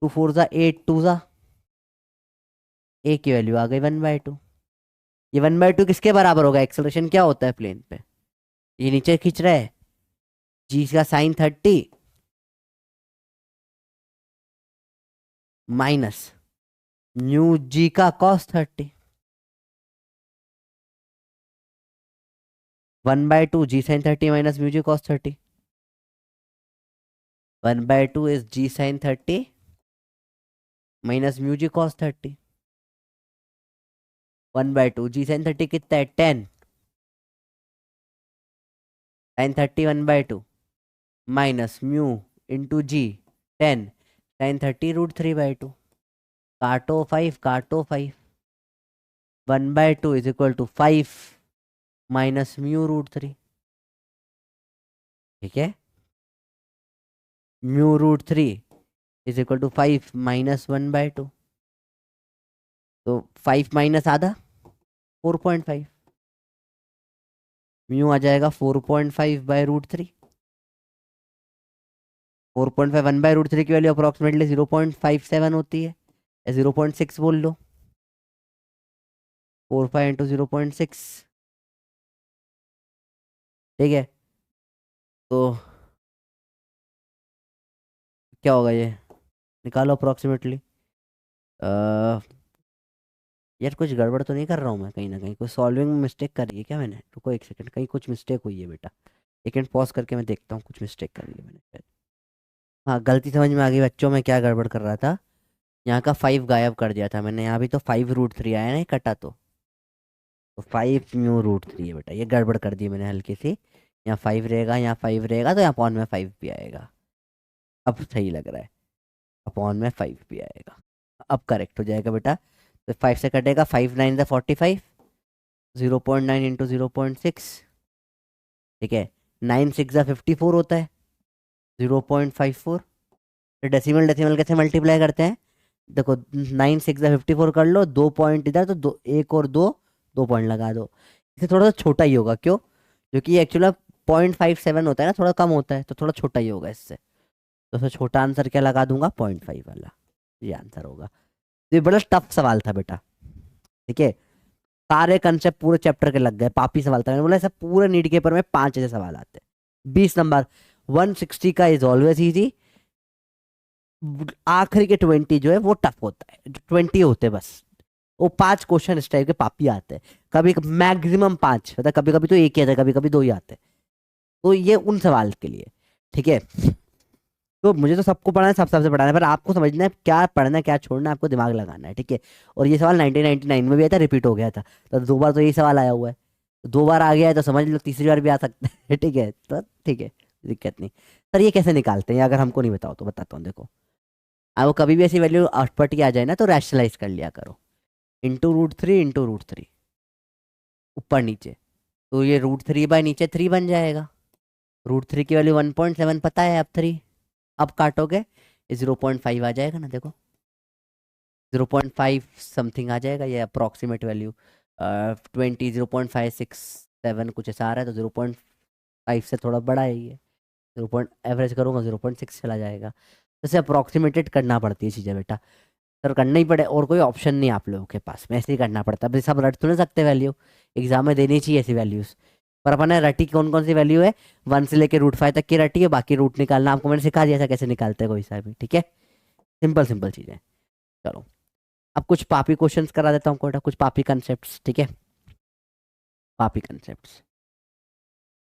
2 4 ज़ा 8, 2 ज़ा, a की वैल्यू आ गई 1/2। ये 1/2 किसके बराबर होगा, एक्सेलरेशन क्या होता है प्लेन पे, ये नीचे खींच रहा है, जी का साइन 30 माइनस म्यू जी का cos 30। 1/2 g sine 30 minus mu ji cos 30। 1/2 is g sine 30 minus mu ji cos 30। 1/2 g sine 30 कितना है, 10, sine 30 1/2 minus mu into g 10, sine 30 √3/2। काटो 5 काटो 5, 1/2 is equal to 5 minus mu √3। ठीक है, mu √3 is equal to 5 minus 1/2, तो 5 माइनस आधा 4.5, म्यू आ जाएगा 4.5/√3। 4.5 1/√3 की वैल्यू अप्रोक्सीमेटली 0.57 होती है, 0.6 बोल लो, 4/5 इंटू 0.6। ठीक है, तो क्या होगा ये, निकालो अप्रोक्सीमेटली। यार कुछ गड़बड़ तो नहीं कर रहा हूँ मैं, कहीं ना कहीं कोई सॉल्विंग में मिस्टेक कर रही है क्या मैंने, रुको एक सेकंड, कहीं कुछ मिस्टेक हुई है बेटा, एक मिनट पॉज करके मैं देखता हूँ, कुछ मिस्टेक कर ली है मैंने शायद। हाँ, गलती समझ में आ गई बच्चों, में क्या गड़बड़ कर रहा था, यहाँ का 5 गायब कर दिया था मैंने, यहाँ भी तो 5√3 आया ना, कटा तो 5 म्यू √3 है बेटा, ये गड़बड़ कर दी मैंने हल्की सी। यहाँ 5 रहेगा, यहाँ 5 रहेगा, तो यहाँ अपॉन में 5 भी आएगा। अब सही लग रहा है, अपॉन में 5 भी आएगा, अब करेक्ट हो जाएगा बेटा। तो 5 से कटेगा, 5 9 ज़ा 45, 0.9 इंटू 0.6। ठीक है, 9 6 ज़ा 54 होता है, 0.54। तो डेसिमल डेसिमल कैसे मल्टीप्लाई करते हैं, देखो 9 6 ज़ा 54 कर लो, 2 पॉइंट इधर, तो दो, एक और दो, 2 पॉइंट लगा दो। इसे थोड़ा सा छोटा ही होगा, क्यों, जो कि एक्चुअली 0.57 होता है ना, थोड़ा कम होता है, तो थोड़ा छोटा ही होगा इससे। तो उसमें छोटा आंसर क्या लगा दूंगा, 0.5 वाला, ये आंसर होगा। तो ये बड़ा टफ सवाल था बेटा, ठीक है। सारे कंसेप्ट पूरे चैप्टर के लग गए, पापी सवाल था। मैंने बोला ऐसा पूरे नीट के पेपर में 5 ऐसे सवाल आते हैं 20 नंबर। 160 का इज ऑलवेज इजी। आखिरी के 20 जो है वो टफ होता है, 20 होते हैं बस। वो 5 क्वेश्चन इस टाइप के पापी आते हैं, कभी मैक्सिमम 5, मतलब कभी कभी तो एक ही आता है, कभी कभी 2 ही आते हैं। तो ये उन सवाल के लिए, ठीक है। तो मुझे तो सबको पढ़ना है, सब सबसे पढ़ाना है, पर आपको समझना है क्या पढ़ना है क्या छोड़ना है, आपको दिमाग लगाना है, ठीक है। और ये सवाल 1999 में भी आया था, रिपीट हो गया था, तो 2 बार तो यही सवाल आया हुआ है। 2 बार आ गया है तो समझ लो तीसरी बार भी आ सकता है ठीक है, तो ठीक है, दिक्कत नहीं। सर ये कैसे निकालते हैं, अगर हमको नहीं बताओ तो बताता हूँ, देखो। वो कभी भी ऐसी वैल्यू आउटपुट की आ जाए ना, तो रैशनलाइज कर लिया करो। √3 √3, ऊपर नीचे। तो ये √3 बाय नीचे 3 बन जाएगा। √3 की वैल्यू 1.7 पता है, अब 3, अब काटोगे 0.5 आ जाएगा ना, देखो 0.5 समथिंग आ जाएगा, ये अप्रोक्सीमेट वैल्यू 20, 0.567 कुछ ऐसा आ रहा है, तो 0.5 से थोड़ा बड़ा है ये। 0. एवरेज करूँगा 0.6 चला जाएगा। तो इसे अप्रोक्सीमेटेड करना पड़ती है चीज़ें बेटा, सर करना ही पड़े, और कोई ऑप्शन नहीं आप लोगों के पास में, ऐसे ही करना पड़ता है। सब रट तो नहीं सकते वैल्यू, एग्जाम में देनी चाहिए ऐसी वैल्यूज। पर अपन ने रटी कौन कौन सी वैल्यू है, 1 से लेकर √5 तक की रटी है, बाकी रूट निकालना आपको मैंने सिखा दिया था कैसे निकालते हैं कोई सा भी, ठीक है। सिंपल सिंपल चीज़ें। चलो अब कुछ पापी क्वेश्चंस करा देता हूँ कोटा, कुछ पापी कंसेप्ट, ठीक है। पापी कंसेप्ट,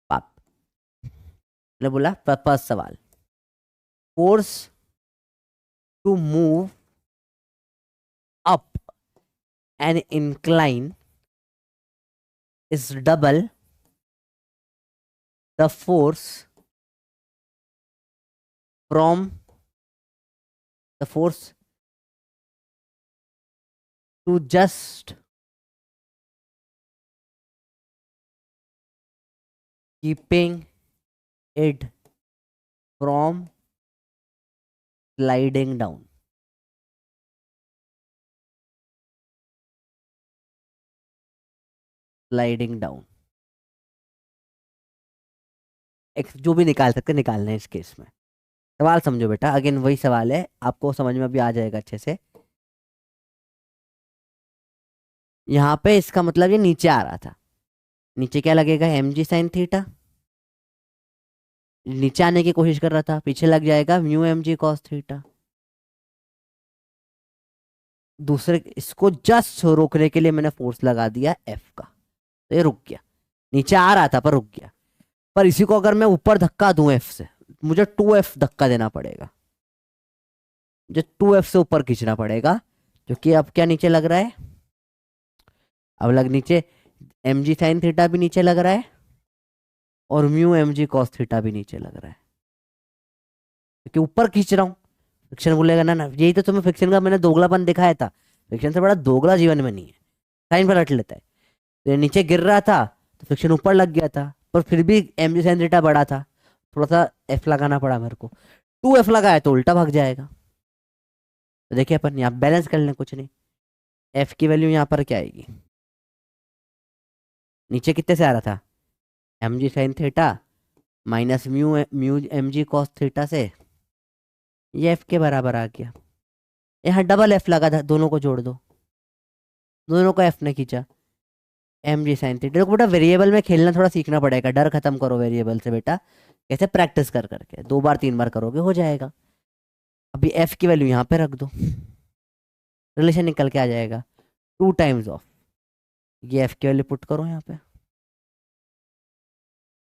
पाप, मैंने बोला फर्स्ट सवाल, force to move up an incline is double the force from the force to just keeping it from sliding down। Sliding down, जो भी निकाल सकते निकालना है इस केस में। सवाल समझो बेटा, अगेन वही सवाल है, आपको समझ में भी आ जाएगा अच्छे से। यहाँ पे इसका मतलब ये नीचे आ रहा था, नीचे क्या लगेगा, mg sin θ। नीचे आने की कोशिश कर रहा था, पीछे लग जाएगा μmg cos θ। दूसरे इसको जस्ट रोकने के लिए मैंने फोर्स लगा दिया F का, तो ये रुक गया। नीचे आ रहा था पर रुक गया। पर इसी को अगर मैं ऊपर धक्का दूं F से, मुझे 2F धक्का देना पड़ेगा, मुझे 2F से ऊपर खींचना पड़ेगा, जो कि अब क्या नीचे लग रहा है, अब लग नीचे mg sin θ भी नीचे लग रहा है, और μmg cos θ भी नीचे लग रहा है, क्योंकि ऊपर खींच रहा हूँ। फ्रिक्शन बोलेगा ना ना, यही तो तुम्हें फ्रिक्शन का मैंने दोगलापन दिखाया था, फ्रिक्शन से बड़ा दोगला जीवन में नहीं है, साइन पलट लेता है। तो ये नीचे गिर रहा था तो फ्रिक्शन ऊपर लग गया था, पर फिर भी mg sin θ बड़ा था, थोड़ा सा F लगाना पड़ा मेरे को। 2F लगाया तो उल्टा भाग जाएगा। तो देखिए अपन यहाँ बैलेंस कर लें, कुछ नहीं, F की वैल्यू यहाँ पर क्या आएगी, नीचे कितने से आ रहा था, mg sin θ minus μmg cos θ से, ये F के बराबर आ गया। यहाँ डबल F लगा था, दोनों को जोड़ दो, दोनों को F ने खींचा, mg sin θ। देखो बेटा वेरिएबल में खेलना थोड़ा सीखना पड़ेगा, डर खत्म करो वेरिएबल से बेटा, कैसे प्रैक्टिस कर करके 2 बार 3 बार करोगे हो जाएगा। अभी F की वैल्यू यहाँ पे रख दो, रिलेशन निकल के आ जाएगा, 2 टाइम्स ऑफ, ये F की वैल्यू पुट करो यहाँ पे,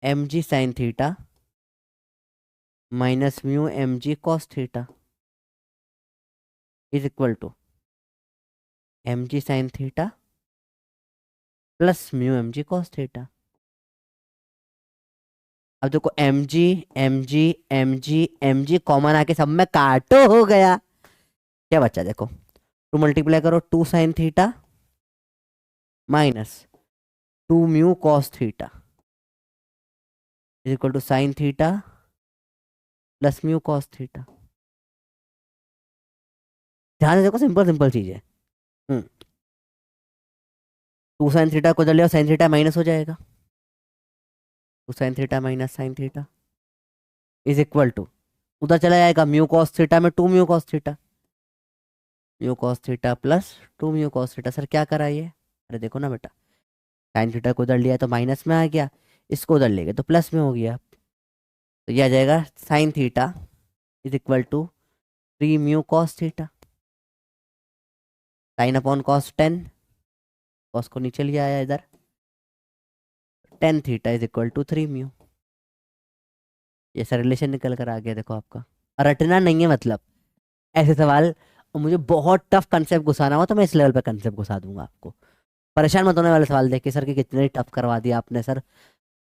mg sin θ minus μmg cos θ is equal to mg sin θ plus μmg cos θ। अब देखो mg mg mg mg common आके सब में काटो, हो गया क्या बच्चा, देखो 2 मल्टीप्लाई करो 2 sin θ minus 2 μ cos θ is equal to sin θ plus μ cos θ। ध्यान से देखो, सिंपल सिंपल चीज है। 2 sin θ को इधर ले आओ, sin θ माइनस हो जाएगा, two sine theta minus sine theta is equal to, उधर चला जाएगा म्यू कॉस थीटा में two mu cos theta, mu cos theta plus two mu cos theta. Sir क्या करा ये, अरे देखो ना बेटा, साइन थीटा को उधर लिया तो माइनस में आ गया, इसको उधर ले गए तो प्लस में हो गया। तो ये आ जाएगा sine theta is equal to three mu cos theta, sine upon cos tan, cos को नीचे लिया आया इधर, tan theta is equal to three mu. ये सर रिलेशन निकल कर आ गया देखो आपका। और रटना नहीं है मतलब, ऐसे सवाल मुझे बहुत टफ कंसेप्ट घुसाना हो तो मैं इस लेवल पे कंसेप्ट घुसा दूंगा आपको। परेशान मत होने वाले सवाल देख के सर कि कितने टफ करवा दिया आपने सर।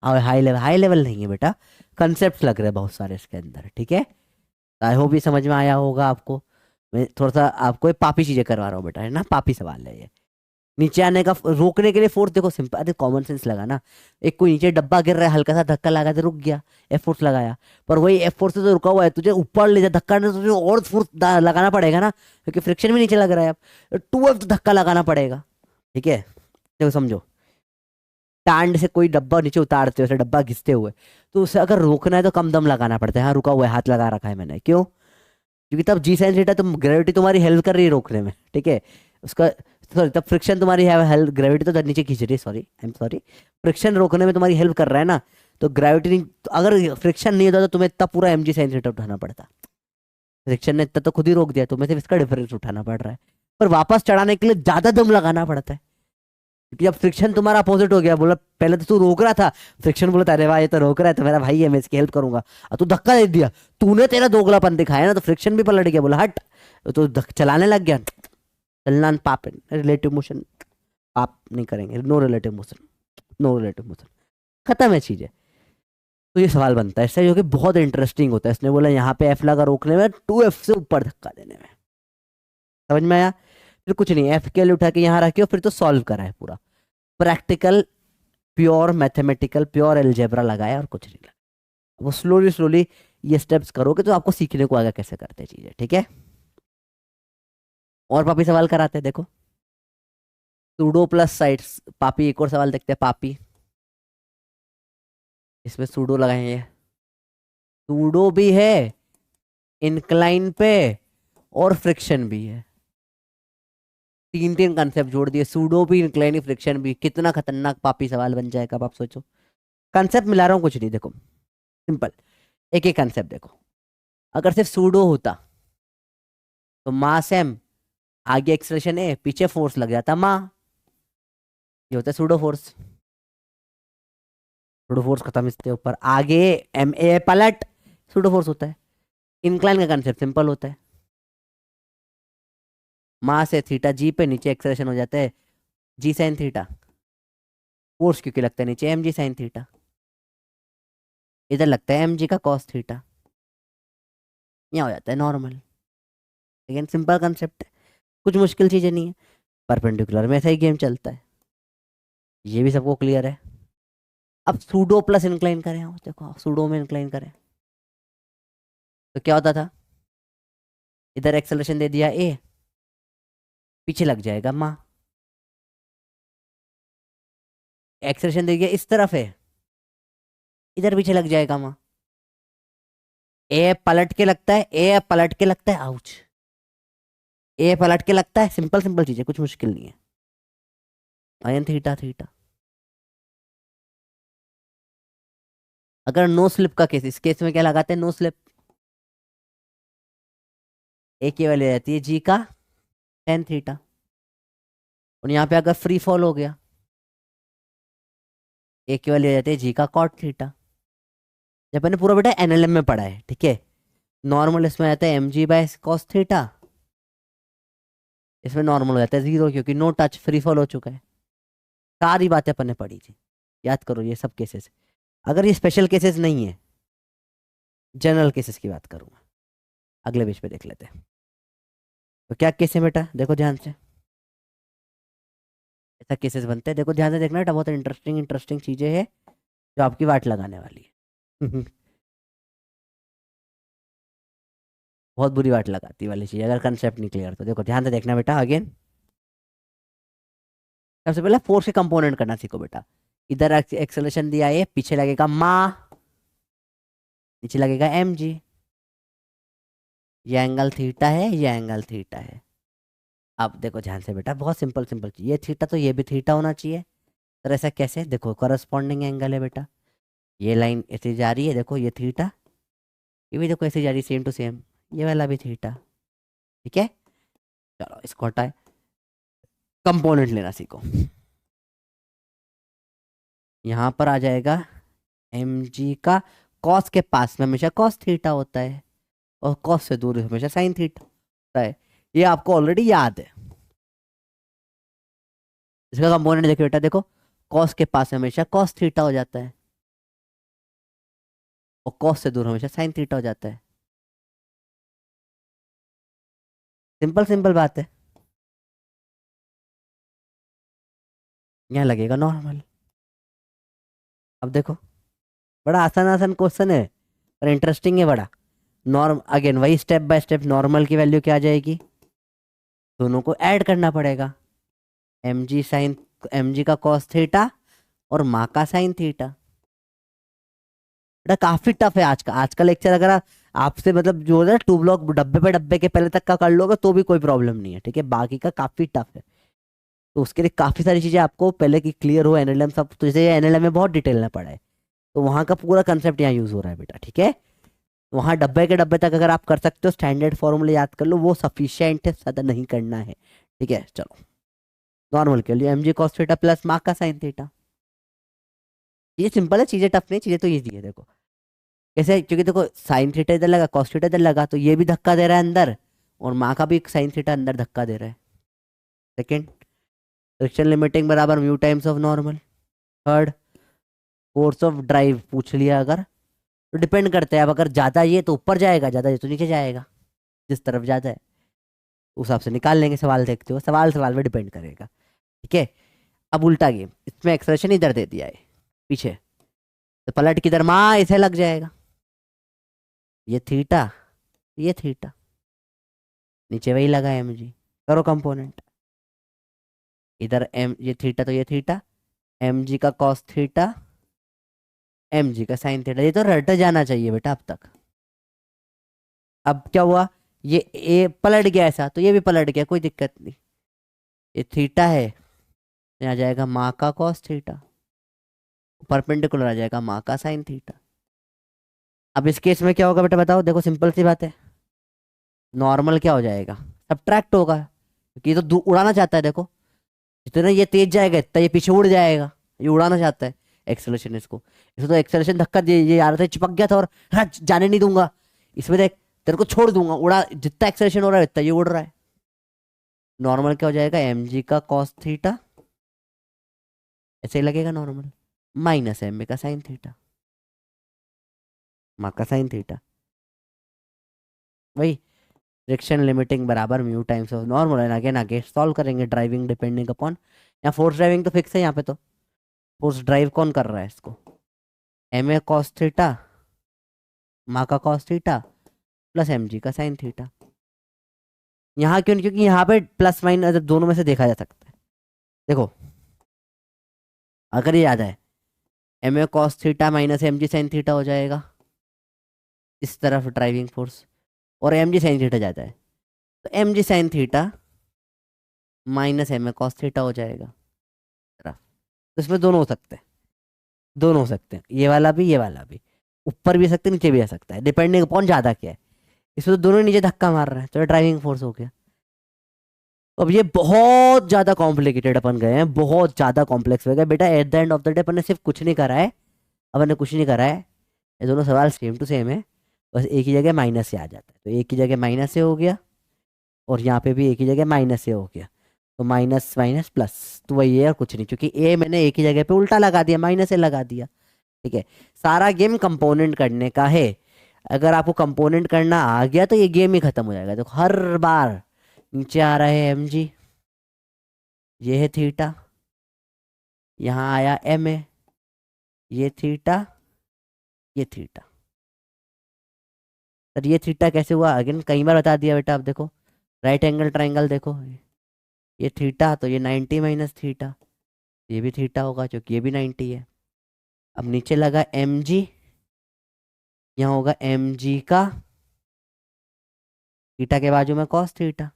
और हाई लेवल नहीं है बेटा, कंसेप्ट लग रहे हैं बहुत सारे इसके अंदर, ठीक है। आई होप ये समझ में आया होगा आपको। मैं थोड़ा सा आपको ये पापी चीजें करवा रहा हूँ बेटा, है ना, पापी सवाल है ये। नीचे आने का रोकने के लिए फोर्स देखो सिंपल, अरे कॉमन सेंस लगा ना। एक कोई नीचे डब्बा गिर रहा है, हल्का सा धक्का लगा तो रुक गया, एफ फोर्स लगाया। पर वही एफ फोर्स से तो रुका हुआ है, तुझे ऊपर ले जा धक्का नहीं तो तुझे और फोर्स लगाना पड़ेगा ना, क्योंकि फ्रिक्शन भी नीचे लग रहा है। अब टू एफ धक्का लगाना पड़ेगा, ठीक है। देखो समझो, टांड से कोई डब्बा नीचे उतारते हुए, डब्बा घिसते हुए, तो उसे अगर रोकना है तो कम दम लगाना पड़ता है। हाँ रुका हुआ है, हाथ लगा रखा है मैंने, क्यों? क्योंकि तब जी साइन थीटा, तुम ग्रेविटी तुम्हारी हेल्प कर रही है रोकने में, ठीक है। उसका सॉरी, तब फ्रिक्शन तुम्हारी है हेल्प, ग्रेविटी तो नीचे खींच रही है, sorry I am sorry, friction रोकने में तुम्हारी हेल्प कर रहा है ना। तो ग्रेविटी नहीं, तो अगर फ्रिक्शन नहीं होता तो तुम्हें तब पूरा एम जी साइन थीटा उठाना पड़ता। फ्रिक्शन ने इतना तो खुद ही रोक दिया, तुम्हें सिर्फ इसका डिफरेंस उठाना पड़ रहा है। पर वापस चढ़ाने के लिए ज्यादा दम लगाना पड़ता है, क्योंकि जब फ्रिक्शन तुम्हारा अपोजिट हो गया, बोला पहले तो तू रोक रहा था, फ्रिक्शन बोला अरे वाह ये तो रोक रहा है तो मेरा भाई है, मैं इसकी हेल्प करूंगा। और तू धक्का दे दिया, तूने तेरा दोगलापन दिखाया ना, तो फ्रिक्शन भी पलट गया, बोला हट, तो चलाने लग गया। चलना पाप, रिलेटिव मोशन पाप नहीं करेंगे, no relative motion, no relative motion, खत्म है चीजें। तो ये सवाल बनता है इससे, जो कि बहुत इंटरेस्टिंग होता है। इसने बोला यहाँ पे एफ लगा रोकने में, टू एफ से ऊपर धक्का देने में। समझ में आया? फिर कुछ नहीं, एफ के लिए उठा के यहाँ रखियो, फिर तो सॉल्व करा है पूरा practical, pure mathematical, pure algebra लगाया और कुछ नहीं लगा। वो स्लोली स्लोली ये स्टेप्स करोगे तो आपको सीखने को आगे कैसे करते हैं चीजें, ठीक है। और पापी सवाल कराते हैं, देखो सूडो प्लस साइड्स, पापी एक और सवाल देखते हैं पापी। इसमें सूडो लगाएंगे, सूडो भी है इंक्लाइन पे और फ्रिक्शन भी है, तीन तीन कंसेप्ट जोड़ दिए, सूडो भी इंक्लाइन फ्रिक्शन भी। कितना खतरनाक पापी सवाल बन जाएगा अब आप सोचो। कंसेप्ट मिला रहा हूँ, कुछ नहीं, देखो सिंपल एक एक कंसेप्ट देखो। अगर सिर्फ सूडो होता तो मास एम, आगे एक्सलेशन ए, पीछे फोर्स लग जाता मा, ये होता है सूडो फोर्स। सूडो फोर्स खत्म, इसके ऊपर आगे एम ए पलट, सूडो फोर्स होता है। इंक्लाइन का कंसेप्ट सिंपल होता है, मास है थीटा जी पे, नीचे एक्सलेशन हो जाता है जी साइन थीटा, फोर्स क्योंकि लगता है नीचे एम जी साइन थीटा, इधर लगता है एम जी का कॉस थीटा, यहाँ हो जाता है नॉर्मल। लेकिन सिंपल कंसेप्ट है, कुछ मुश्किल चीजें नहीं है। परपेंडिकुलर में ऐसा ही गेम चलता है, ये भी सबको क्लियर है। अब सूडो प्लस इंक्लाइन करें, देखो सूडो में इंक्लाइन करें तो क्या होता था, इधर एक्सेलरेशन दे दिया ए, पीछे लग जाएगा माँ, एक्सेलरेशन दे दिया इस तरफ है, इधर पीछे लग जाएगा माँ। ए पलट के लगता है, ए पलट के लगता है, आउच, ए पलट के लगता है, सिंपल सिंपल चीज है, कुछ मुश्किल नहीं है। Ion theta theta. अगर नो स्लिप का केस, इस केस में क्या लगाते हैं, नो स्लिप, ए की वैल्यू रहती है जी का टेन थीटा, और यहाँ पे अगर फ्री फॉल हो गया, ए की वैल्यू रहती है जी का कॉट थीटा। जब मैंने पूरा बेटा एनएलएम में पढ़ा है, ठीक है। नॉर्मल इसमें आता है M g by cos theta, इसमें नॉर्मल हो जाता है जीरो, क्योंकि नो टच फ्री फॉल हो चुका है। सारी बातें अपन ने पढ़ी थी, याद करो ये सब केसेस। अगर ये स्पेशल केसेस नहीं है, जनरल केसेस की बात करूंगा, अगले पेज पे देख लेते हैं। तो क्या केस है बेटा, देखो ध्यान से, ऐसा केसेस बनते हैं, देखो ध्यान से देखना बेटा, बहुत इंटरेस्टिंग इंटरेस्टिंग चीजें हैं जो आपकी वाट लगाने वाली है। बहुत बुरी वाट लगाती वाली चीज, अगर कंसेप्ट नहीं क्लियर तो। देखो ध्यान से देखना बेटा, अगेन सबसे पहले फोर्स के कंपोनेंट करना सीखो बेटा। इधर एक्सेलरेशन दिया है, पीछे लगेगा मा, नीचे लगेगा एम जी। ये एंगल थीटा है, ये एंगल थीटा है। अब देखो ध्यान से बेटा, बहुत सिंपल सिंपल चीज, ये थीटा तो ये भी थीटा होना चाहिए। तो ऐसा कैसे, देखो करस्पॉन्डिंग एंगल है बेटा, ये लाइन ऐसे जा रही है, देखो ये थीटा, ये भी देखो ऐसे जा रही है, सेम टू सेम, ये वाला भी थीटा। ठीक है, चलो इसको हटाए, कंपोनेंट लेना सीखो। यहाँ पर आ जाएगा एम जी का कॉस के पास में हमेशा कॉस थीटा होता है, और कॉस से दूर हमेशा साइन थीटा होता है। ये आपको ऑलरेडी याद है। इसका कंपोनेंट देखो बेटा, देखो कॉस के पास हमेशा कॉस थीटा हो जाता है, और कॉस से दूर हमेशा साइन थीटा हो जाता है। सिंपल सिंपल बात है। यहाँ लगेगा नॉर्मल। अब देखो, बड़ा आसान आसान क्वेश्चन है, पर इंटरेस्टिंग है बड़ा। नॉर्म अगेन वही स्टेप बाय स्टेप, नॉर्मल की वैल्यू क्या आ जाएगी, दोनों को ऐड करना पड़ेगा। एम जी साइन, एम जी का कॉस थीटा और माँ का साइन थीटा। बेटा काफी टफ है आज का लेक्चर। अगर आपसे मतलब जो है टू ब्लॉक डब्बे के पहले तक का कर लोगे तो भी कोई प्रॉब्लम नहीं है, ठीक है। बाकी का काफी टफ है, तो उसके लिए काफी सारी चीजें आपको पहले की क्लियर हो, एनएलएम सब। तो जैसे एनएलएम में बहुत डिटेल में पढ़ा है, तो वहाँ का पूरा कंसेप्ट यहाँ यूज हो रहा है बेटा, ठीक है। वहाँ डब्बे के डब्बे तक अगर आप कर सकते हो, स्टैंडर्ड फॉर्मूले याद कर लो, वो सफिशियंट है, ज्यादा नहीं करना है, ठीक है। चलो नॉर्मल के लिए एम जी कॉस थीटा प्लस मार्क का साइन थीटा। ये सिंपल है, चीजें टफ नहीं, चीजें तो ईजी है। देखो कैसे, क्योंकि देखो साइन थीटा इधर लगा, कॉस थीटा इधर लगा, तो ये भी धक्का दे रहा है अंदर, और माँ का भी साइन थीटा अंदर धक्का दे रहा है। सेकेंड, फ्रिक्शन लिमिटिंग बराबर mu times of normal. Third, force of drive पूछ लिया अगर, तो डिपेंड करता है। अब अगर ज्यादा ये तो ऊपर जाएगा, ज्यादा ये तो नीचे जाएगा, जिस तरफ ज्यादा है उस हिसाब से निकाल लेंगे। सवाल देखते हो, सवाल सवाल पे डिपेंड करेगा, ठीक है। अब उल्टा गेम, इसमें एक्सप्रेशन इधर दे दिया है पीछे, तो पलट किधर माँ इसे लग जाएगा, ये थीटा, ये थीटा, नीचे वही लगा है एम जी। करो कंपोनेंट, इधर एम, ये थीटा तो ये थीटा, एम जी का कॉस थीटा, एम जी का साइन थीटा। ये तो रट जाना चाहिए बेटा अब तक। अब क्या हुआ, ये ए पलट गया ऐसा, तो ये भी पलट गया, कोई दिक्कत नहीं। ये थीटा है, यहाँ जाएगा माँ का कॉस थीटा, परपेंडिकुलर आ जाएगा माँ का साइन थीटा। अब इस केस में क्या होगा बेटा बताओ, देखो सिंपल सी बात है, नॉर्मल क्या हो जाएगा, सब्ट्रैक्ट होगा, क्योंकि ये तो उड़ाना चाहता है। देखो जितना ये तेज जाएगा इतना ये पीछे उड़ जाएगा, ये उड़ाना चाहता है एक्सेलरेशन। इसको इसको तो एक्सेलरेशन धक्का दे, ये आ रहा था चिपक गया था, और जाने नहीं दूंगा। इसमें देख, तेरे को छोड़ दूंगा, उड़ा, जितना एक्सेलरेशन हो रहा है इतना ये उड़ रहा है। नॉर्मल क्या हो जाएगा, एम जी का कॉस थीटा, ऐसे ही लगेगा नॉर्मल, माइनस एम का साइन थीटा, माँ का साइन थीटा। वही फ्रिक्शन लिमिटिंग बराबर mu times of normal, and again आगे सॉल्व करेंगे। ड्राइविंग डिपेंडिंग अपॉन, यहाँ फोर्स ड्राइविंग तो फिक्स है, यहाँ पे तो फोर्स ड्राइव कौन कर रहा है इसको, एम ए कॉस थीटा, माँ का cos theta plus m g का साइन थीटा। यहाँ क्यों, क्योंकि यहाँ पे प्लस माइनस दोनों में से देखा जा सकता है। देखो अगर ये याद है, m a cos theta minus m ji sine theta हो जाएगा इस तरफ ड्राइविंग फोर्स, और एम जी साइन थीटा जाता है, तो m ji sine theta minus m a cos theta हो जाएगा तरफ। तो इसमें दोनों हो सकते हैं, दोनों हो सकते हैं, ये वाला भी ये वाला भी, ऊपर भी आ सकते हैं नीचे भी आ सकता है, डिपेंडिंग अपॉन ज्यादा क्या है। इसमें तो दोनों नीचे धक्का मार रहा है, तो ड्राइविंग फोर्स हो गया। अब ये बहुत ज्यादा कॉम्प्लिकेटेड अपन गए हैं, बहुत ज्यादा कॉम्प्लेक्स हो गया बेटा। At the end of the day अपन ने सिर्फ कुछ नहीं करा है, अपन ने कुछ नहीं करा है, ये दोनों सवाल सेम टू सेम है, बस एक ही जगह माइनस से आ जाता है, तो एक ही जगह माइनस से हो गया, और यहाँ पे भी एक ही जगह माइनस से हो गया, तो माइनस माइनस प्लस, तो वही है और कुछ नहीं, क्योंकि ए मैंने एक ही जगह पे उल्टा लगा दिया, माइनस से लगा दिया, ठीक है। सारा गेम कंपोनेंट करने का है। अगर आपको कंपोनेंट करना आ गया तो ये गेम ही खत्म हो जाएगा। देखो हर बार नीचे आ रहा है एम जी, ये है थीटा, यहाँ आया एम ए, ये थीटा, ये थीटा। सर ये थीटा कैसे हुआ, अगेन कई बार बता दिया बेटा। अब देखो राइट एंगल ट्राइंगल देखो, ये थीटा तो ये 90 माइनस थीटा, ये भी थीटा होगा क्योंकि ये भी 90 है। अब नीचे लगा mg, यहाँ होगा mg का थीटा के बाजू में कॉस थीटा,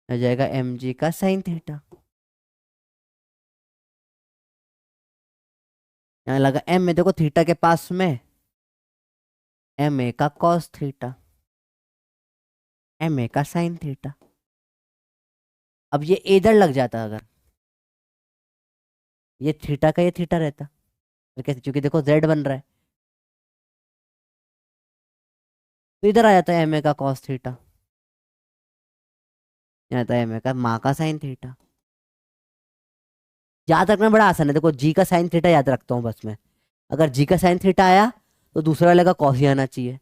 हो जाएगा mg का साइन थीटा। यहाँ लगा m में, देखो थीटा के पास में एम ए का कॉस थीटा, एम ए का साइन थीटा। अब ये इधर लग जाता अगर ये थीटा का ये थीटा रहता, तो कैसे, क्योंकि देखो z बन रहा है, तो इधर आ जाता है एम ए का कॉस थीटा, यहाँ आता है एम ए का माँ का साइन थीटा। याद रखना बड़ा आसान है, देखो जी का साइन थीटा याद रखता हूँ बस मैं। अगर जी का साइन थीटा आया तो दूसरा वाले का कॉस ही आना चाहिए,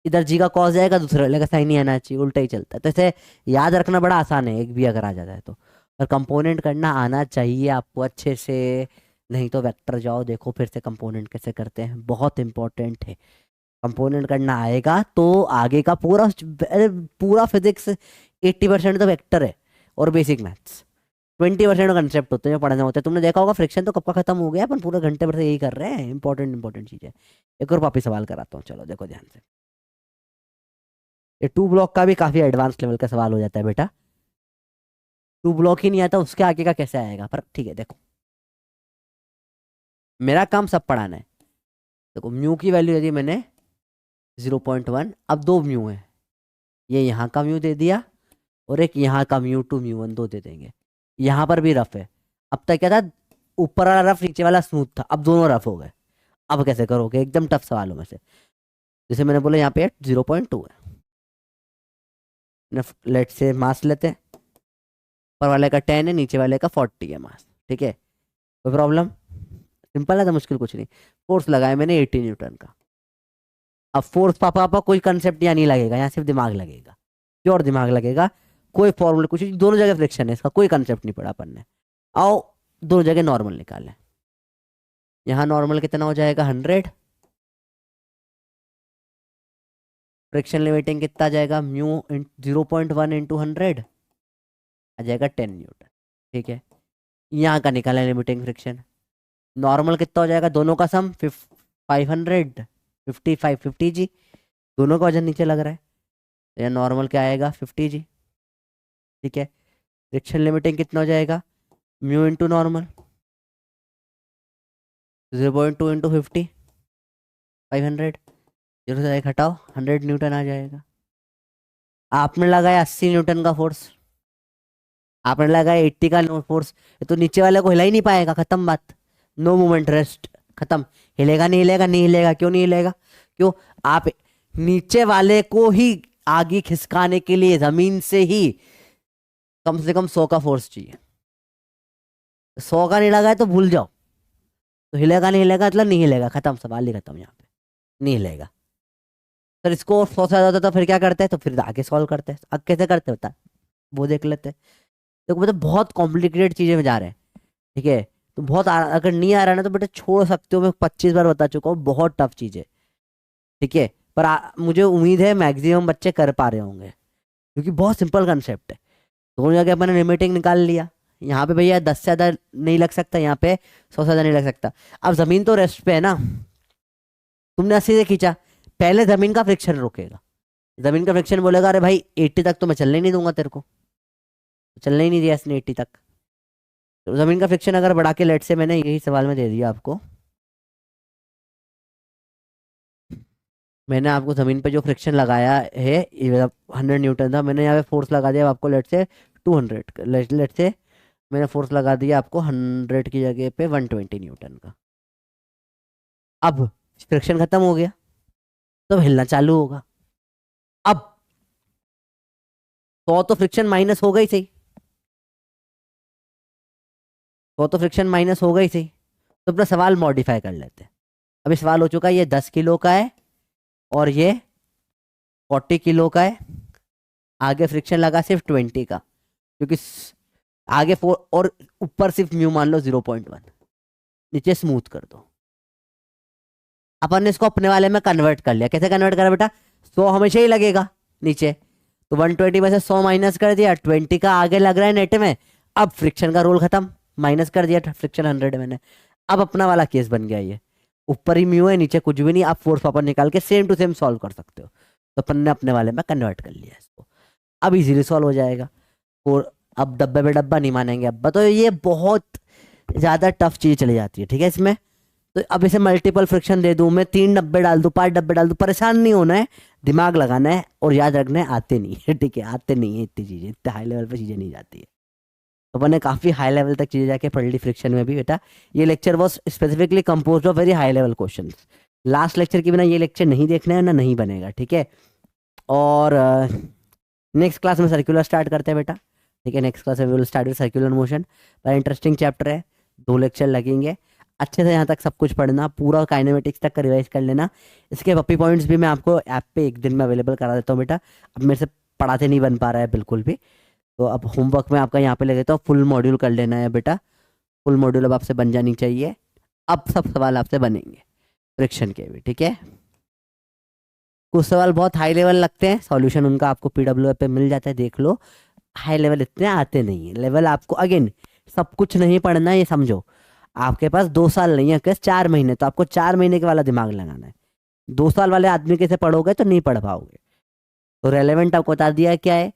इधर जी का कॉस जाएगा दूसरे वाले का साइन ही आना चाहिए, उल्टा ही चलता है। तो इसे याद रखना बड़ा आसान है, एक भी अगर आ जाता है तो। पर कंपोनेंट करना आना चाहिए आपको अच्छे से, नहीं तो वेक्टर जाओ देखो फिर से कंपोनेंट कैसे करते हैं, बहुत इंपॉर्टेंट है। कंपोनेंट करना आएगा तो आगे का पूरा पूरा फिजिक्स 80% तो वेक्टर है और बेसिक मैथ्स 20% कंसेप्ट होते हैं जो पढ़ने होते हैं। तुमने देखा होगा फ्रिक्शन तो कब का खत्म हो गया, अपन पूरा घंटे भर से यही कर रहे हैं, इंपॉर्टेंट चीज़ है। एक और वापिस सवाल कराता हूँ, चलो देखो ध्यान से। ये 2 ब्लॉक का भी काफी एडवांस लेवल का सवाल हो जाता है बेटा, 2 ब्लॉक ही नहीं आता उसके आगे का कैसे आएगा, पर ठीक है। देखो मेरा काम सब पढ़ाना है। देखो म्यू की वैल्यू यदि मैंने 0.1, अब 2 म्यू है, ये यहाँ का म्यू दे दिया और एक यहाँ का म्यू 2 म्यू 1 दो दे देंगे। यहाँ पर भी रफ है, अब तक क्या था, ऊपर वाला रफ नीचे वाला स्मूथ था, अब दोनों रफ हो गए। अब कैसे करोगे, एकदम टफ सवालों में से। जैसे मैंने बोला यहाँ पे 0.2 है, लेट से मास लेते हैं, ऊपर वाले का 10 है नीचे वाले का 40 है मास, ठीक है, कोई प्रॉब्लम, सिंपल है, तो मुश्किल कुछ नहीं। फोर्स लगाया मैंने 80 न्यूटन का। अब फोर्स पापा कोई कंसेप्ट यहाँ नहीं लगेगा, यहाँ सिर्फ दिमाग लगेगा, प्योर दिमाग लगेगा, कोई फॉर्मूला कुछ, दोनों जगह फ्रिक्शन है, इसका कोई कंसेप्ट नहीं पढ़ा अपन ने। आओ दोनों जगह नॉर्मल निकालें, यहाँ नॉर्मल कितना हो जाएगा 100, फ्रिक्शन लिमिटिंग कितना आ जाएगा म्यू 0.1 इंटू 100 आ जाएगा 10 न्यूटन, ठीक है। यहाँ का निकाला लिमिटिंग फ्रिक्शन, नॉर्मल कितना हो जाएगा, दोनों का सम 500 50 जी, दोनों का वजन नीचे लग रहा है, तो यहाँ नॉर्मल क्या आएगा 50 जी, ठीक है। फ्रिक्शन लिमिटिंग कितना हो जाएगा म्यू इंटू नॉर्मल 0.2 इंटू 50 500, 0 से 1 हटाओ 100 न्यूटन आ जाएगा। आपने लगाया 80 न्यूटन का फोर्स, आपने लगाया 80 का फोर्स, तो नीचे वाले को हिला ही नहीं पाएगा, खत्म बात, नो मूवमेंट रेस्ट, खत्म। हिलेगा नहीं हिलेगा नहीं हिलेगा, क्यों नहीं हिलेगा, क्यों, आप नीचे वाले को ही आगे खिसकाने के लिए जमीन से ही कम से कम 100 का फोर्स चाहिए, 100 का नहीं लगाए तो भूल जाओ, तो हिलेगा नहीं हिलेगा मतलब नहीं हिलेगा, खत्म, सवाल ही खत्म, यहाँ पे नहीं हिलेगा। सर इसको 100 से ज्यादा होता तो फिर क्या करते हैं, तो फिर आगे सॉल्व करते हैं, अब कैसे करते होता है वो देख लेते हैं। देखो मतलब बहुत कॉम्प्लिकेटेड चीजें में जा रहे हैं, ठीक है, तो बहुत अगर नहीं आ रहा ना तो बेटा छोड़ सकते हो, मैं 25 बार बता चुका हूँ, बहुत टफ चीज है, ठीक है। पर मुझे उम्मीद है मैक्सिमम बच्चे कर पा रहे होंगे, क्योंकि बहुत सिंपल कंसेप्ट है। दोनों जगह अपने लिमिटिंग निकाल लिया, यहाँ पे भैया 10 से ज़्यादा नहीं लग सकता, यहाँ पे 100 से ज़्यादा नहीं लग सकता। अब जमीन तो रेस्ट पे है ना, तुमने 80 से खींचा, पहले जमीन का फ्रिक्शन रोकेगा, जमीन का फ्रिक्शन बोलेगा अरे भाई 80 तक तो मैं चलने ही नहीं दूंगा तेरे को, चलने ही नहीं दिया इसने 80 तक, तो जमीन का फ्रिक्शन अगर बढ़ा के, लेट से मैंने यही सवाल में दे दिया आपको, मैंने आपको जमीन पे जो फ्रिक्शन लगाया है 100 न्यूटन था, मैंने यहाँ पे फोर्स लगा दिया आपको लेट से 200, लेट से मैंने फोर्स लगा दिया आपको 100 की जगह पे 120 न्यूटन का। अब फ्रिक्शन खत्म हो गया तो हिलना चालू होगा। अब 100 तो फ्रिक्शन माइनस हो गई, सही, 100 तो फ्रिक्शन माइनस हो गई, सही, तो अपना सवाल मॉडिफाई कर लेते हैं। अभी सवाल हो चुका है ये 10 किलो का है और ये 40 किलो का है, आगे फ्रिक्शन लगा सिर्फ 20 का, क्योंकि आगे 4 और ऊपर सिर्फ म्यू मान लो 0.1, नीचे स्मूथ कर दो। अपन ने इसको अपने वाले में कन्वर्ट कर लिया, कैसे कन्वर्ट करा बेटा, 100 हमेशा ही लगेगा नीचे, तो 120 में से 100 माइनस कर दिया, 20 का आगे लग रहा है नेट में, अब फ्रिक्शन का रूल खत्म, माइनस कर दिया फ्रिक्शन 100 मैंने। अब अपना वाला केस बन गया ये, ऊपर ही म्यू है नीचे कुछ भी नहीं, आप फोर्स पावर निकाल के सेम टू सेम सॉल्व कर सकते हो। तो अपन ने अपने वाले में कन्वर्ट कर लिया इसको, अब इजीली सॉल्व हो जाएगा। और अब डब्बे पे डब्बा नहीं मानेंगे अब, तो ये बहुत ज्यादा टफ चीज चली जाती है, ठीक है इसमें। तो अब इसे मल्टीपल फ्रिक्शन दे दूं मैं, 3 डब्बे डाल दूं, 5 डब्बे डाल दूं, परेशान नहीं होना है, दिमाग लगाना है और याद रखना है, आते नहीं है, ठीक है, आते नहीं है इतनी चीजें, इतने हाई लेवल पे चीजें नहीं जाती है। तो मैंने काफी हाई लेवल तक चीजें जाके पढ़ ली फ्रिक्शन में भी बेटा। ये lecture was specifically compose of very high level question. Last lecture के बिना ये लेक्चर नहीं देखना है ना, नहीं बनेगा, ठीक है। और नेक्स्ट क्लास में सर्कुलर स्टार्ट करते हैं बेटा, ठीक है। नेक्स्ट क्लास में will start with circular motion, पर इंटरेस्टिंग चैप्टर है, 2 लेक्चर लगेंगे। अच्छे से यहाँ तक सब कुछ पढ़ना, पूरा काइनेमेटिक्स तक का रिवाइज कर लेना। इसके पप्पी पॉइंट्स भी मैं आपको ऐप पे एक दिन में अवेलेबल करा देता हूँ बेटा। अब मेरे से पढ़ाते नहीं बन पा रहा है बिल्कुल भी, तो अब होमवर्क में आपका यहाँ पे ले देता हूँ, फुल मॉड्यूल कर लेना है बेटा, फुल मॉड्यूल अब आपसे बन जानी चाहिए। अब सब सवाल आपसे बनेंगे फ्रिक्शन के भी, ठीक है। कुछ सवाल बहुत हाई लेवल लगते हैं, सॉल्यूशन उनका आपको पीडब्ल्यू पे मिल जाता है, देख लो। हाई लेवल इतने आते नहीं है, लेवल आपको अगेन सब कुछ नहीं पढ़ना है, ये समझो। आपके पास 2 साल नहीं है, कैसे 4 महीने, तो आपको 4 महीने के वाला दिमाग लगाना है। 2 साल वाले आदमी कैसे पढ़ोगे तो नहीं पढ़ पाओगे। तो रेलेवेंट आपको बता दिया है क्या है,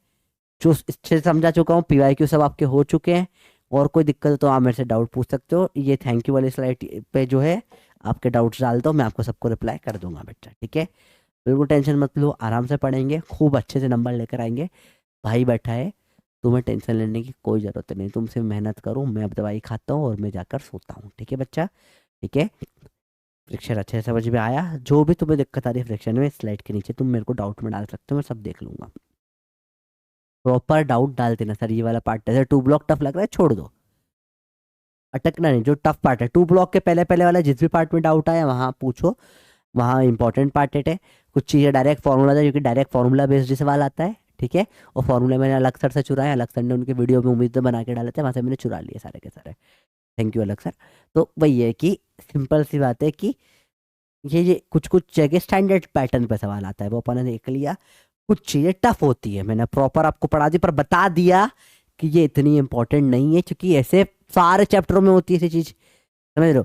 जो अच्छे से समझा चुका हूँ, पीवाईक्यू सब आपके हो चुके हैं। और कोई दिक्कत हो तो आप मेरे से डाउट पूछ सकते हो, ये थैंक यू वाली स्लाइड पे जो है आपके डाउट्स डाल दो, मैं आपको सबको रिप्लाई कर दूंगा बेटा, ठीक है। बिल्कुल टेंशन मत लो, आराम से पढ़ेंगे, खूब अच्छे से नंबर लेकर आएंगे। भाई बैठा है, तुम्हें टेंशन लेने की कोई ज़रूरत नहीं, तुम सिर्फ मेहनत करो, मैं अब दवाई खाता हूँ और मैं जाकर सोता हूँ, ठीक है बच्चा, ठीक है। फ्रिक्शन अच्छे से समझ में आया, जो भी तुम्हें दिक्कत आ रही है फ्रिक्शन में, स्लाइड के नीचे तुम मेरे को डाउट में डाल सकते हो, मैं सब देख लूंगा। प्रॉपर डाउट डाल देना सर, ये वाला पार्ट जैसे 2 ब्लॉक टफ लग रहा है छोड़ दो, अटकना नहीं। जो टफ पार्ट है 2 ब्लॉक के पहले पहले वाला, जिस भी पार्ट में डाउट आया वहाँ पूछो, वहाँ इंपॉर्टेंट पार्ट है। कुछ चीज़ें डायरेक्ट फॉर्मूला था, क्योंकि डायरेक्ट फॉर्मूला बेस्ड सवाल आता है, ठीक है। और फॉर्मूला मैंने अलग सर से चुराया, अलग सर ने उनके वीडियो में उम्मीद बना के डाले थे, वहाँ से मैंने चुरा लिए सारे के सारे, थैंक यू अलग सर। तो वही है कि सिंपल सी बात है कि ये कुछ कुछ जगह स्टैंडर्ड पैटर्न पे सवाल आता है, वो अपन ने देख लिया। कुछ चीज़ें टफ होती है, मैंने प्रॉपर आपको पढ़ा दी, पर बता दिया कि ये इतनी इंपॉर्टेंट नहीं है, क्योंकि ऐसे सारे चैप्टरों में होती है ऐसी चीज़, समझ लो।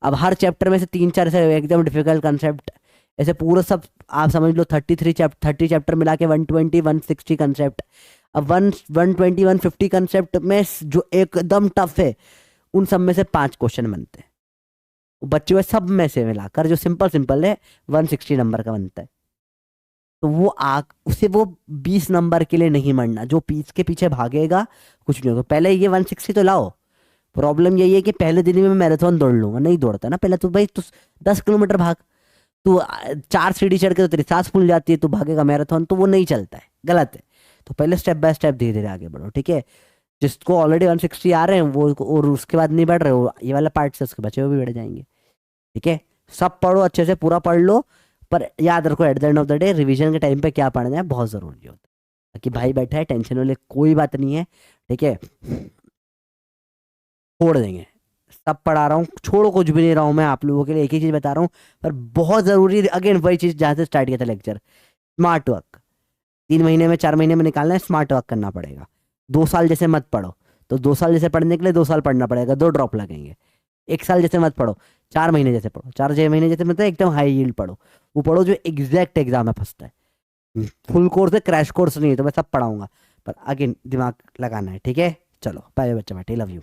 अब हर चैप्टर में से 3-4 ऐसे एकदम डिफिकल्ट कंसेप्ट, ऐसे पूरा सब आप समझ लो 30 चैप्टर मिला के 120-160 कंसेप्ट। अब 120-150 कंसेप्ट में जो एकदम टफ है, उन सब में से 5 क्वेश्चन बनते हैं, बच्चों में सब में से मिलाकर जो सिंपल सिंपल है 160 नंबर का बनता है। तो वो उसे वो 20 नंबर के लिए नहीं मरना, जो 20 के पीछे भागेगा कुछ नहीं होगा। पहले ये 160 तो लाओ। प्रॉब्लम यही है कि पहले दिन में मैं मैराथन दौड़ लूंगा, नहीं दौड़ता ना। पहले तो भाई तू 10 किलोमीटर भाग, तू 4 सीढ़ी चढ़ के तो तेरी सांस फूल जाती है, तू भागेगा मैराथन, तो वो नहीं चलता है, गलत है। तो पहले स्टेप बाय स्टेप धीरे धीरे आगे बढ़ो, ठीक है। जिसको ऑलरेडी 160 आ रहे हैं वो, और उसके बाद नहीं बढ़ रहे हो, ये वाला पार्ट से उसके बचे हुए भी बढ़ जाएंगे, ठीक है। सब पढ़ो अच्छे से, पूरा पढ़ लो, पर याद रखो eight the end of the day revision के टाइम पे क्या पढ़ना है बहुत जरूरी होता है। बाकी भाई बैठा है, टेंशन वाले कोई बात नहीं है, ठीक है। छोड़ देंगे, सब पढ़ा रहा हूँ, छोड़ो कुछ भी नहीं रहा हूँ मैं आप लोगों के लिए, एक ही चीज बता रहा हूँ, पर बहुत जरूरी, अगेन वही चीज जहाँ से स्टार्ट किया था लेक्चर, स्मार्ट वर्क 3 महीने में 4 महीने में निकालना है, स्मार्ट वर्क करना पड़ेगा। 2 साल जैसे मत पढ़ो, तो 2 साल जैसे पढ़ने के लिए 2 साल पढ़ना पड़ेगा, 2 ड्रॉप लगेंगे। 1 साल जैसे मत पढ़ो, 4 महीने जैसे पढ़ो, 4-6 महीने जैसे मतलब एकदम हाई यील्ड पढ़ो, वो पढ़ो जो एग्जैक्ट एग्जाम में फंसता है। फुल कोर्स है, क्रैश कोर्स नहीं है, तो मैं सब पढ़ाऊंगा, पर आगे दिमाग लगाना है, ठीक है। चलो बाय बच्चा, बैठे, लव यू।